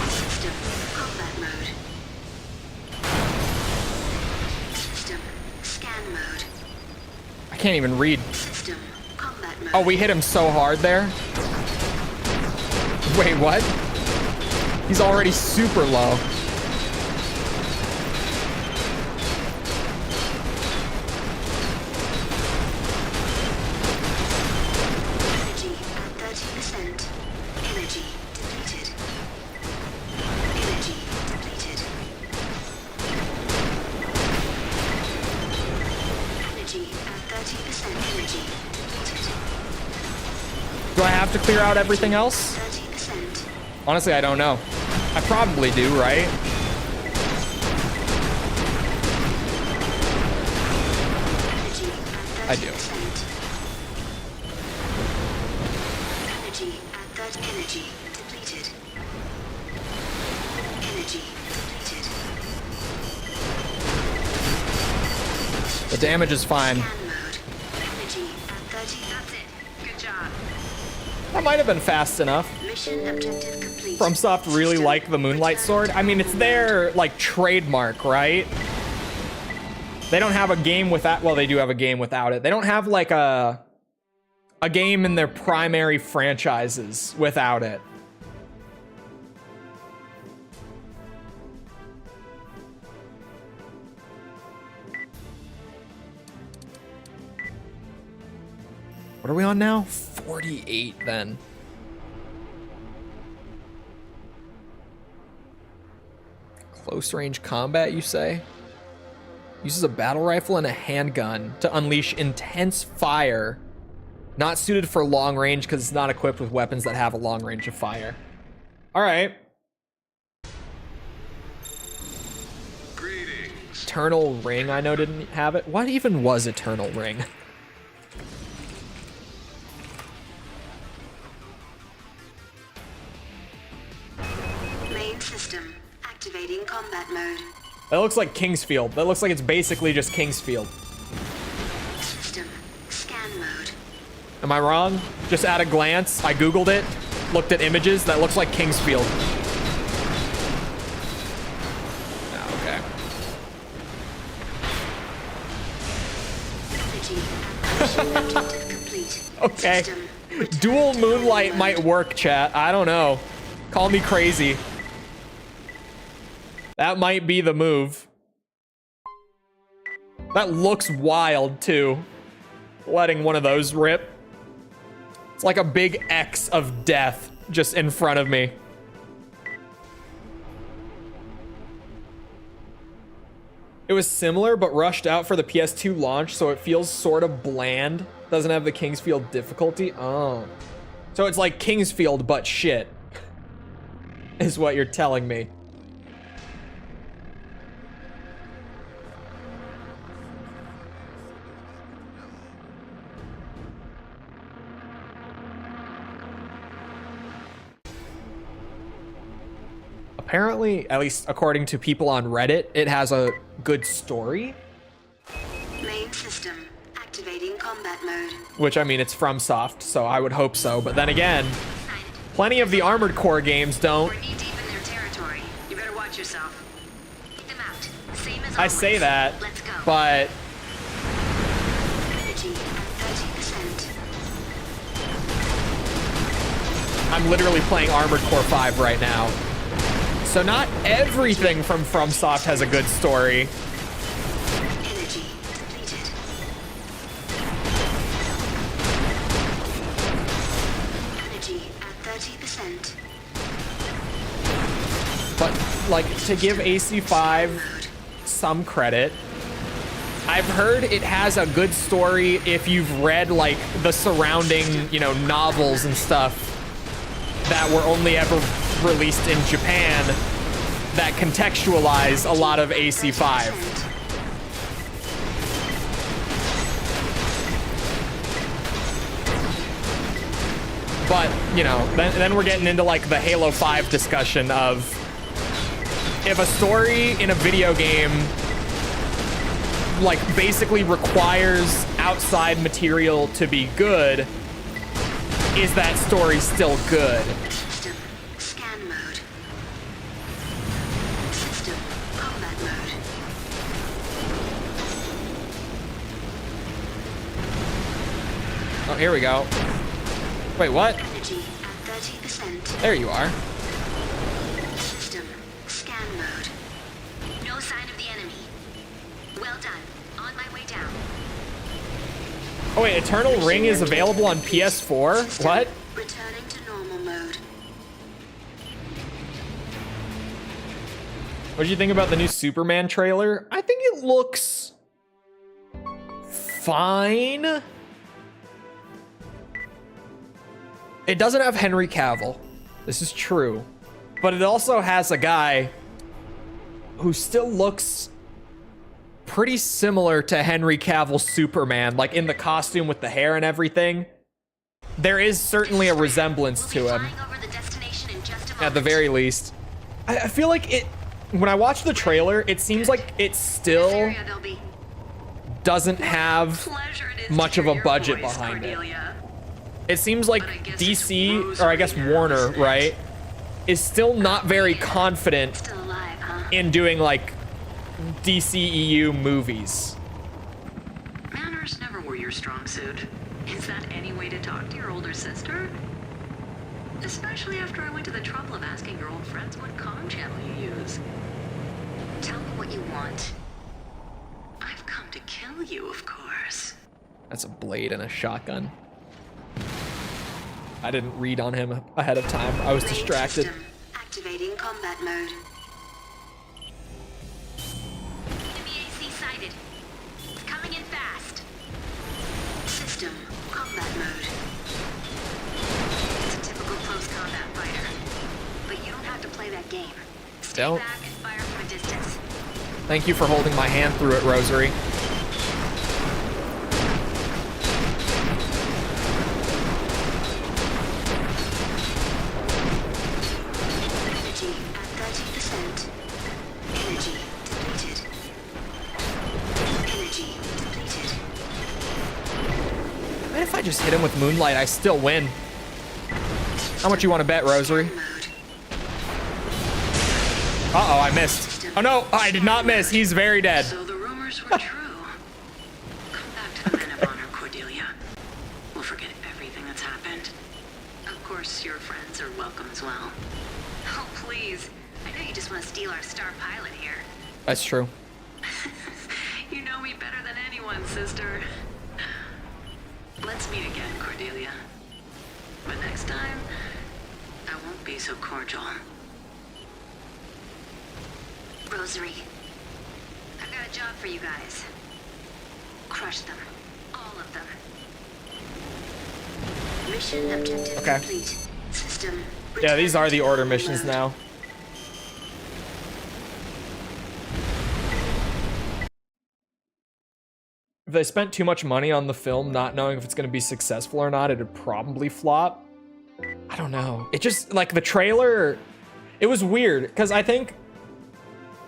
System combat mode. System scan mode. I can't even read. System combat mode. Oh, we hit him so hard there. Wait, what? He's already super low. Energy at 30%. Energy depleted. Energy depleted. Energy at 30% energy depleted. Do I have to clear out everything else? 30%. Honestly, I don't know. I probably do, right? Energy at 30%. I do. Energy at that energy depleted. Energy depleted. The damage is fine. Scan mode. Energy at 30. That's it. Good job. That might have been fast enough. Mission objective complete. FromSoft really System like the Moonlight Sword. I mean, it's their, like, trademark, right? They don't have a game without... Well, they do have a game without it. They don't have, like, a game in their primary franchises without it. What are we on now? 48, then. Close range combat, you say? Uses a battle rifle and a handgun to unleash intense fire. Not suited for long range because it's not equipped with weapons that have a long range of fire. All right. Greetings. Eternal Ring, I know didn't have it. What even was Eternal Ring? Main system activating combat mode. That looks like Kingsfield. That looks like it's basically just Kingsfield. System scan mode. Am I wrong? Just at a glance, I Googled it, looked at images, that looks like Kingsfield. Oh, okay. Energy mission objective complete. Okay. System return Dual to normal Moonlight mode. might work, chat. I don't know. Call me crazy. That might be the move. That looks wild, too. Letting one of those rip. It's like a big X of death just in front of me. It was similar, but rushed out for the PS2 launch, so it feels sort of bland. Doesn't have the Kingsfield difficulty. Oh. So it's like Kingsfield, but shit. Is what you're telling me. Apparently, at least according to people on Reddit, it has a good story. Main system activating combat mode. Which, I mean, it's FromSoft, so I would hope so. But then again, plenty of the Armored Core games don't. We're knee deep in their territory. You better watch yourself. Take them out. Same as I always. say that, Let's go. but Energy at 30%. I'm literally playing Armored Core 5 right now. So not everything from FromSoft has a good story. Energy depleted. Energy at 30%. But, like, to give AC5 some credit, I've heard it has a good story if you've read, like, the surrounding, you know, novels and stuff that were only ever released in Japan that contextualize a lot of AC5. But, you know, then we're getting into, like, the Halo 5 discussion of if a story in a video game, like, basically requires outside material to be good, is that story still good? System scan mode. System combat mode. Oh, here we go. Wait, what? Energy at 30%. There you are. System scan mode. No sign of the enemy. Well done. On my way down. Oh wait, Eternal Ring is available on PS4? System What? returning to normal mode. What did you think about the new Superman trailer? I think it looks fine. It doesn't have Henry Cavill. This is true. But it also has a guy who still looks pretty similar to Henry Cavill's Superman, like in the costume with the hair and everything. There is certainly a resemblance to him, at the very least. I feel like it, when I watch the trailer, it seems like it still doesn't have much of a budget behind it. It seems like DC, or I guess Warner, right, is still not very confident in doing like DCEU movies. Manners never were your strong suit. Is that any way to talk to your older sister? Especially after I went to the trouble of asking your old friends what comm channel you use. Tell me what you want. I've come to kill you, of course. That's a blade and a shotgun. I didn't read on him ahead of time. I was distracted. System activating combat mode. AC sighted. It's coming in fast. System combat mode. It's a typical close combat fighter, but you don't have to play that game. Stay Don't. back and fire from a distance. Thank you for holding my hand through it, Rosary. Energy at 30%. Energy depleted. Energy depleted. And if I just hit him with Moonlight, I still win. How much you want to bet, Rosary? Mode. Uh-oh, I missed. Oh no, I did not miss. He's very dead. So the rumors were true. Come back to the Men of Honor, Cordelia. We'll forget everything that's happened. Of course, your friends are welcome as well. Oh, please. I know you just want to steal our star pilot here. That's true. You know me better than anyone, sister. Let's meet again, Cordelia. But next time, I won't be so cordial. Rosary, I've got a job for you guys. Crush them. All of them. Mission objective Okay. complete. System. Yeah, these are the return to order normal missions mode. now. If they spent too much money on the film not knowing if it's going to be successful or not, it'd probably flop. I don't know. It just, like, the trailer, it was weird because I think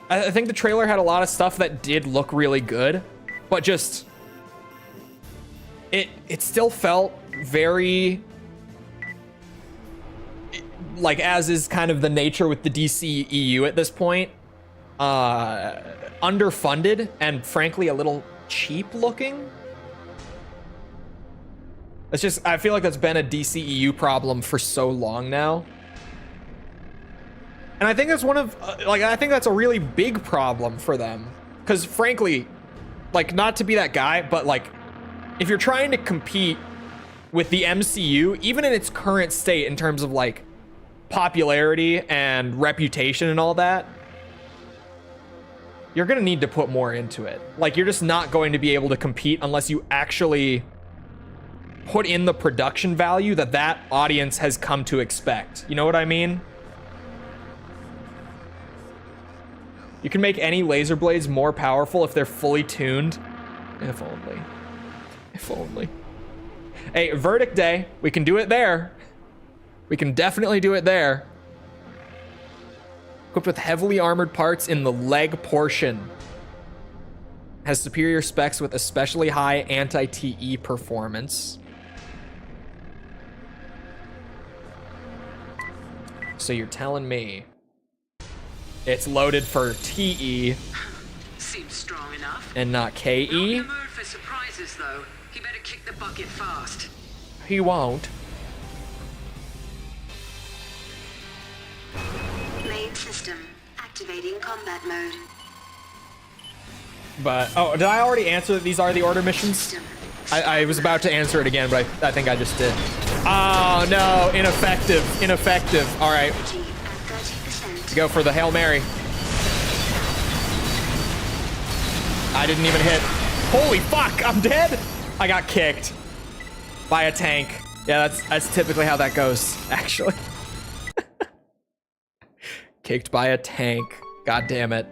the trailer had a lot of stuff that did look really good, but just it still felt very, like, as is kind of the nature with the DCEU at this point, underfunded and frankly a little cheap looking. It's just, I feel like that's been a DCEU problem for so long now. And I think that's one of, I think that's a really big problem for them. Because frankly, like, not to be that guy, but like, if you're trying to compete with the MCU, even in its current state in terms of like popularity and reputation and all that, you're gonna need to put more into it. Like, you're just not going to be able to compete unless you actually put in the production value that that audience has come to expect. You know what I mean? You can make any laser blades more powerful if they're fully tuned. If only. If only. Hey, Verdict Day. We can do it there. We can definitely do it there. Equipped with heavily armored parts in the leg portion. Has superior specs with especially high anti-TE performance. So you're telling me it's loaded for TE Seems strong enough. and not Not in KE? the mood for surprises, though. He better kick the bucket fast. He won't. Main system activating combat mode. But, oh, did I already answer that these are the order missions? System. I was about to answer it again, but I think I just did. Oh, no, ineffective, ineffective. All right, Energy at 30%. go for the Hail Mary. I didn't even hit. Energy Holy fuck, I'm dead. I got kicked by a tank. Yeah, that's typically how that goes, actually. Kicked by a tank. God damn it.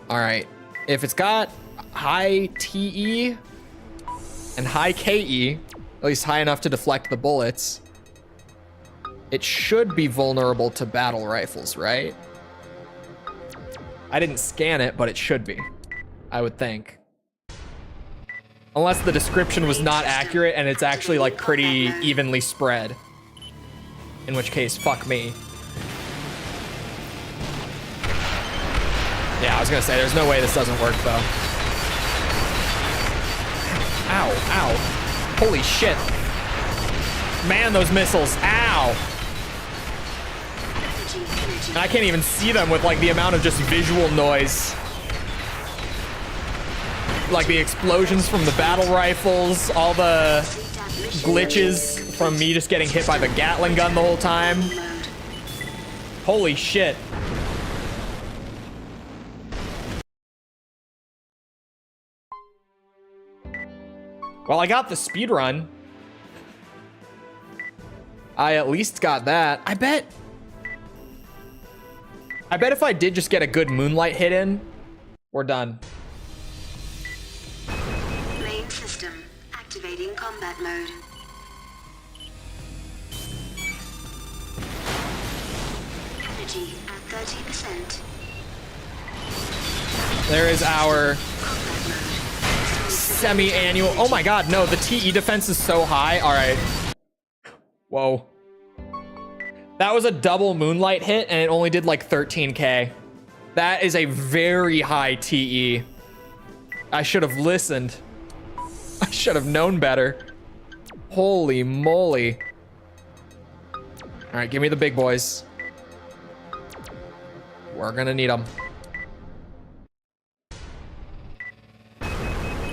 All right. If it's got high TE and high KE, at least high enough to deflect the bullets, it should be vulnerable to battle rifles, right? I didn't scan it, but it should be, I would think. Unless the description was not accurate and it's actually like pretty evenly spread. In which case, fuck me. Yeah, I was gonna say, there's no way this doesn't work though. Ow, ow. Holy shit. Man, those missiles, ow. And I can't even see them with like the amount of just visual noise. Like the explosions from the battle rifles, all the glitches from me just getting hit by the Gatling gun the whole time. Holy shit. Well, I got the speed run. I at least got that. I bet if I did just get a good moonlight hit in, we're done. Main system activating combat mode. Energy at 30%. There is our semi-annual. Oh my god, no, the TE defense is so high. All right. Whoa. That was a double moonlight hit and it only did like 13k. That is a very high TE. I should have listened. I should have known better. Holy moly. All right, give me the big boys. We're gonna need them.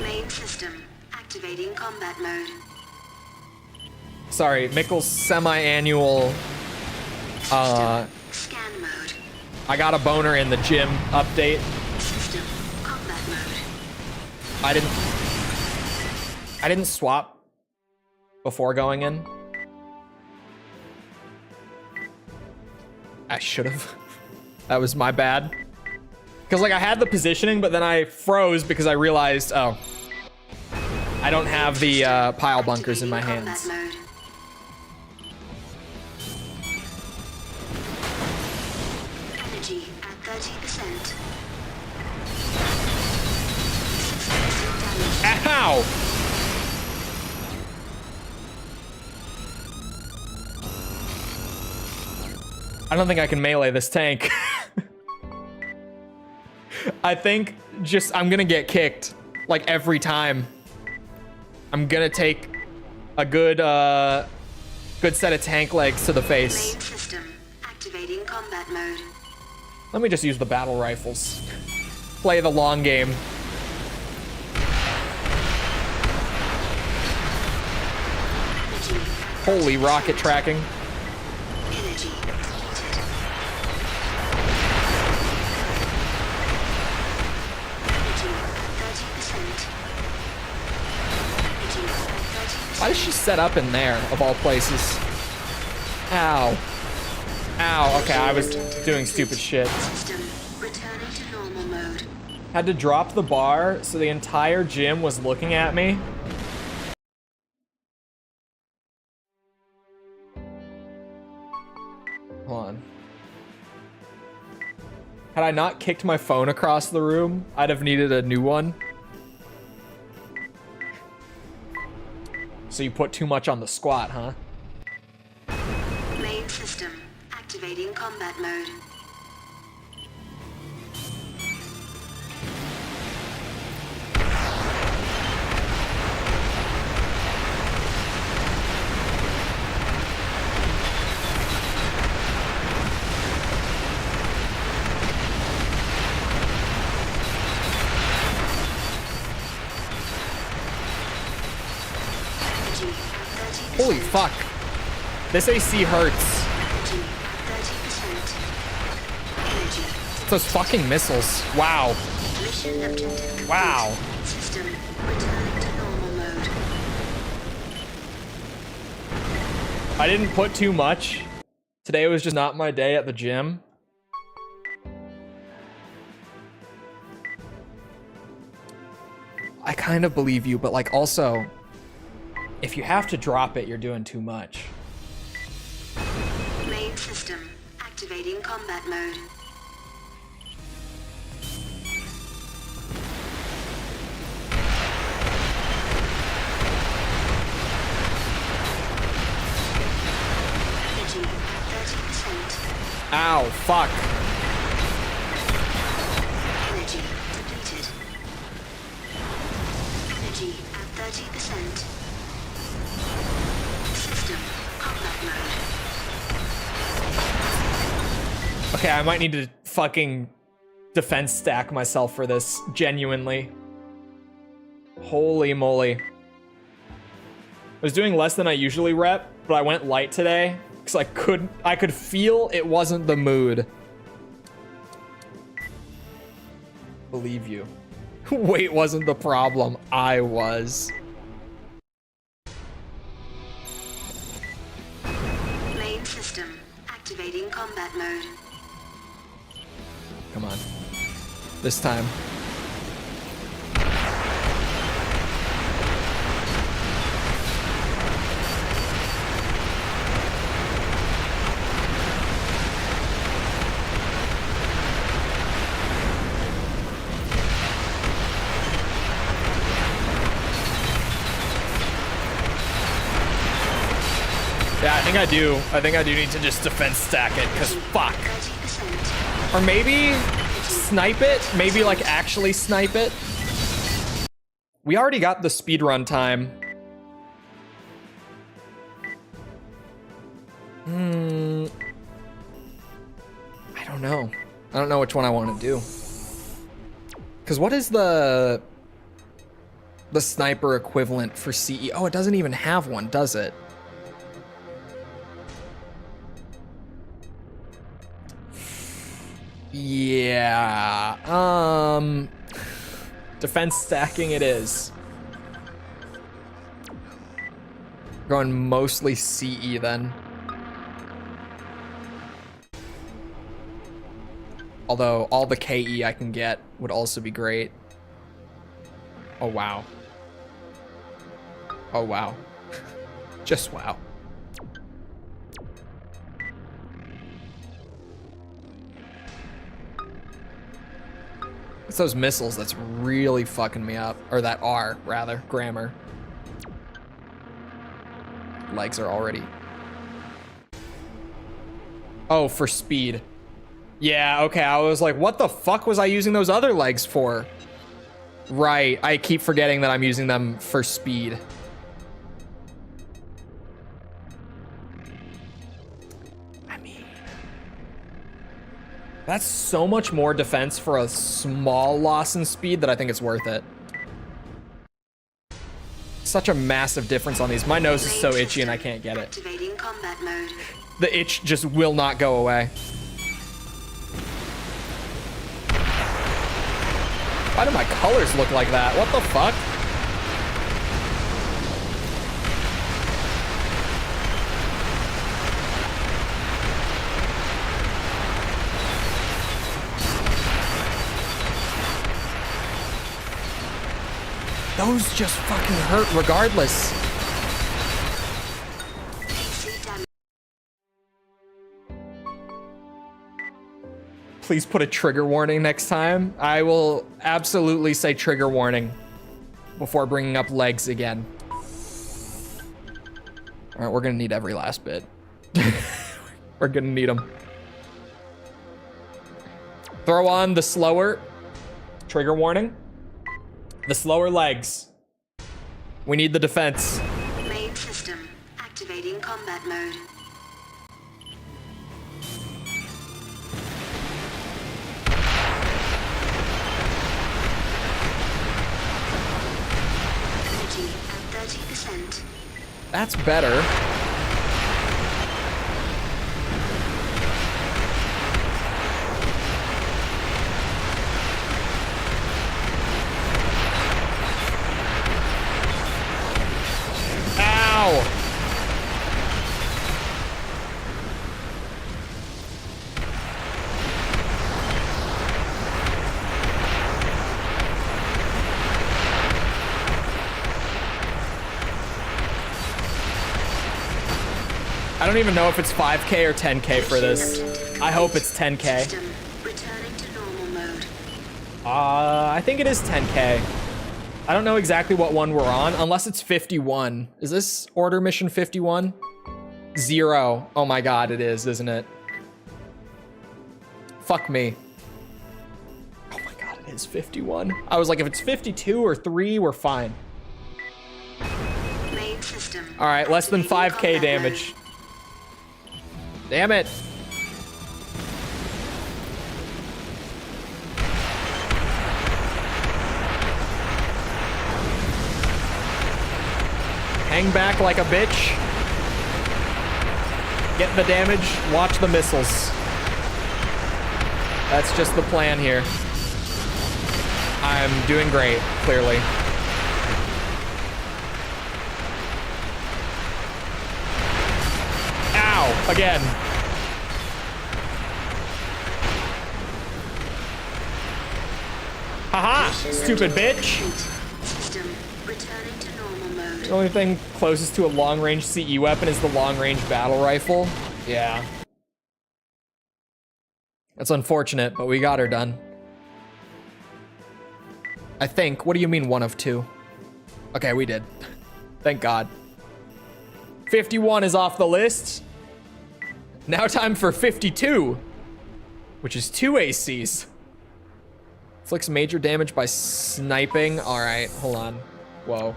Main system activating combat mode. Sorry, Mikkel's semi-annual. Scan mode. I got a boner in the gym update. System combat mode. I didn't swap before going in. I should have. That was my bad. Because like I had the positioning, but then I froze because I realized, oh, I don't have the pile bunkers in my hands. Mode. Energy at 30%. Ow! I don't think I can melee this tank. I think just I'm gonna get kicked like every time. I'm gonna take a good good set of tank legs to the face. Main system activating combat mode. Let me just use the battle rifles. Play the long game. Holy rocket tracking. Energy depleted. Energy at 30%. Energy at 30%. Why does she set up in there, of all places? Ow. Ow, okay, I was doing stupid shit. System returning to normal mode. Had to drop the bar so the entire gym was looking at me. Hold on. Had I not kicked my phone across the room, I'd have needed a new one. So you put too much on the squat, huh? Main system activating combat mode. Holy fuck. This AC hurts. Energy at 30%. Energy It's those fucking missiles. Wow. Mission objective complete. Wow. System returning to normal mode. I didn't put too much. Today was just not my day at the gym. I kind of believe you, but like also, if you have to drop it, you're doing too much. Main system activating combat mode. Energy 30%. Ow, fuck. Energy depleted. Energy at 30%. System combat mode. Okay, I might need to fucking defense stack myself for this, genuinely. Holy moly. I was doing less than I usually rep, but I went light today because I could feel it wasn't the mood. Believe you. Weight wasn't the problem, I was. Main system activating combat mode. Come on. This time. Yeah, I think I do need to just defense stack it, because fuck. 30%. Or maybe snipe it? Maybe like actually snipe it? We already got the speedrun time. I don't know. I don't know which one I want to do. Because what is the sniper equivalent for CE? Oh, it doesn't even have one, does it? Yeah, defense stacking it is. Going mostly CE then. Although all the KE I can get would also be great. Oh wow. Oh wow. Just wow. It's those missiles that's really fucking me up. Or that are, rather. Grammar. Legs are already... Oh, for speed. Yeah, okay, I was like, what the fuck was I using those other legs for? Right, I keep forgetting that I'm using them for speed. That's so much more defense for a small loss in speed that I think it's worth it. Such a massive difference on these. My nose is so itchy and I can't get it. Activating combat mode. The itch just will not go away. Why do my colors look like that? What the fuck? Those just fucking hurt regardless. Please put a trigger warning next time. I will absolutely say trigger warning before bringing up legs again. All right, we're gonna need every last bit. We're gonna need them. Throw on the slower trigger warning. The slower legs. We need the defense. Main system activating combat mode. Energy at 30%. That's better. don't even know if it's 5K or 10K for this. I hope it's 10K. System returning to normal mode. I think it is 10K. I don't know exactly what one we're on, unless it's 51. Is this order mission 51? 0. Oh my god, it is, isn't it? Fuck me. Oh my god, it is 51. I was like, if it's 52 or 3, we're fine. Main system. All right, less than 5K combat damage. Damn it. Hang back like a bitch. Get the damage, watch the missiles. That's just the plan here. I'm doing great, clearly. Ow, again. Haha, stupid bitch. System returning to normal mode. The only thing closest to a long-range CE weapon is the long-range battle rifle. Yeah. That's unfortunate, but we got her done. I think. What do you mean 1 of 2? Okay, we did. Thank God. 51 is off the list. Now time for 52, which is 2 ACs. Inflicts major damage by sniping. All right, hold on. Whoa.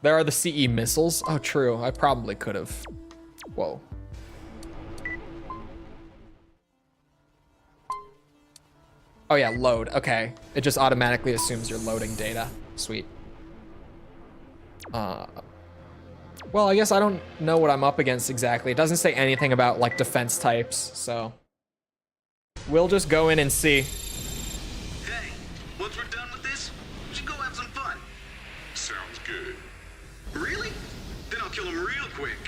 There are the CE missiles. Oh, true. I probably could have. Whoa. Oh yeah, load. Okay. It just automatically assumes you're loading data. Sweet. Well, I guess I don't know what I'm up against exactly. It doesn't say anything about like defense types, so we'll just go in and see. Hey, once we're done with this, we should go have some fun. Sounds good. Really? Then I'll kill him real quick.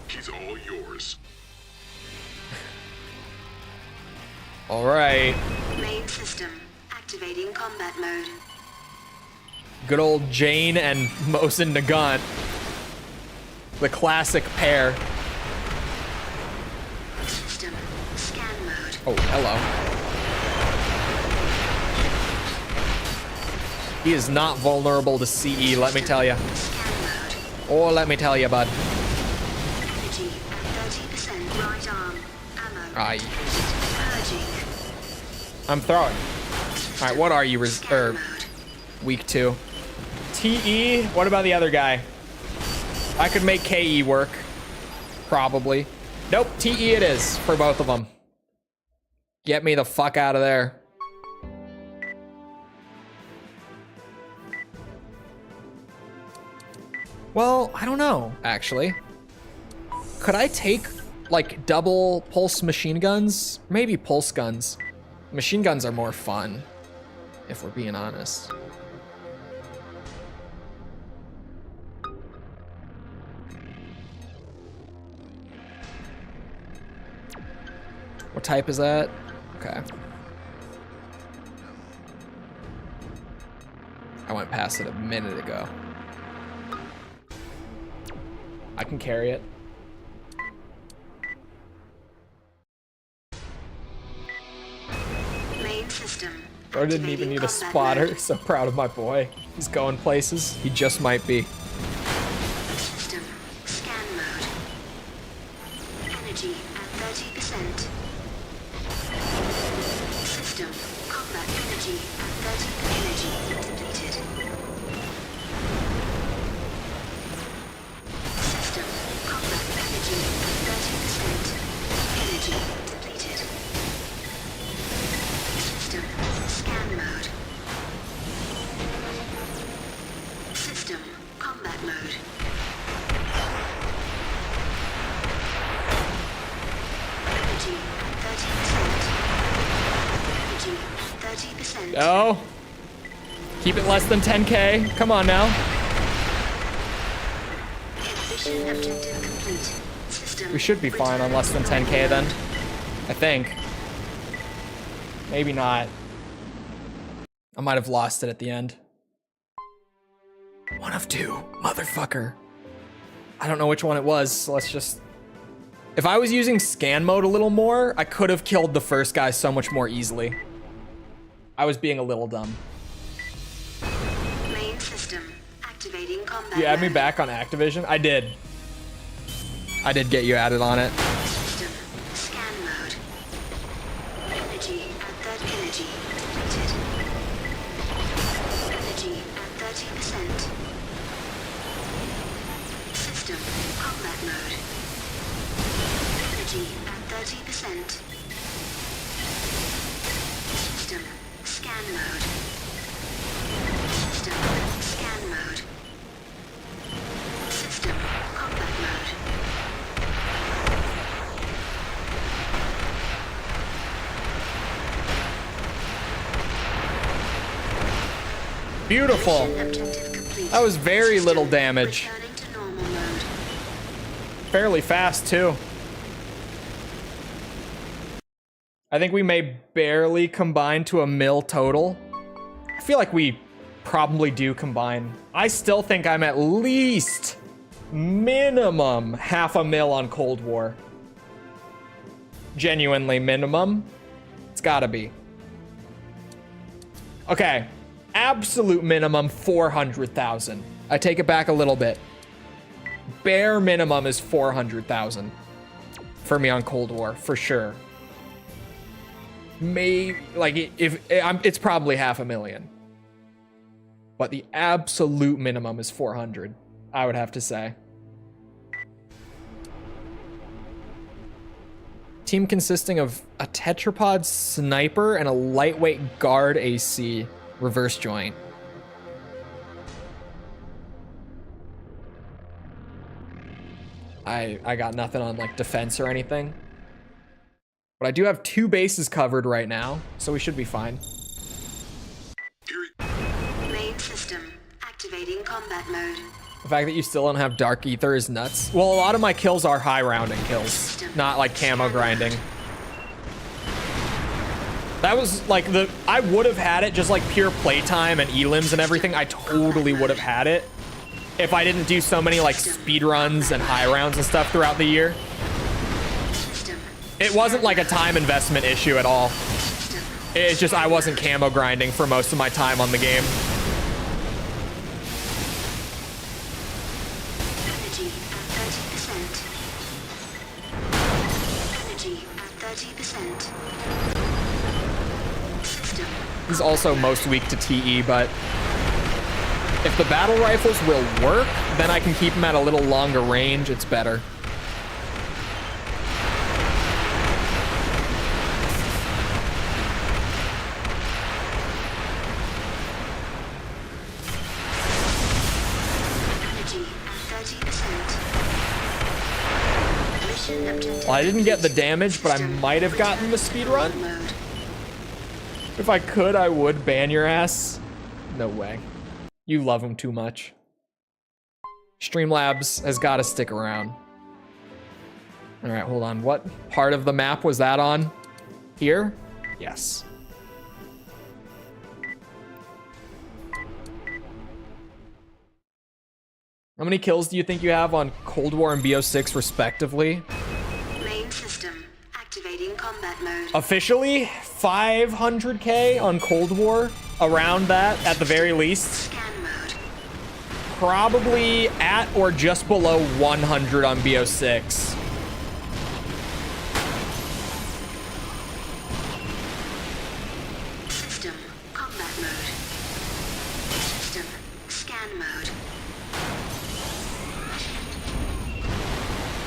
He's all yours. All right. Main system activating combat mode. Good old Jane and Mohsen Nagant. The classic pair. System scan mode. Oh, hello. He is not vulnerable to CE, let me tell you. Scan mode. Oh, let me tell you, bud. Energy at 30%. Right arm. Ammo. Aye. Purging. I'm throwing. All right, what are you? Scan mode. Week 2. TE. What about the other guy? I could make KE work. Probably. Nope, TE it is for both of them. Get me the fuck out of there. Well, I don't know, actually. Could I take, like, double pulse machine guns? Maybe pulse guns. Machine guns are more fun, if we're being honest. What type is that? Okay. I went past it a minute ago. I can carry it. Main system. Bro didn't even need a spotter. So proud of my boy. He's going places. He just might be. System scan mode. Energy at 30%. System combat energy at 30%. Energy depleted. System combat energy at 30%. Energy depleted. System scan mode. System combat mode. Energy at 30%. Energy at 30%. Oh. Keep it less than 10K. Come on now. Mission objective complete. System We should be fine on less than 10K then. I think. Maybe not. I might have lost it at the end. One of two, motherfucker. I don't know which one it was, so let's just... If I was using scan mode a little more, I could have killed the first guy so much more easily. I was being a little dumb. Main system activating combat. You add me mode. back on Activision? I did. I did get you added on it. System scan mode. Energy at that energy depleted. Energy at 30%. System combat mode. Energy at 30%. System scan mode. System scan mode. System combat mode. Beautiful. Mission objective complete. That was very little System damage. returning to normal mode. Fairly fast, too. I think we may barely combine to a mil total. I feel like we probably do combine. I still think I'm at least minimum $500,000 on Cold War. Genuinely minimum. It's gotta be. Okay. Absolute minimum 400,000. I take it back a little bit. Bare minimum is 400,000 for me on Cold War, for sure. Maybe, like, it's probably $500,000. But the absolute minimum is 400, I would have to say. Team consisting of a tetrapod sniper and a lightweight guard AC reverse joint. I got nothing on like defense or anything. But I do have 2 bases covered right now, so we should be fine. Main system activating combat mode. The fact that you still don't have Dark Ether is nuts. Well, a lot of my kills are high rounding kills, not like camo grinding. That was like I would have had it just like pure playtime and elims and everything. I totally would have had it if I didn't do so many like speed runs and high rounds and stuff throughout the year. It wasn't like a time investment issue at all. It's just I wasn't camo grinding for most of my time on the game. Energy at 30%. Energy at 30%. System. He's also most weak to TE, but if the battle rifles will work, then I can keep him at a little longer range. It's better. Energy at 30%. Mission objective. Well, I didn't get the damage, but I might have gotten the speed run. mode. If I could, I would ban your ass. No way. You love him too much. Streamlabs has got to stick around. All right, hold on. What part of the map was that on? Here? Yes. How many kills do you think you have on Cold War and BO6 respectively? Main system activating combat mode. Officially, 500k on Cold War. Around that, at the very least. Scan mode. Probably at or just below 100 on BO6. System combat mode. System scan mode.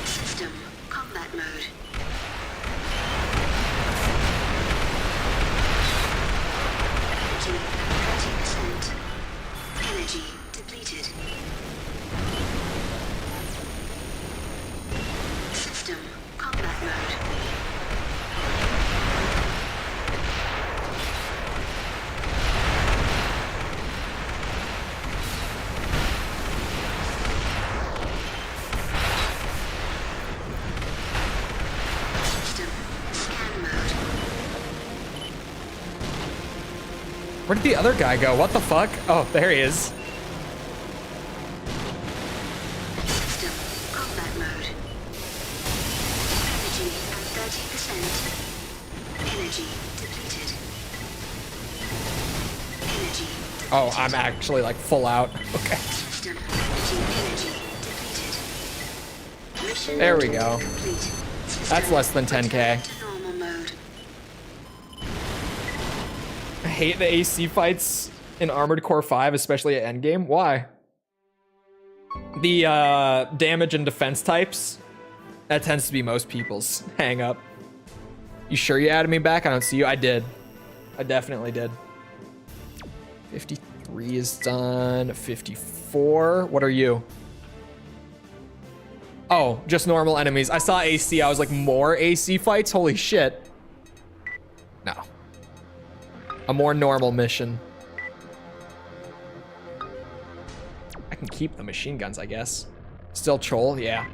System combat mode. Energy at 30%. Energy depleted. System combat mode. System scan mode. Where did the other guy go? What the fuck? Oh, there he is. Energy depleted. Energy depleted. Oh, I'm actually like full out. Okay. System energy depleted. Mission There we go. complete. System That's less than 10K. return to normal mode. I hate the AC fights in Armored Core 5, especially at endgame. Why? The damage and defense types, that tends to be most people's hang up. You sure you added me back? I don't see you. I did. I definitely did. 53 is done. 54. What are you? Oh, just normal enemies. I saw AC. I was like, more AC fights? Holy shit. No. A more normal mission. I can keep the machine guns, I guess. Still Chole? Yeah.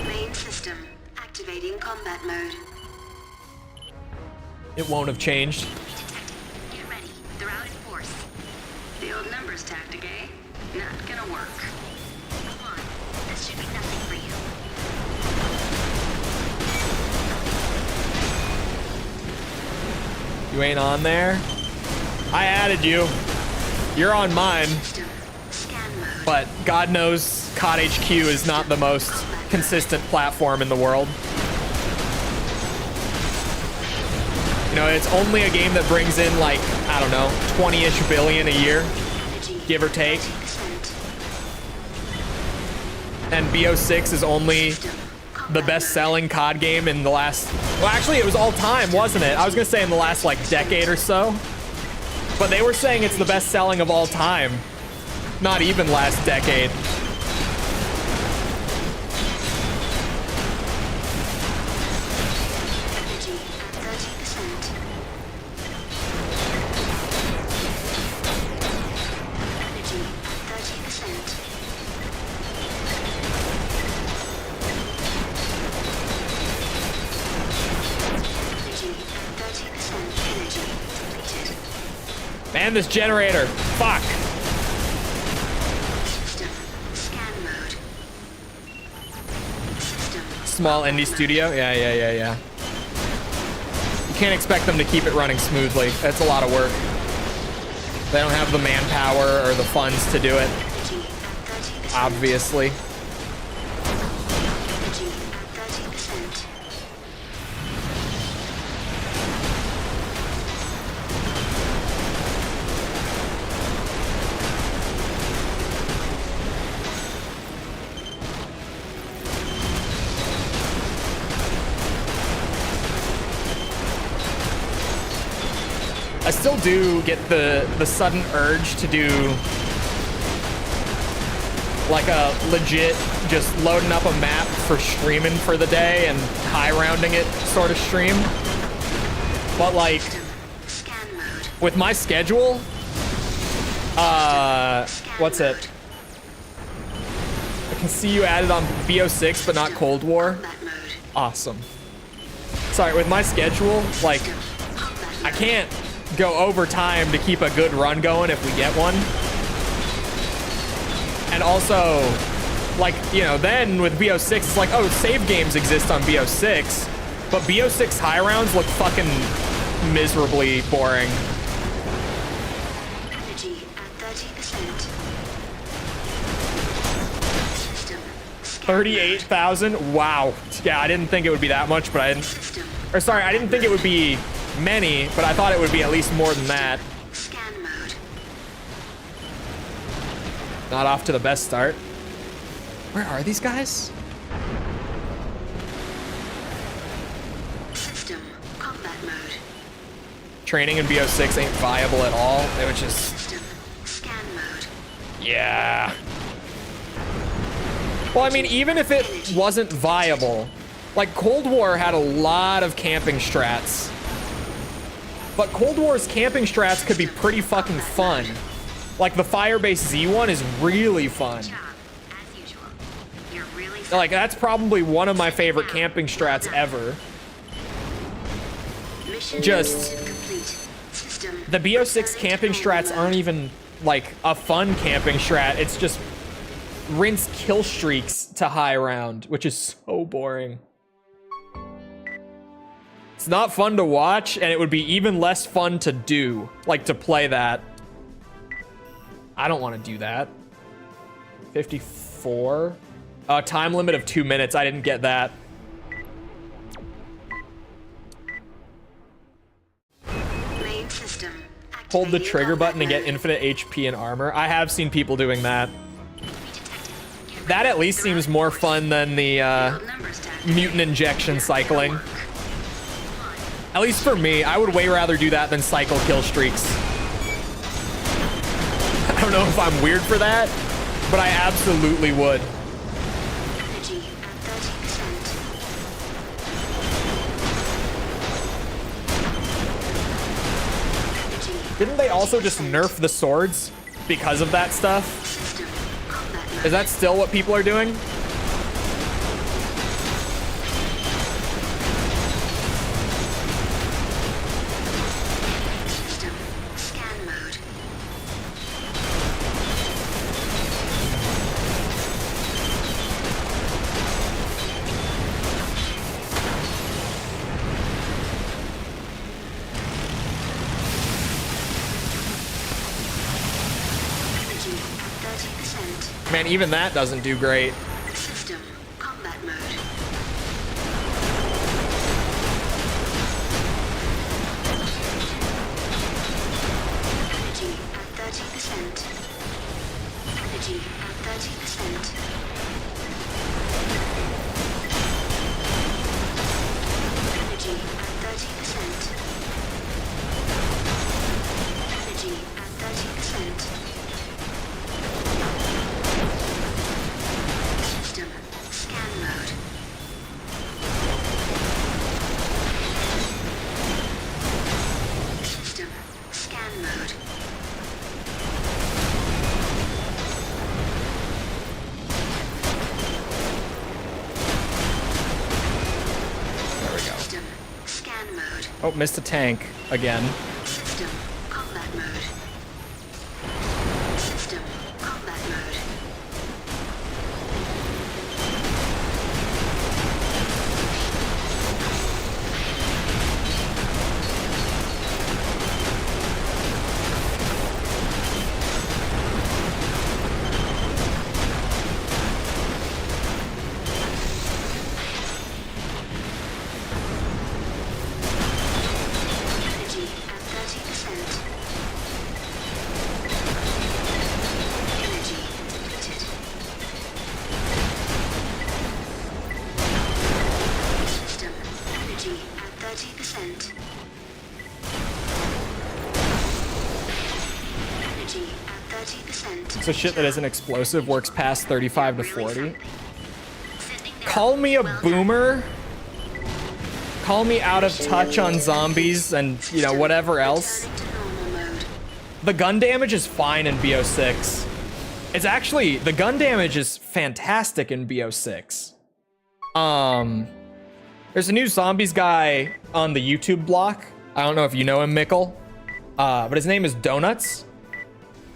Main system activating combat mode. It won't have changed. Get ready. They're out in force. The old numbers tactic, eh? Not gonna work. Come on. This should be nothing for you. You ain't on there? I added you. You're on mine. System scan mode. But God knows COD HQ is not the most consistent platform in the world. You know, it's only a game that brings in like, I don't know, 20-ish billion a year, Energy give or take. 30%. And BO6 is only the best-selling COD game in the last... Well, actually, it was all time, wasn't it? I was gonna say in the last, like, decade or so. But they were saying it's the best-selling of all time. Not even last decade. Energy at 30%. Energy at 30%. Energy at 30%. Energy depleted. Man, this generator. Fuck. System scan mode. System Small indie studio. Yeah. You can't expect them to keep it running smoothly. That's a lot of work. They don't have the manpower or the funds to do it, energy at 30%. obviously. Energy at 30%. I still do get the sudden urge to do like a legit just loading up a map for streaming for the day and high rounding it sort of stream. But like Scan mode. with my schedule, what's it? I can see you added on BO6 but not Cold War. Combat mode. Awesome. Sorry, with my schedule, like Combat I mode. can't go overtime to keep a good run going if we get one. And also, like, you know, then with BO6, it's like, oh, save games exist on BO6, but BO6 high rounds look fucking miserably boring. Energy at 30%. System scan 38,000? Wow. Yeah, I didn't think it would be that much, but I didn't, System or sorry, I didn't think it would be many, but I thought it would be at least more than that. scan mode. Not off to the best start. Where are these guys? System combat mode. Training in BO6 ain't viable at all. It would just, System scan mode. yeah. Well, I mean, even if it wasn't viable, like Cold War had a lot of camping strats. But Cold War's camping strats could be pretty fucking fun. Like the Firebase Z one is really fun. Job, as usual. You're really Like that's probably one of my favorite camping strats ever. Mission Just complete. System the BO6 camping strats aren't even like a fun camping strat. It's just rinse kill streaks to high round, which is so boring. It's not fun to watch, and it would be even less fun to do, like to play that. I don't want to do that. 54. Time limit of 2 minutes. I didn't get that. Main system. Hold the trigger button and get infinite HP and armor. I have seen people doing that. That at least seems more fun than the mutant injection cycling. At least for me, I would way rather do that than cycle kill streaks. I don't know if I'm weird for that, but I absolutely would. Energy at 30%. Didn't they also just nerf the swords because of that stuff? System. Combat mode. Is that still what people are doing? System. Scan mode. Energy at 30%. Man, even that doesn't do great. System. Combat mode. Energy at 30%. Energy at 30%. Energy at 30%. Energy at 30%. System. Scan mode. System. Scan mode. There we go. System. Scan mode. Oh, missed a tank again. System. Combat mode. System. Combat mode. Energy at 30%. Energy depleted. System. Energy at 30%. Energy at 30%. So shit that isn't explosive works past 35 to 40. Sending down Call me a well boomer. Call me out of touch on zombies and, you know, whatever else. Returning to normal mode. The gun damage is fine in BO6. It's actually, the gun damage is fantastic in BO6. There's a new zombies guy on the YouTube block. I don't know if you know him, Mickle. But his name is Donuts.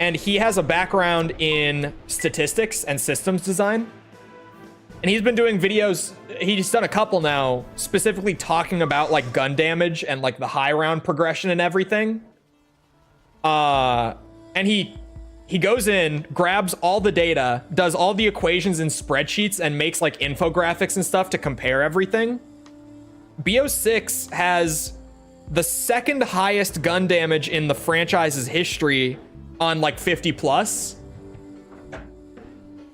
And he has a background in statistics and systems design. And he's been doing videos, he's done a couple now, specifically talking about like gun damage and like the high round progression and everything. And he goes in, grabs all the data, does all the equations in spreadsheets, and makes like infographics and stuff to compare everything. BO6 has the second highest gun damage in the franchise's history on like 50 plus.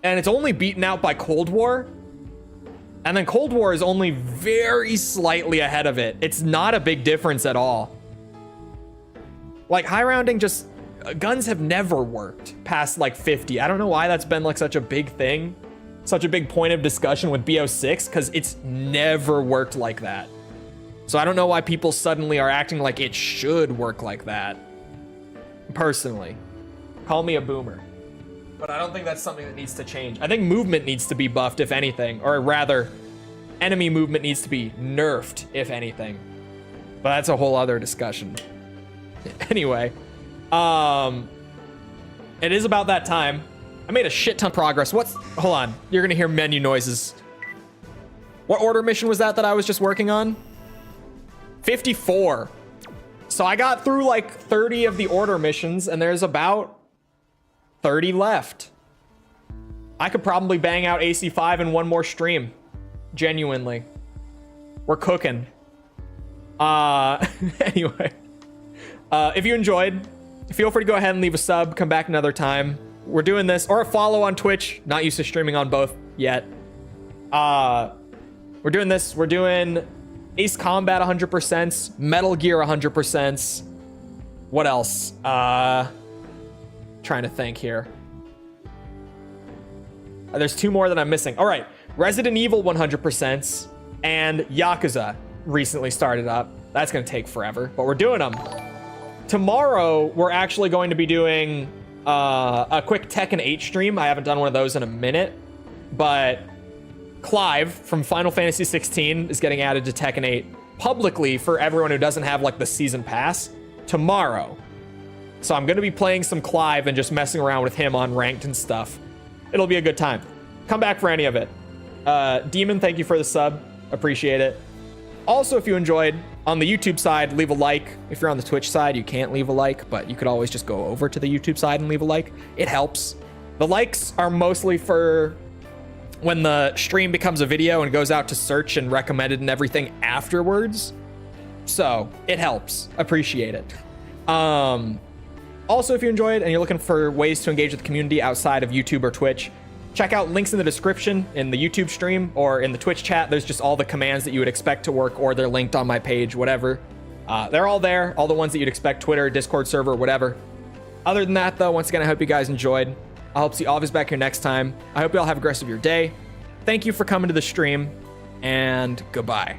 And it's only beaten out by Cold War. And then Cold War is only very slightly ahead of it. It's not a big difference at all. Like high rounding just, guns have never worked past like 50. I don't know why that's been like such a big thing. Such a big point of discussion with BO6, because it's never worked like that. So I don't know why people suddenly are acting like it should work like that. Personally. Call me a boomer. But I don't think that's something that needs to change. I think movement needs to be buffed, if anything. Or rather, enemy movement needs to be nerfed, if anything. But that's a whole other discussion. Anyway. It is about that time. I made a shit ton of progress. Hold on. You're gonna hear menu noises. What order mission was that I was just working on? 54. So I got through like 30 of the order missions, and there's about 30 left. I could probably bang out AC5 in one more stream. Genuinely. We're cooking. Anyway. If you enjoyed, feel free to go ahead and leave a sub. Come back another time. We're doing this, or a follow on Twitch. Not used to streaming on both yet. We're doing this. We're doing Ace Combat 100%, Metal Gear 100%. What else? Trying to think here. There's 2 more that I'm missing. All right, Resident Evil 100% and Yakuza recently started up. That's gonna take forever, but we're doing them. Tomorrow, we're actually going to be doing a quick Tekken 8 stream. I haven't done one of those in a minute, but Clive from Final Fantasy 16 is getting added to Tekken 8 publicly for everyone who doesn't have like the season pass tomorrow. So I'm going to be playing some Clive and just messing around with him on ranked and stuff. It'll be a good time. Come back for any of it. Demon, thank you for the sub. Appreciate it. Also, if you enjoyed, on the YouTube side, leave a like. If you're on the Twitch side, you can't leave a like, but you could always just go over to the YouTube side and leave a like. It helps. The likes are mostly for when the stream becomes a video and goes out to search and recommended and everything afterwards. So it helps. Appreciate it. Also, if you enjoyed and you're looking for ways to engage with the community outside of YouTube or Twitch, check out links in the description in the YouTube stream or in the Twitch chat. There's just all the commands that you would expect to work, or they're linked on my page, whatever. They're all there, all the ones that you'd expect, Twitter, Discord server, whatever. Other than that, though, once again, I hope you guys enjoyed. I hope to see all of us back here next time. I hope you all have a great rest of your day. Thank you for coming to the stream, and goodbye.